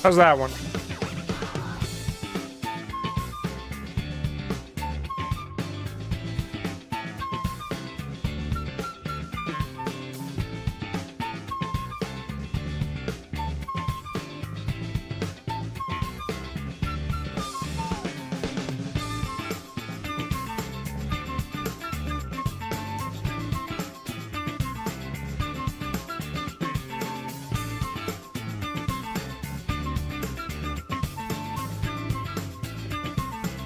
[SPEAKER 1] How's that one?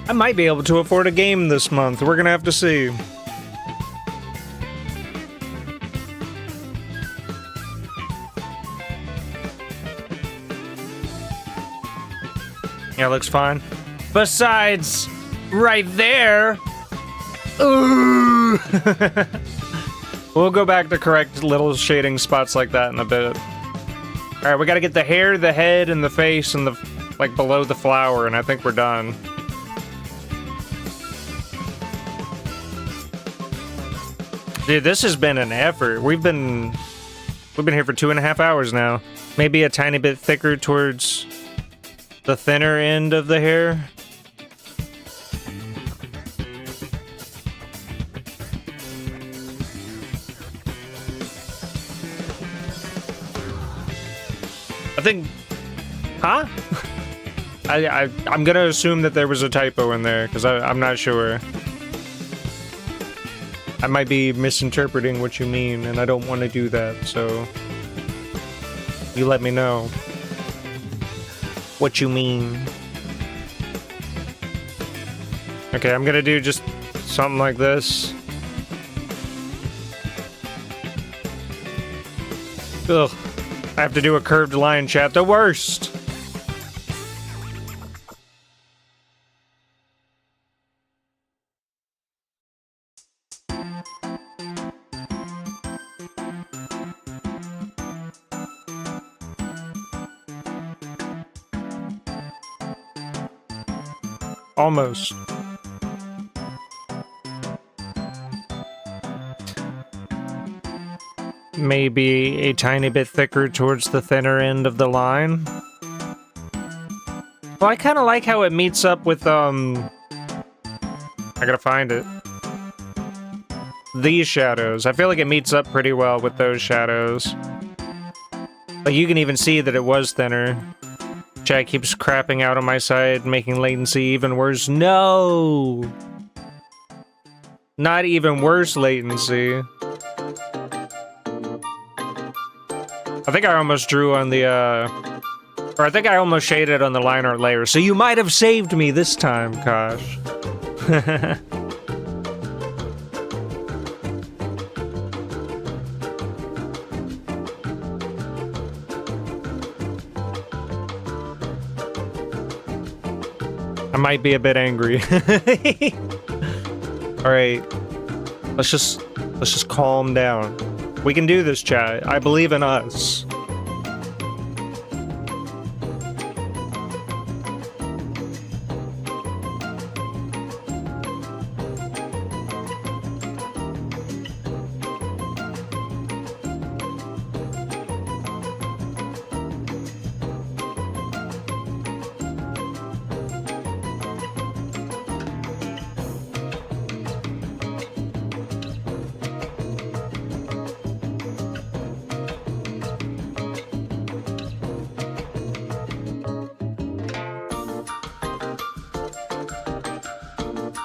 [SPEAKER 1] I might be able to afford a game this month. We're gonna have to see. Yeah, looks fine. Besides, right there. Ooh. We'll go back to correct little shading spots like that in a bit. All right, we gotta get the hair, the head, and the face, and the like below the flower, and I think we're done. Dude, this has been an effort. We've been here for 2.5 hours now. Maybe a tiny bit thicker towards the thinner end of the hair. I think... Huh? I'm gonna assume that there was a typo in there, because I'm not sure. I might be misinterpreting what you mean, and I don't want to do that, so... You let me know what you mean. Okay, I'm gonna do just something like this. Ugh. I have to do a curved line, chat. The worst! Almost. Maybe a tiny bit thicker towards the thinner end of the line. Well, I kind of like how it meets up with, I gotta find it. These shadows. I feel like it meets up pretty well with those shadows. Like, you can even see that it was thinner. Chat keeps crapping out on my side, making latency even worse. No! Not even worse latency. I think I almost drew on the, or I think I almost shaded on the line art layer, so you might have saved me this time, Kosh. I might be a bit angry. Alright. Let's just calm down. We can do this, chat. I believe in us.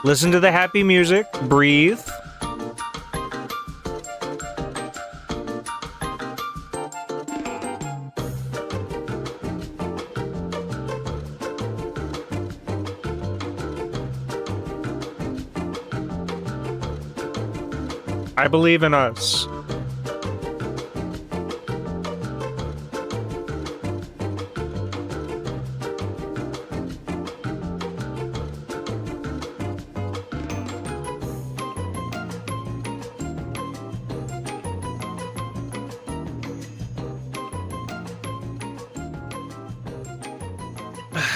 [SPEAKER 1] Listen to the happy music. Breathe. I believe in us.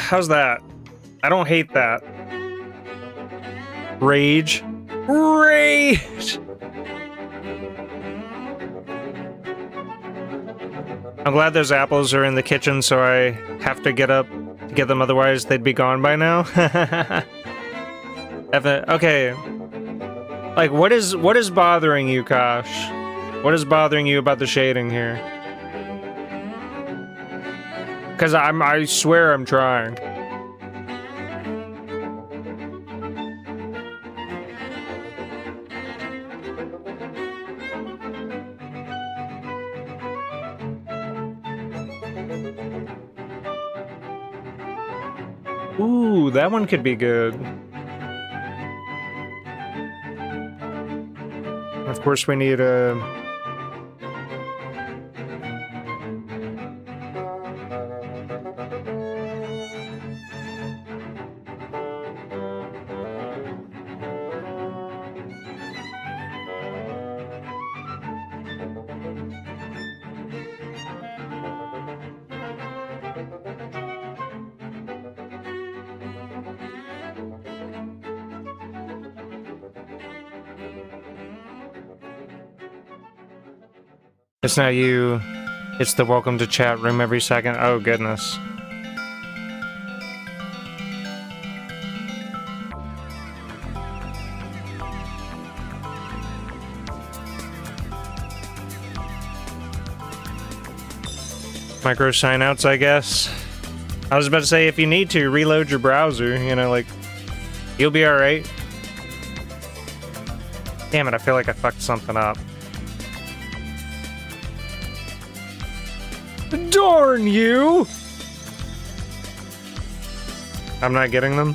[SPEAKER 1] How's that? I don't hate that. Rage. Rage! I'm glad those apples are in the kitchen, so I have to get up to get them, otherwise they'd be gone by now. Okay. Like, what is bothering you, Kosh? What is bothering you about the shading here? Because I swear I'm trying. Ooh, that one could be good. Of course, we need a... It's not you. It's the welcome to chat room every second. Oh, goodness. Micro sign-outs, I guess. I was about to say, if you need to, reload your browser, you know, like, you'll be alright. Damn it, I feel like I fucked something up. Darn you! I'm not getting them.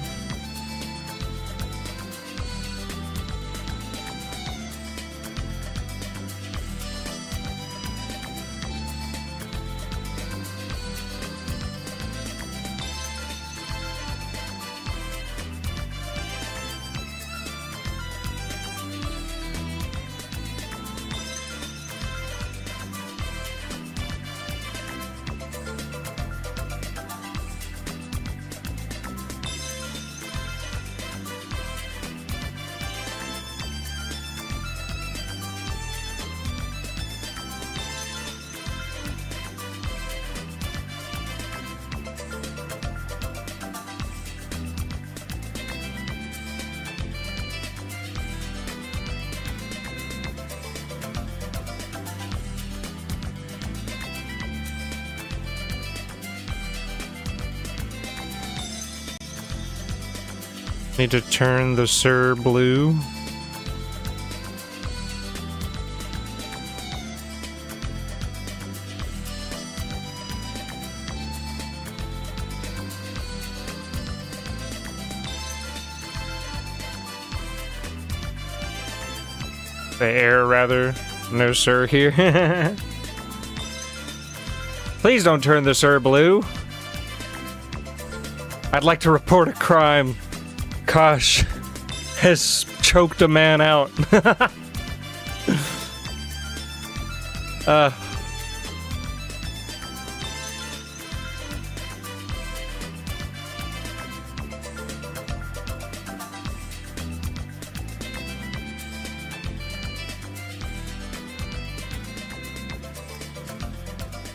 [SPEAKER 1] Need to turn the Sir blue. The air, rather. No Sir here. Please don't turn the Sir blue. I'd like to report a crime. Kosh has choked a man out.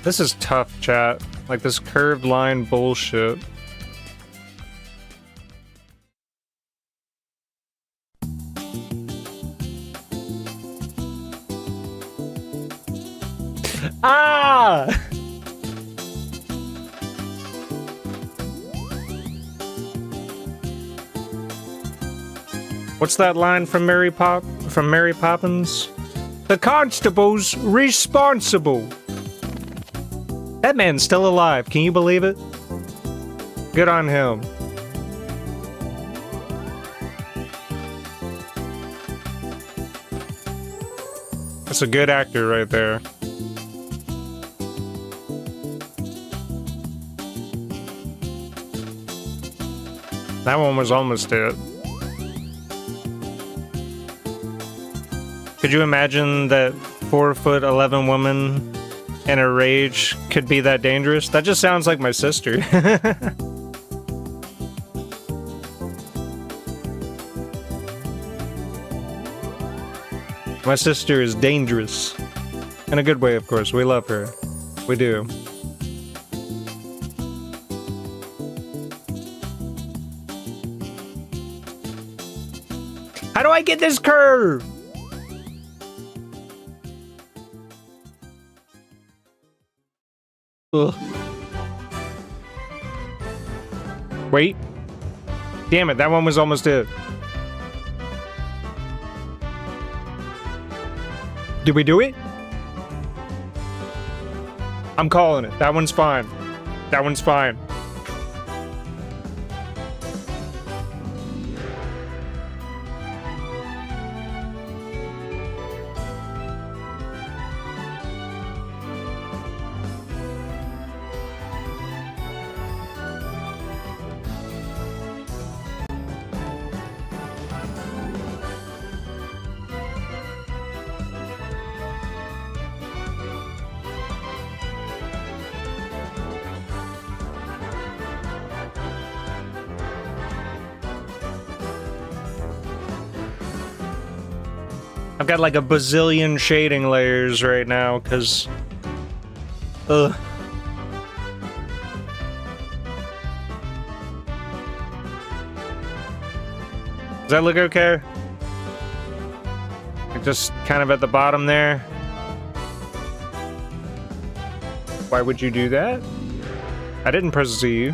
[SPEAKER 1] This is tough, chat. Like this curved line bullshit. Ah! What's that line from Mary Poppins? The constable's responsible. That man's still alive. Can you believe it? Good on him. That's a good actor right there. That one was almost it. Could you imagine that 4'11" woman in a rage could be that dangerous? That just sounds like my sister. My sister is dangerous. In a good way, of course. We love her. We do. How do I get this curve? Ugh. Wait. Damn it, that one was almost it. Did we do it? I'm calling it. That one's fine. That one's fine. I've got like a bazillion shading layers right now, because Ugh. Does that look okay? Like just kind of at the bottom there. Why would you do that? I didn't press Z.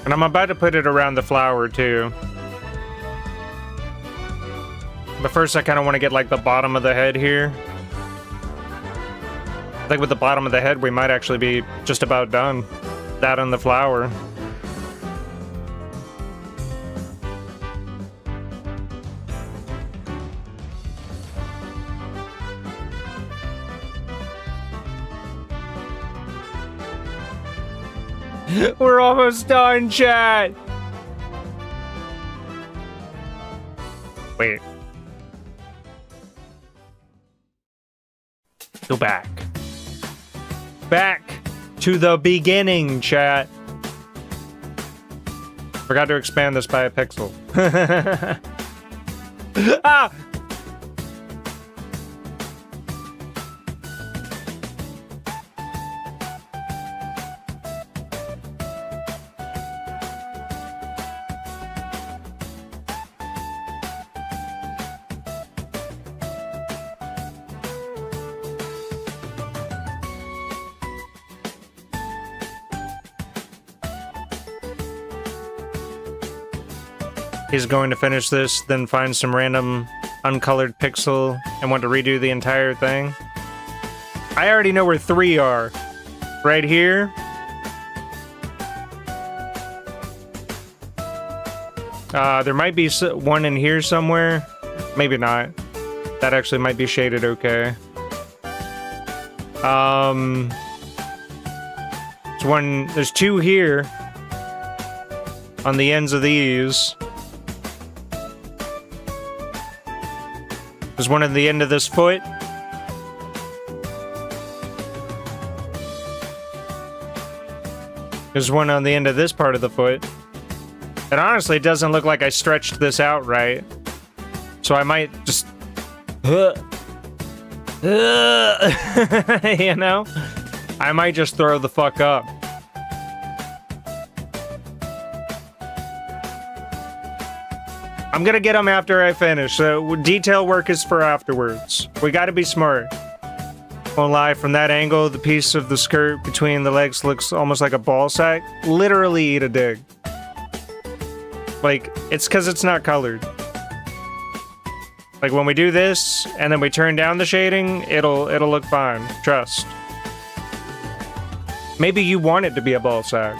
[SPEAKER 1] And I'm about to put it around the flower too. But first I kind of want to get like the bottom of the head here. I think with the bottom of the head we might actually be just about done. That and the flower. We're almost done, chat! Wait. Go back. Back to the beginning, chat. Forgot to expand this by a pixel. Ah! He's going to finish this, then find some random uncolored pixel and want to redo the entire thing. I already know where 3 are. Right here. There might be one in here somewhere. Maybe not. That actually might be shaded okay. There's 2 here. On the ends of these. There's one at the end of this foot. There's one on the end of this part of the foot. And honestly, it doesn't look like I stretched this out right. So I might just... you know? I might just throw the fuck up. I'm gonna get them after I finish, so detail work is for afterwards. We gotta be smart. Won't lie, from that angle, the piece of the skirt between the legs looks almost like a ball sack. Literally eat a dig. Like, it's because it's not colored. Like, when we do this, and then we turn down the shading, it'll look fine. Trust. Maybe you want it to be a ball sack.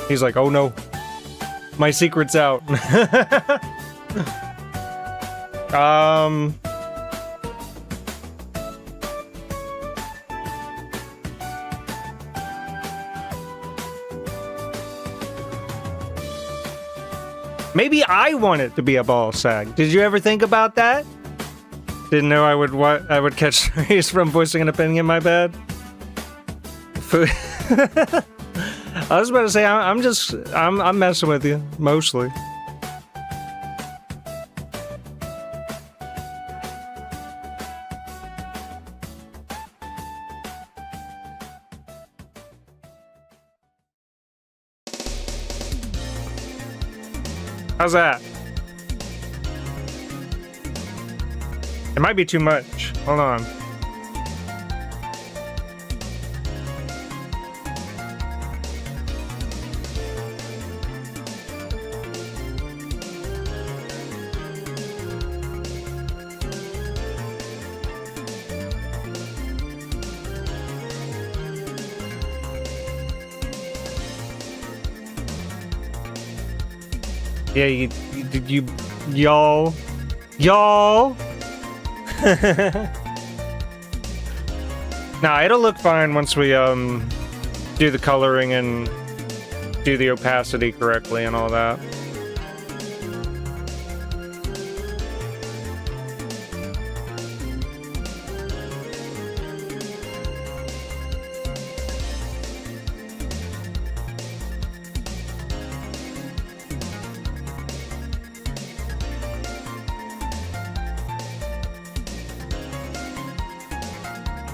[SPEAKER 1] He's like, oh no, my secret's out. Maybe I want it to be a ball sack. Did you ever think about that? Didn't know I would catch strays from voicing an opinion, my bad. I was about to say, I'm messing with you, mostly. How's that? It might be too much. Hold on. Yeah, y'all. Nah, it'll look fine once we, do the coloring and do the opacity correctly and all that.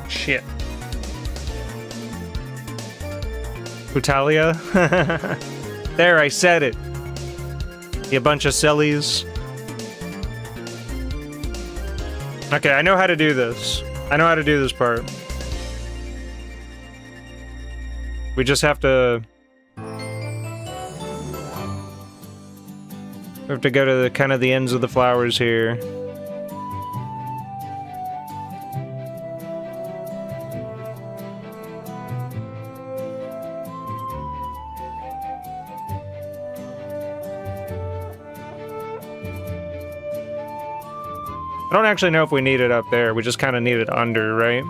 [SPEAKER 1] Shit. Utalia? There, I said it. You bunch of sillies. Okay, I know how to do this. I know how to do this part. We just have to... We have to go to the kind of the ends of the flowers here. I don't actually know if we need it up there. We just kind of need it under, right?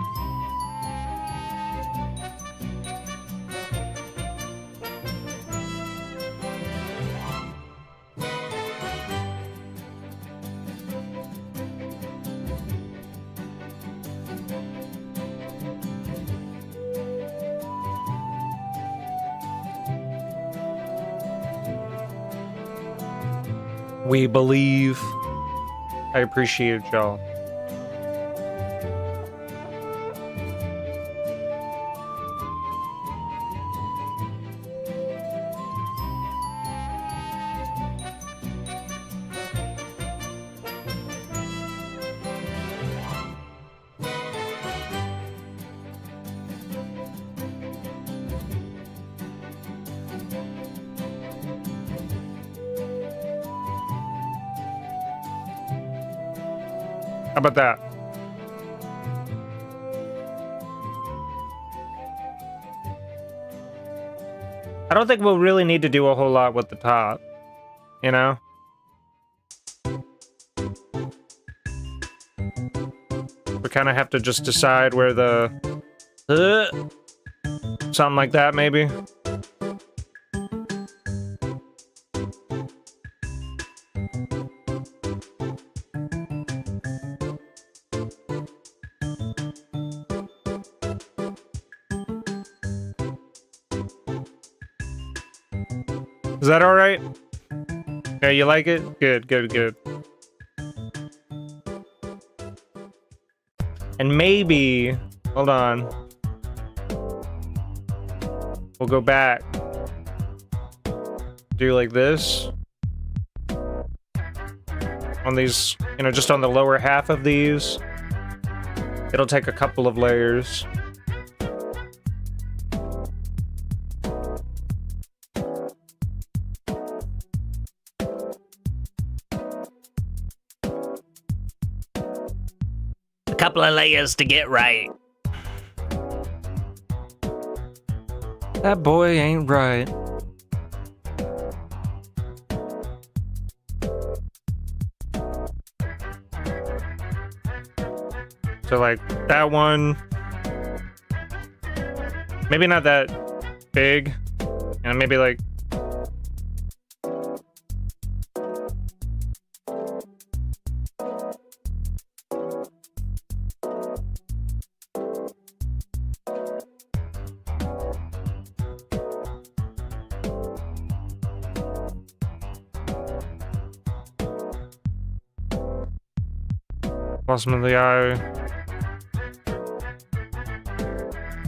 [SPEAKER 1] We believe. I appreciate y'all. How about that? I don't think we'll really need to do a whole lot with the top, you know? We kind of have to just decide where the... something like that, maybe? Is that alright? Yeah, you like it? Good, good, good. And maybe... Hold on. We'll go back. Do like this. On these, you know, just on the lower half of these. It'll take a couple of layers. Couple of layers to get right. That boy ain't right. So like that one, maybe not that big, and maybe like bottom of the eye.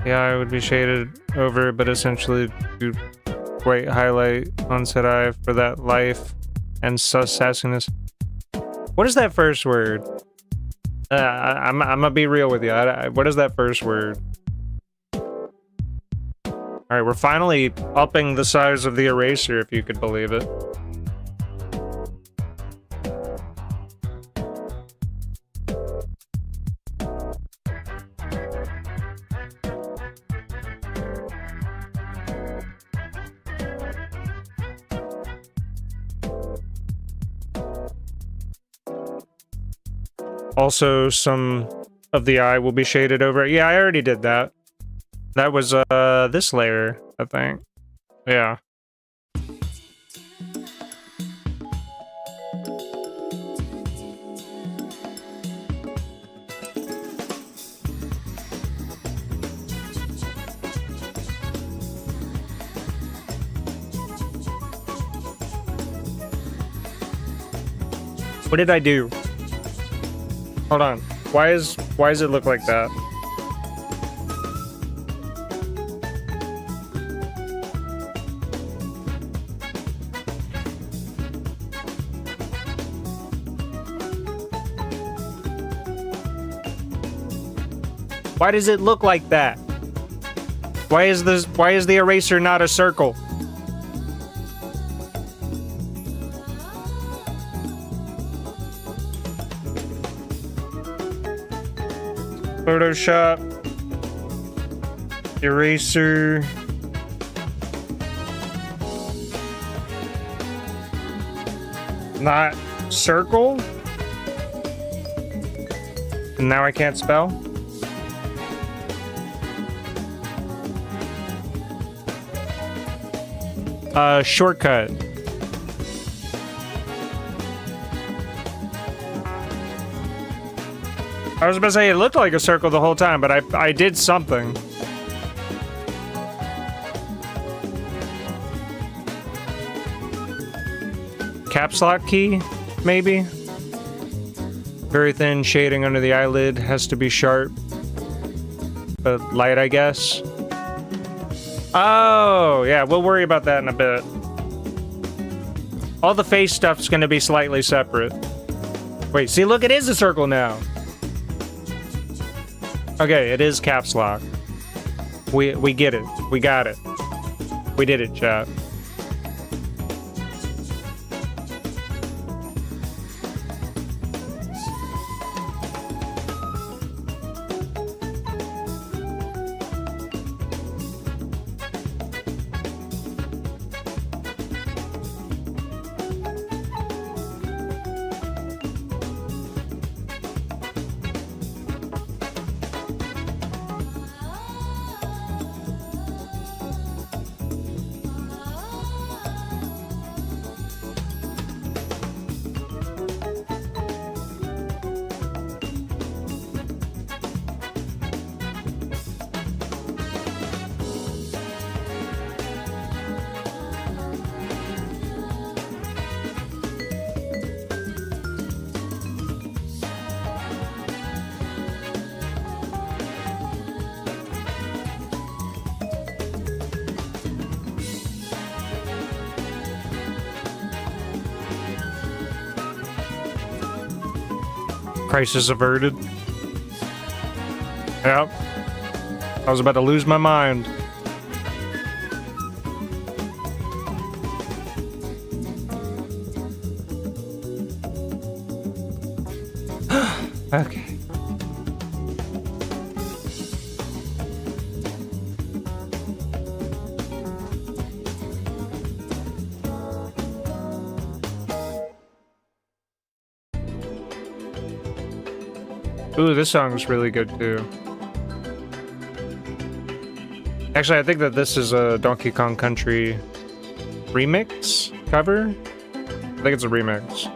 [SPEAKER 1] The eye would be shaded over, but essentially do white highlight on said eye for that life and sassiness. What is that first word? I'm gonna be real with you. What is that first word? Alright, we're finally upping the size of the eraser, if you could believe it. Also, some of the eye will be shaded over. Yeah, I already did that. That was, this layer, I think. Yeah. What did I do? Hold on. Why does it look like that? Why does it look like that? Why is the eraser not a circle? Photoshop. Eraser. Not circle? And now I can't spell? Shortcut. I was about to say it looked like a circle the whole time, but I did something. Caps lock key, maybe? Very thin shading under the eyelid, has to be sharp. But light, I guess. Oh, yeah, we'll worry about that in a bit. All the face stuff's gonna be slightly separate. Wait, see, look, it is a circle now. Okay, it is caps lock. We get it. We got it. We did it, chat. Crisis averted. Yep. I was about to lose my mind. Okay. Ooh, this song's really good too. Actually, I think that this is a Donkey Kong Country remix cover. I think it's a remix.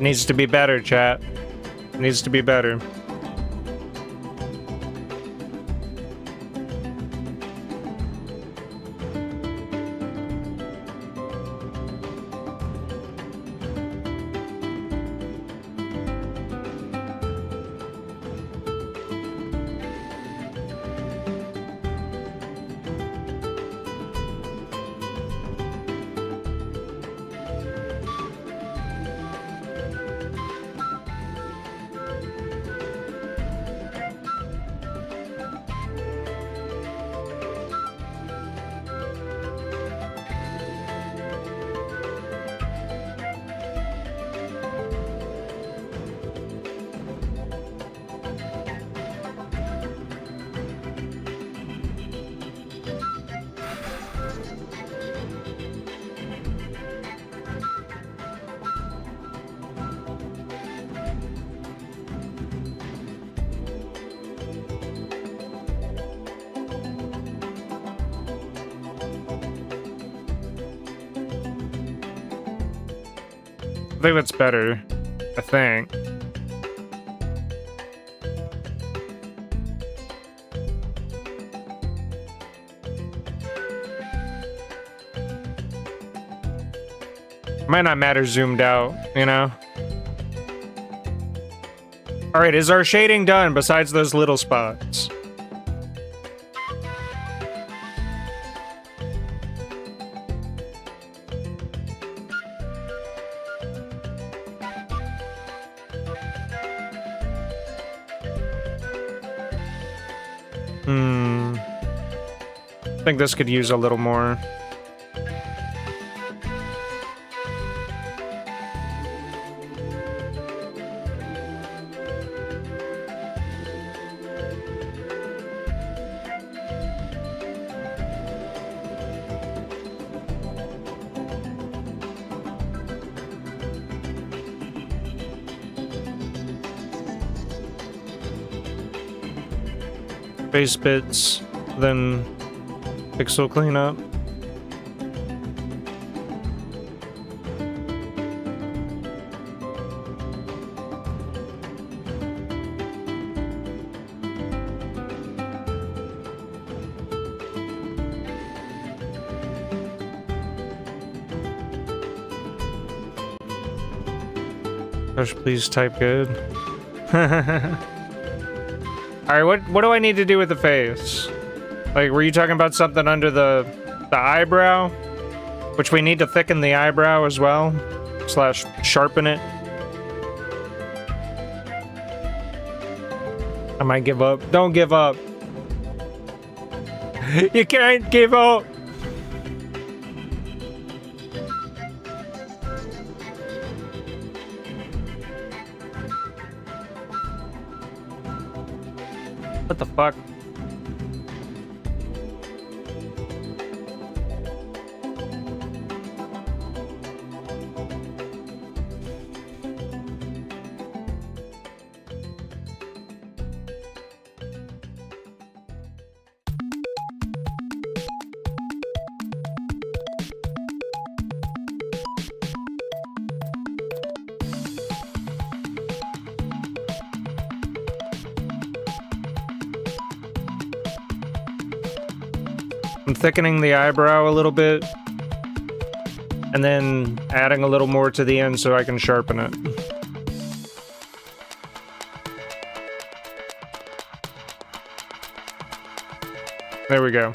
[SPEAKER 1] Needs to be better, chat. Needs to be better. I think that's better. I think. Might not matter zoomed out, you know? Alright, is our shading done besides those little spots? I think this could use a little more. Base bits, then pixel cleanup. Gosh, please type good. Alright, what do I need to do with the face? Like, were you talking about something under the eyebrow? Which we need to thicken the eyebrow as well? Slash sharpen it? I might give up. Don't give up. You can't give up! What the fuck? I'm thickening the eyebrow a little bit, and then adding a little more to the end so I can sharpen it. There we go.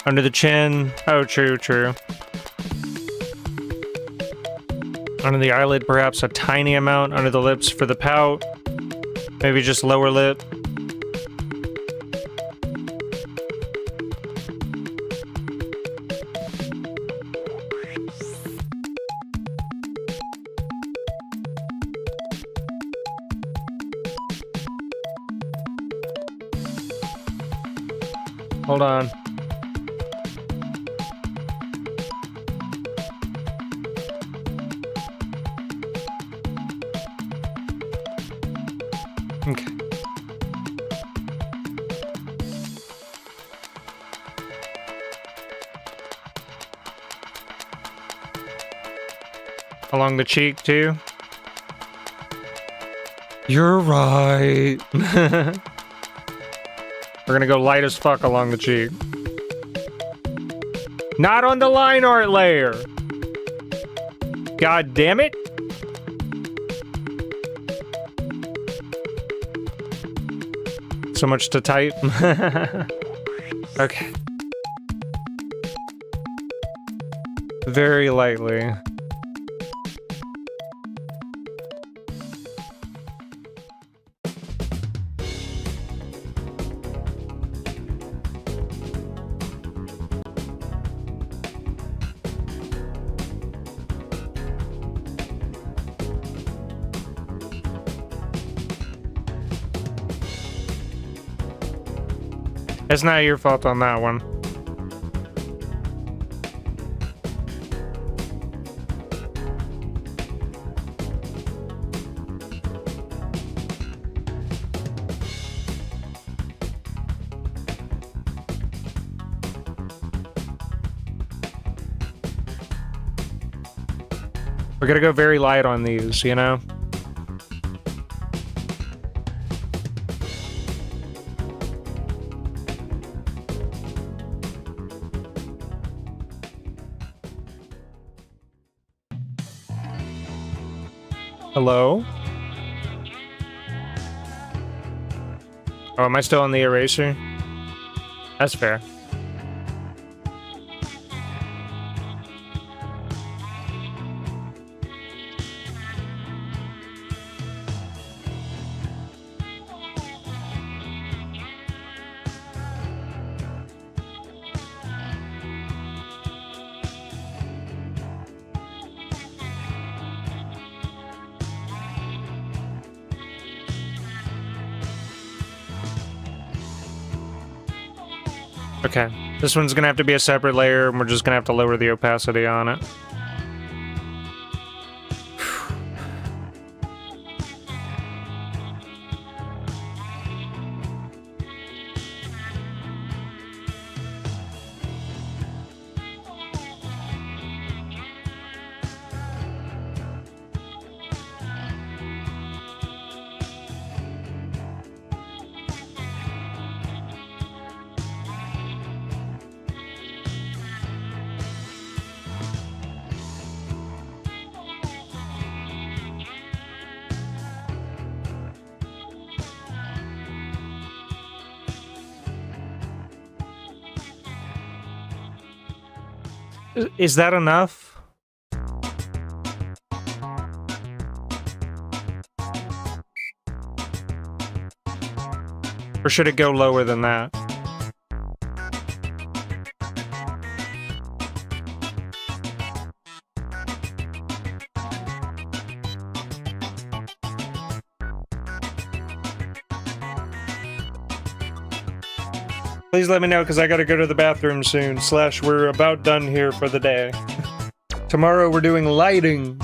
[SPEAKER 1] Under the chin. Oh, true, true. Under the eyelid, perhaps a tiny amount. Under the lips for the pout. Maybe just lower lip. Hold on. Okay. Along the cheek, too? You're right. We're gonna go light as fuck along the cheek. Not on the line art layer! God damn it! So much to type. Okay. Very lightly. It's not your fault on that one. We're gonna go very light on these, you know? Hello? Oh, am I still on the eraser? That's fair. Okay, this one's gonna have to be a separate layer, and we're just gonna have to lower the opacity on it. Is that enough? Or should it go lower than that? Please let me know, because I gotta go to the bathroom soon. / we're about done here for the day. Tomorrow we're doing lighting.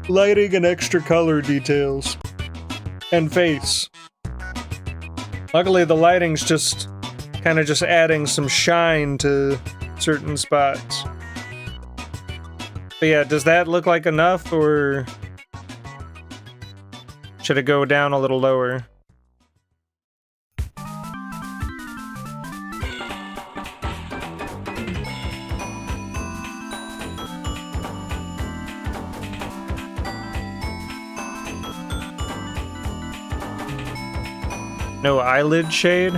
[SPEAKER 1] Lighting and extra color details. And face. Luckily the lighting's just kind of just adding some shine to certain spots. But yeah, does that look like enough, or should it go down a little lower? No eyelid shade?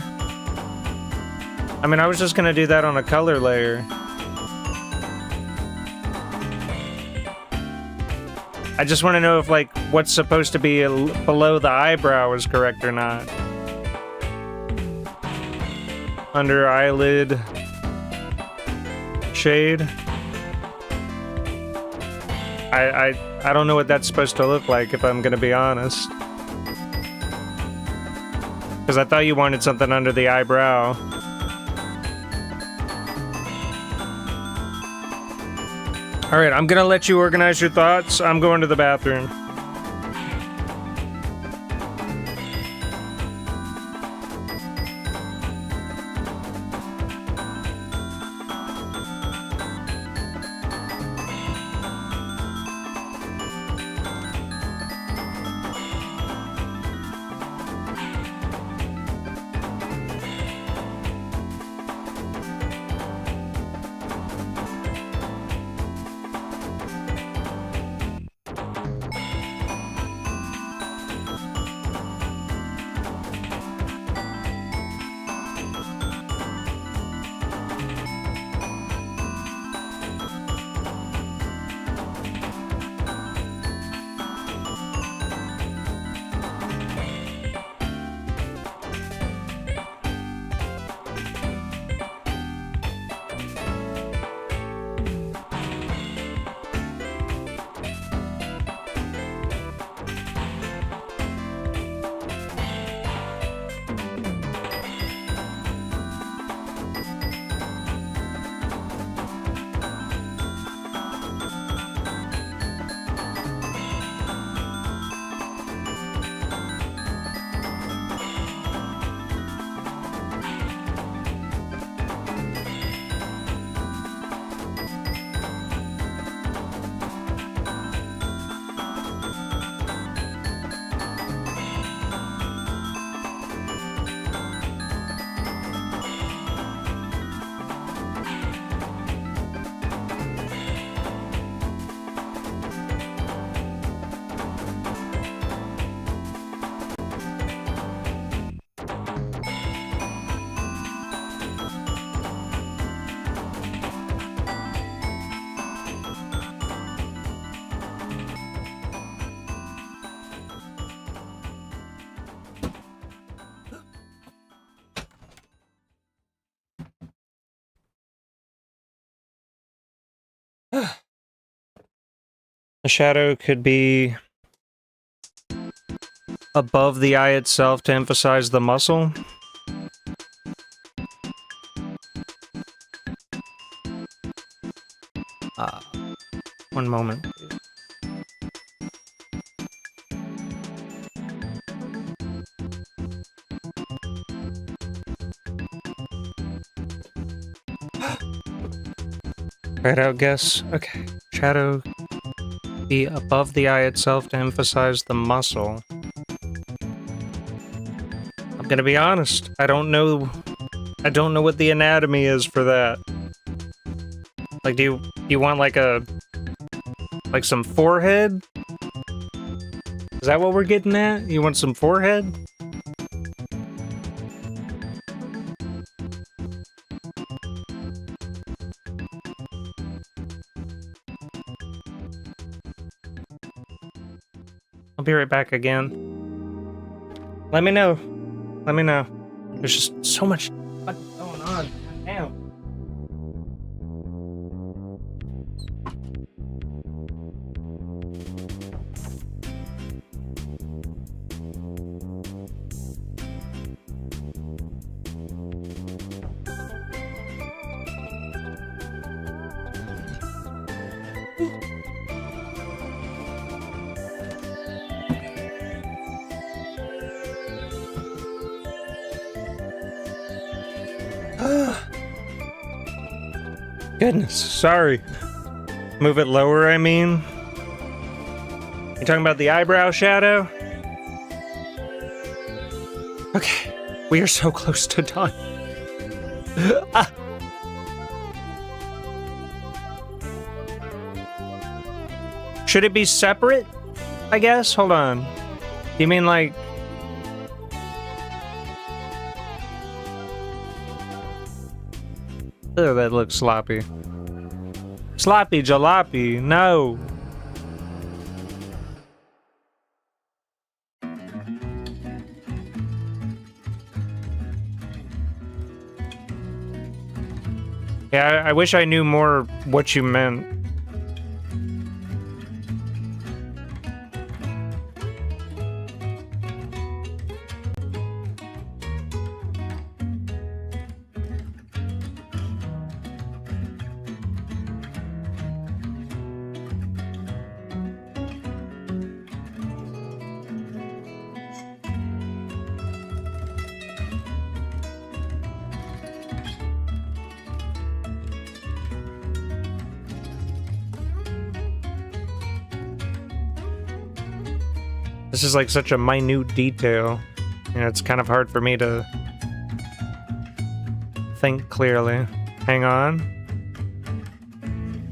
[SPEAKER 1] I mean, I was just gonna do that on a color layer. I just want to know if, like, what's supposed to be below the eyebrow is correct or not. Under eyelid shade. I don't know what that's supposed to look like, if I'm gonna be honest. Because I thought you wanted something under the eyebrow. Alright, I'm gonna let you organize your thoughts. I'm going to the bathroom. The shadow could be above the eye itself to emphasize the muscle. One moment, please. Right out guess. Okay. Shadow be above the eye itself to emphasize the muscle. I'm gonna be honest. I don't know what the anatomy is for that. Like, do you want like some forehead? Is that what we're getting at? You want some forehead? I'll be right back again. Let me know. Let me know. There's just so much fucking going on. Damn. Goodness, sorry. Move it lower, I mean. You talking about the eyebrow shadow? Okay, we are so close to done. Ah. Should it be separate? I guess? Hold on. You mean like... Oh, that looks sloppy. Sloppy jalopy, no. Yeah, I wish I knew more what you meant. This is like such a minute detail. You know, it's kind of hard for me to think clearly. Hang on.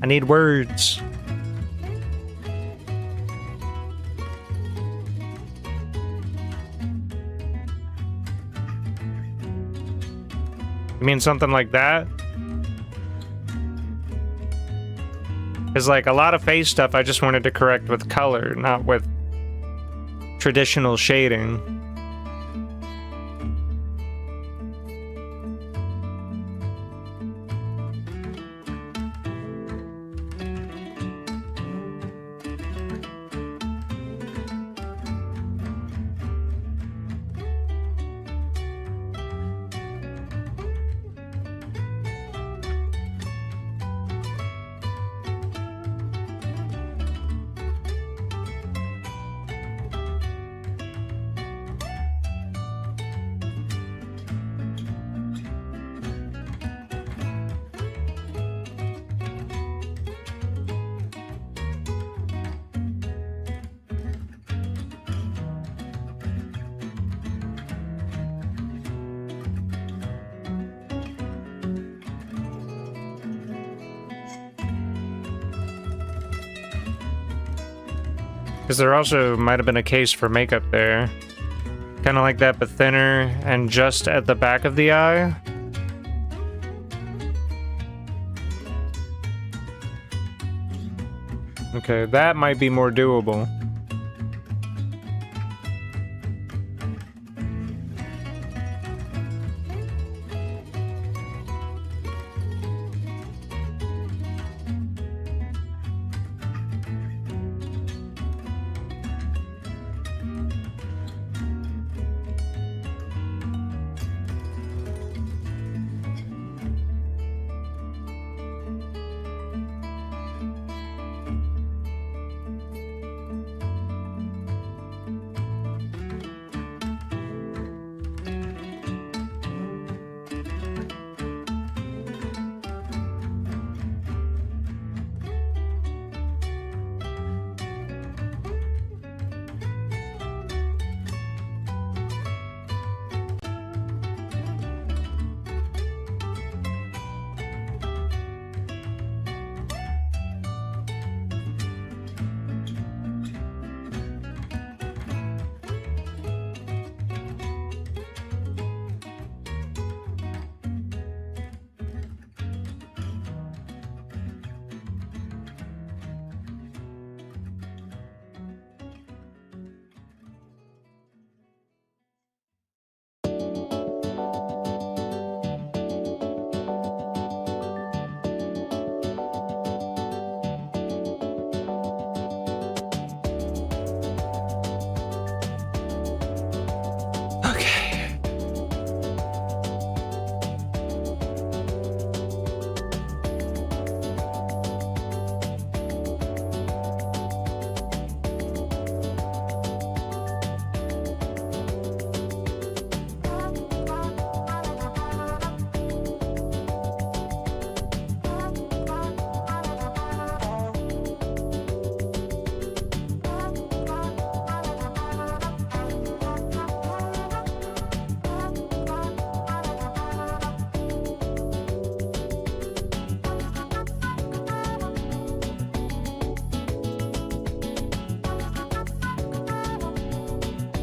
[SPEAKER 1] I need words. You mean something like that? Because like a lot of face stuff I just wanted to correct with color, not with traditional shading. Because there also might have been a case for makeup there. Kind of like that, but thinner and just at the back of the eye. Okay, that might be more doable.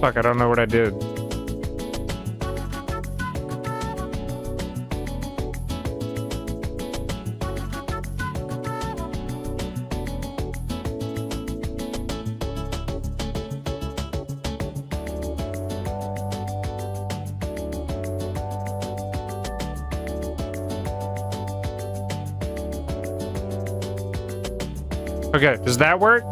[SPEAKER 1] Fuck, I don't know what I did. Okay, does that work?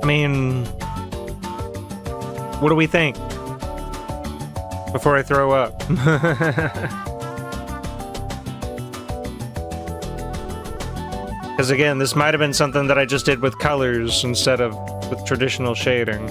[SPEAKER 1] I mean, what do we think? Before I throw up. Because again, this might have been something that I just did with colors instead of with traditional shading.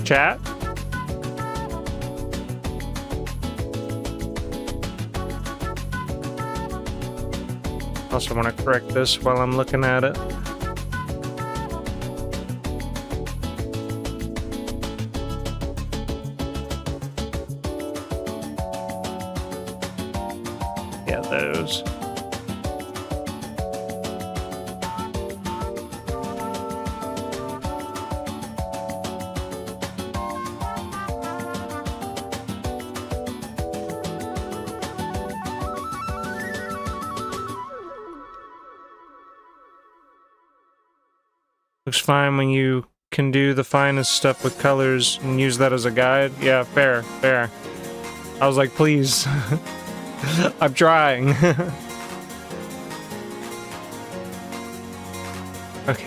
[SPEAKER 1] Chat? Also want to correct this while I'm looking at it. Yeah, those. Looks fine when you can do the finest stuff with colors and use that as a guide. Yeah, fair, fair. I was like, please. I'm trying. Okay.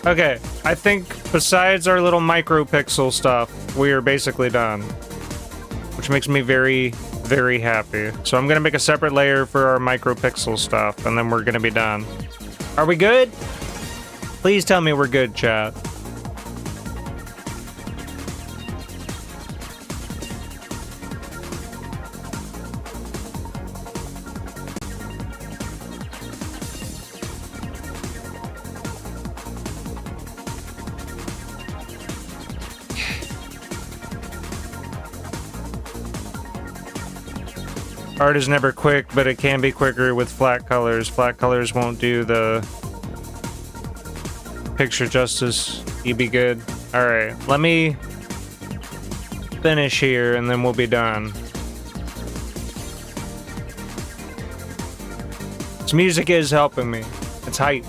[SPEAKER 1] Okay, I think besides our little micropixel stuff, we are basically done. Which makes me very, very happy. So I'm gonna make a separate layer for our micropixel stuff, and then we're gonna be done. Are we good? Please tell me we're good, chat. Art is never quick, but it can be quicker with flat colors. Flat colors won't do the picture justice. You be good. All right, let me finish here, and then we'll be done. This music is helping me. It's hype.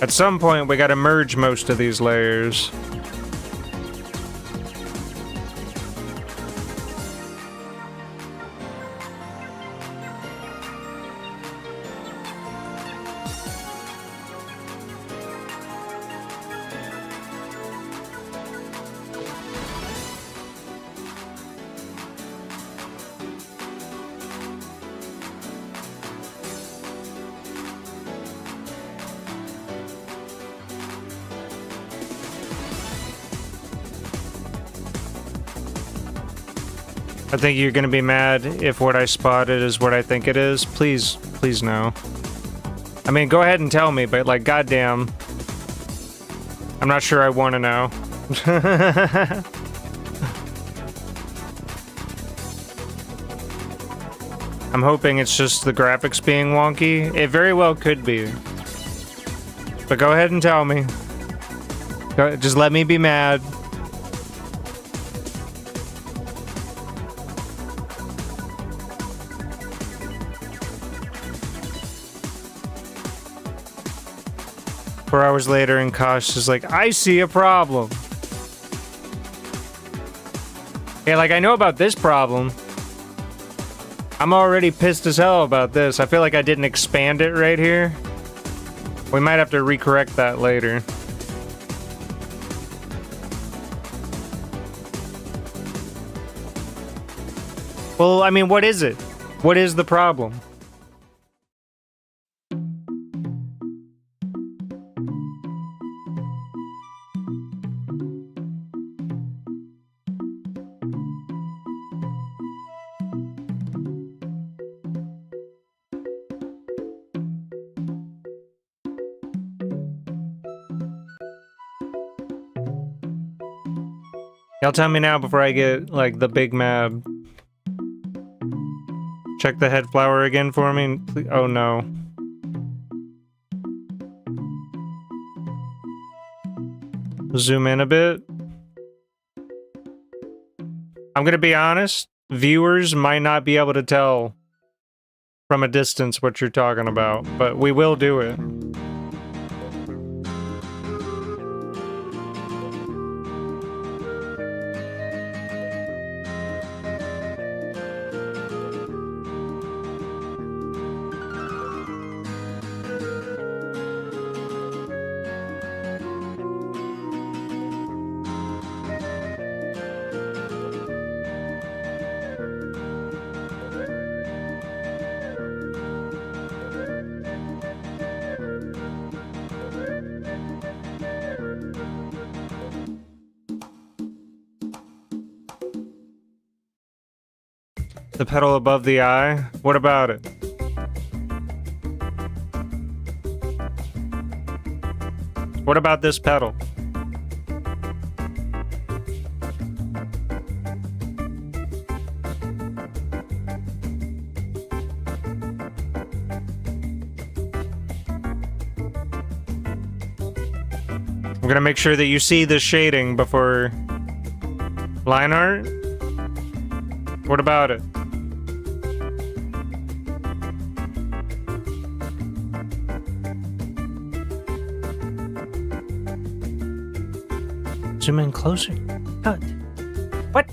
[SPEAKER 1] At some point, we gotta merge most of these layers. I think you're gonna be mad if what I spotted is what I think it is. Please, please no. I mean, go ahead and tell me, but like, goddamn. I'm not sure I want to know. I'm hoping it's just the graphics being wonky. It very well could be. But go ahead and tell me. Just let me be mad. Four hours later, and Kosh is like, I see a problem. Yeah, like, I know about this problem. I'm already pissed as hell about this. I feel like I didn't expand it right here. We might have to recorrect that later. Well, I mean, what is it? What is the problem? Y'all tell me now before I get, like, the big mad. Check the head flower again for me. Please. Oh no. Zoom in a bit. I'm gonna be honest. Viewers might not be able to tell from a distance what you're talking about, but we will do it. The petal above the eye? What about it? What about this petal? I'm gonna make sure that you see the shading before line art. What about it? Zoom in closer. Cut. What?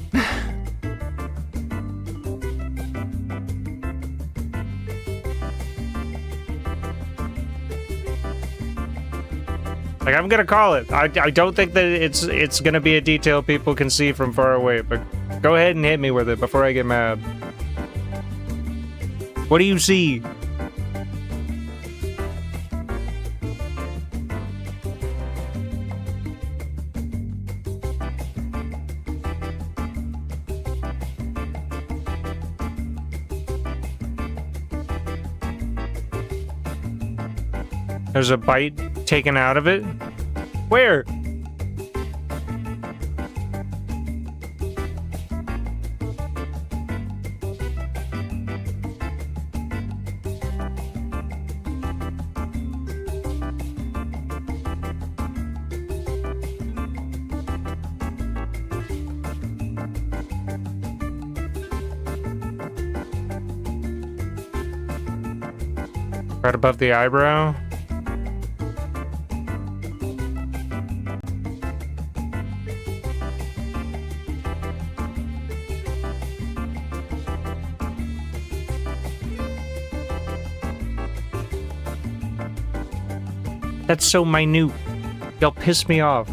[SPEAKER 1] Like, I'm gonna call it. I don't think that it's gonna be a detail people can see from far away, but go ahead and hit me with it before I get mad. What do you see? There's a bite taken out of it. Where? Right above the eyebrow. That's so minute. Y'all piss me off.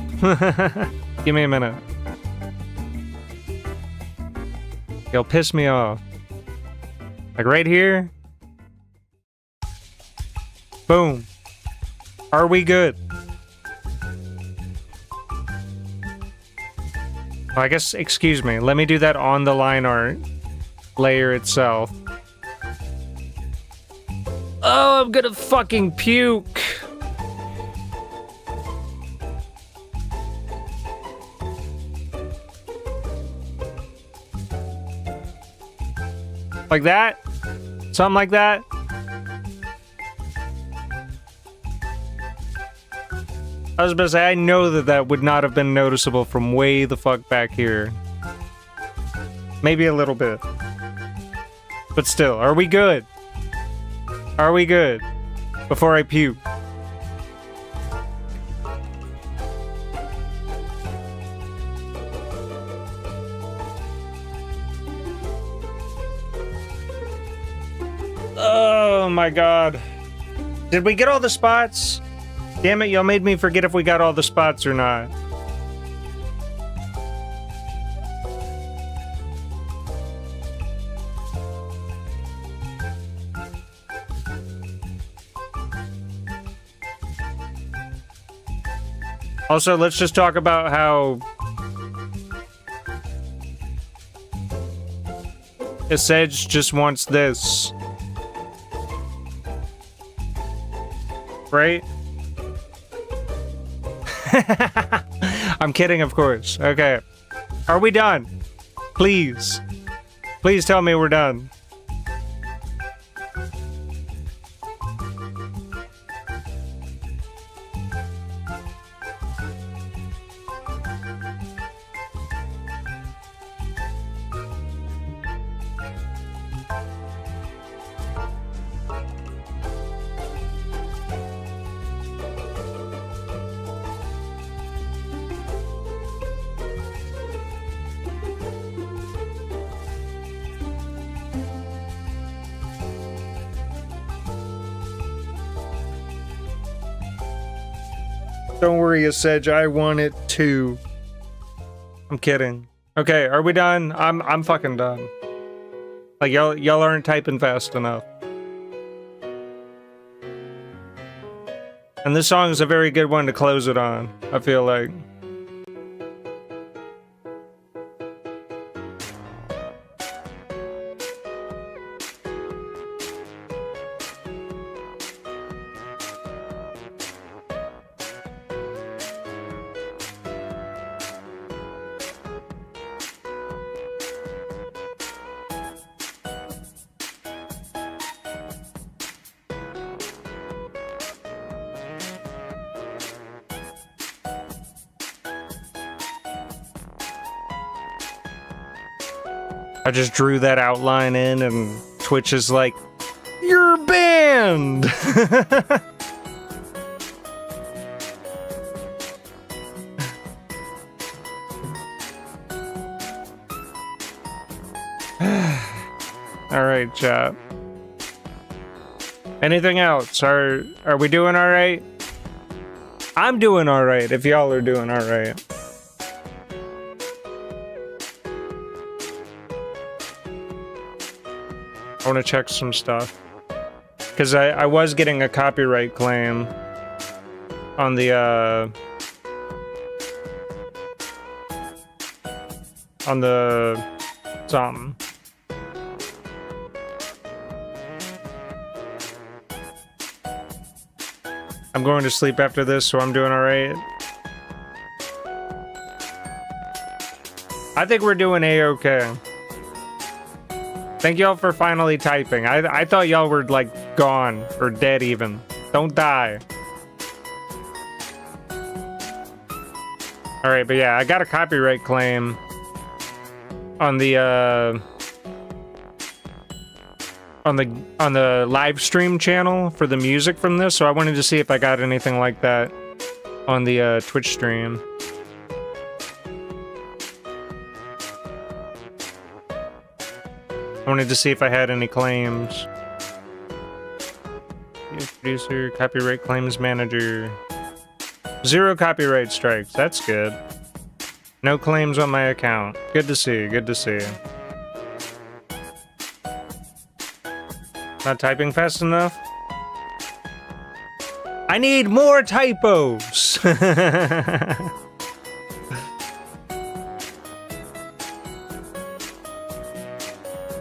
[SPEAKER 1] Give me a minute. Y'all piss me off. Like right here. Boom. Are we good? Well, I guess, excuse me. Let me do that on the line art layer itself. Oh, I'm gonna fucking puke. Like that? Something like that? I was about to say, I know that that would not have been noticeable from way the fuck back here. Maybe a little bit. But still, are we good? Are we good? Before I puke. Oh my god. Did we get all the spots? Damn it, y'all made me forget if we got all the spots or not. Also, let's just talk about how Sedge just wants this. Right? I'm kidding, of course. Okay. Are we done? Please. Please tell me we're done. Don't worry, Sedge, I want it too. I'm kidding. Okay, are we done? I'm fucking done. Like y'all aren't typing fast enough. And this song is a very good one to close it on, I feel like. I just drew that outline in and Twitch is like, you're banned! Alright, chat. Anything else? Are we doing alright? I'm doing alright if y'all are doing alright. I want to check some stuff. Because I was getting a copyright claim on the, something. I'm going to sleep after this, so I'm doing alright. I think we're doing A-okay. Thank y'all for finally typing. I thought y'all were, like, gone, or dead even. Don't die. Alright, but yeah, I got a copyright claim on the live stream channel for the music from this, so I wanted to see if I got anything like that on the Twitch stream. I wanted to see if I had any claims. Producer, copyright claims manager. 0 copyright strikes, that's good. No claims on my account. Good to see, good to see. Not typing fast enough? I need more typos!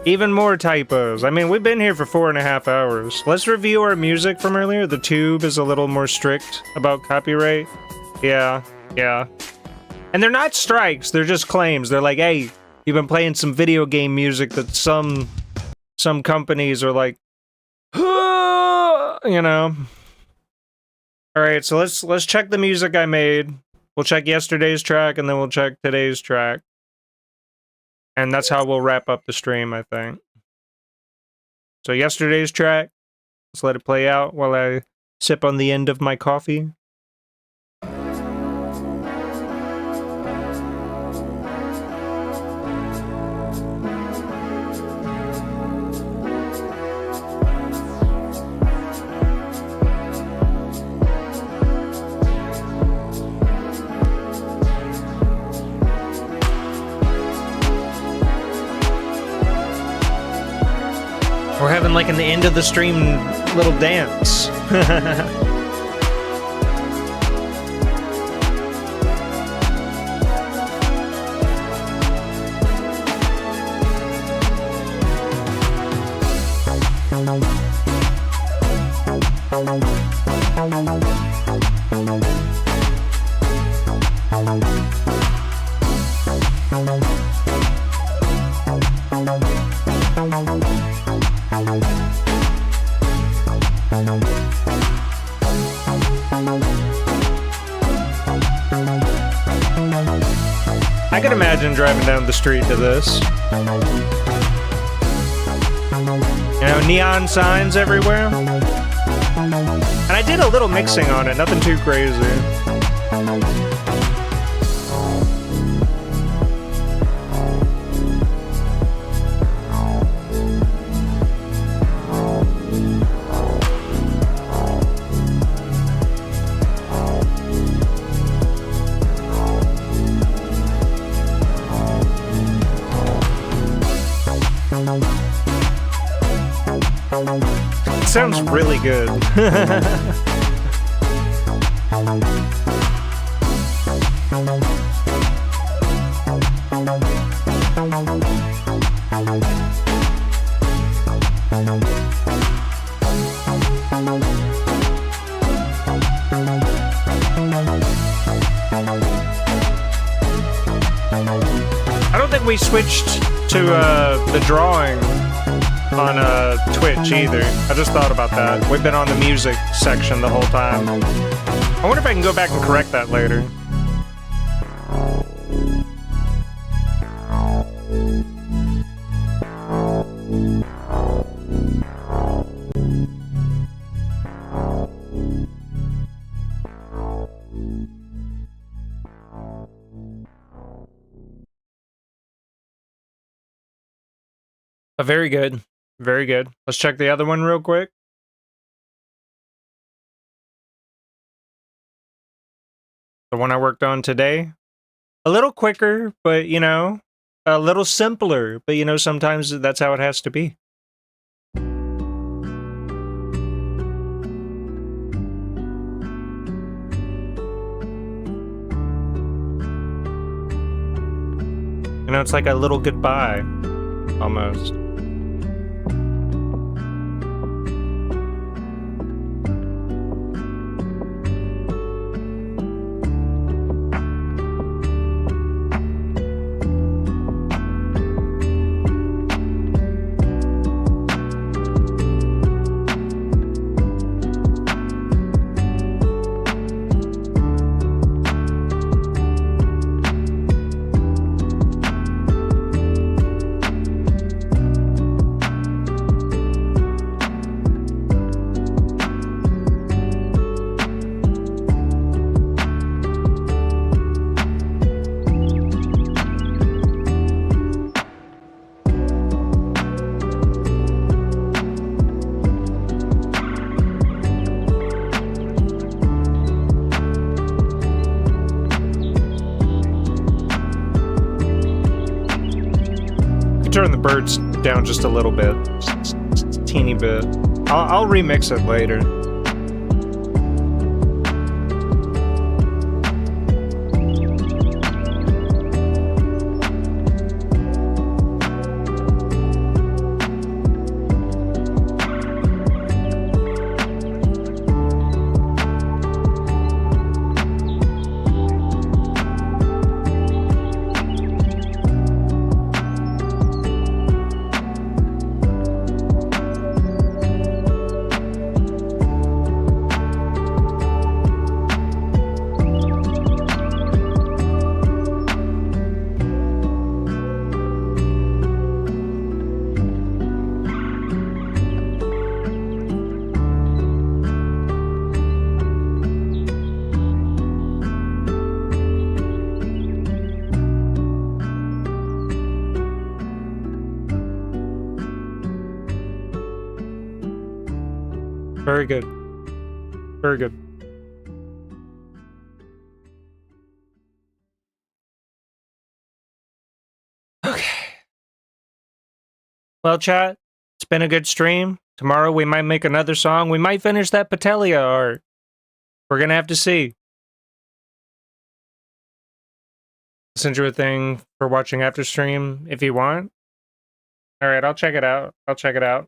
[SPEAKER 1] Even more typos. I mean, we've been here for 4.5 hours. Let's review our music from earlier. The Tube is a little more strict about copyright. Yeah, yeah. And they're not strikes, they're just claims. They're like, hey, you've been playing some video game music that some companies are like, you know. Alright, so let's check the music I made. We'll check yesterday's track, and then we'll check today's track. And that's how we'll wrap up the stream, I think. So yesterday's track, let's let it play out while I sip on the end of my coffee. We're having like an end of the stream little dance. I could imagine driving down the street to this. You know, neon signs everywhere. And I did a little mixing on it, nothing too crazy. Sounds really good. I don't think we switched to the drawing on Twitch either. I just thought about that. We've been on the music section the whole time. I wonder if I can go back and correct that later. Very good. Very good. Let's check the other one real quick. The one I worked on today. A little quicker, but, you know, a little simpler. But, you know, sometimes that's how it has to be. You know, it's like a little goodbye, almost. turn the birds down just a little bit. Just a teeny bit. I'll remix it later. Very good. Very good. Okay. Well, chat, it's been a good stream. Tomorrow we might make another song. We might finish that Patelia art. We're gonna have to see. Send you a thing for watching after stream if you want. Alright, I'll check it out. I'll check it out.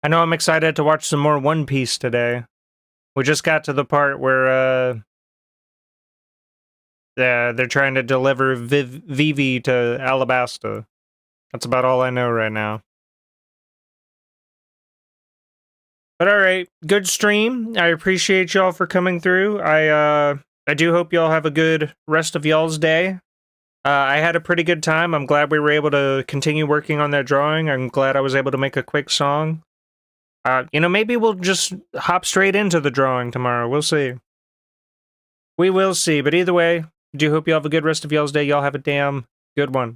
[SPEAKER 1] I know I'm excited to watch some more One Piece today. We just got to the part where, they're trying to deliver Vivi to Alabasta. That's about all I know right now. But alright, good stream. I appreciate y'all for coming through. I do hope y'all have a good rest of y'all's day. I had a pretty good time. I'm glad we were able to continue working on that drawing. I'm glad I was able to make a quick song. You know, maybe we'll just hop straight into the drawing tomorrow. We'll see. We will see. But either way, I do hope you have a good rest of y'all's day. Y'all have a damn good one.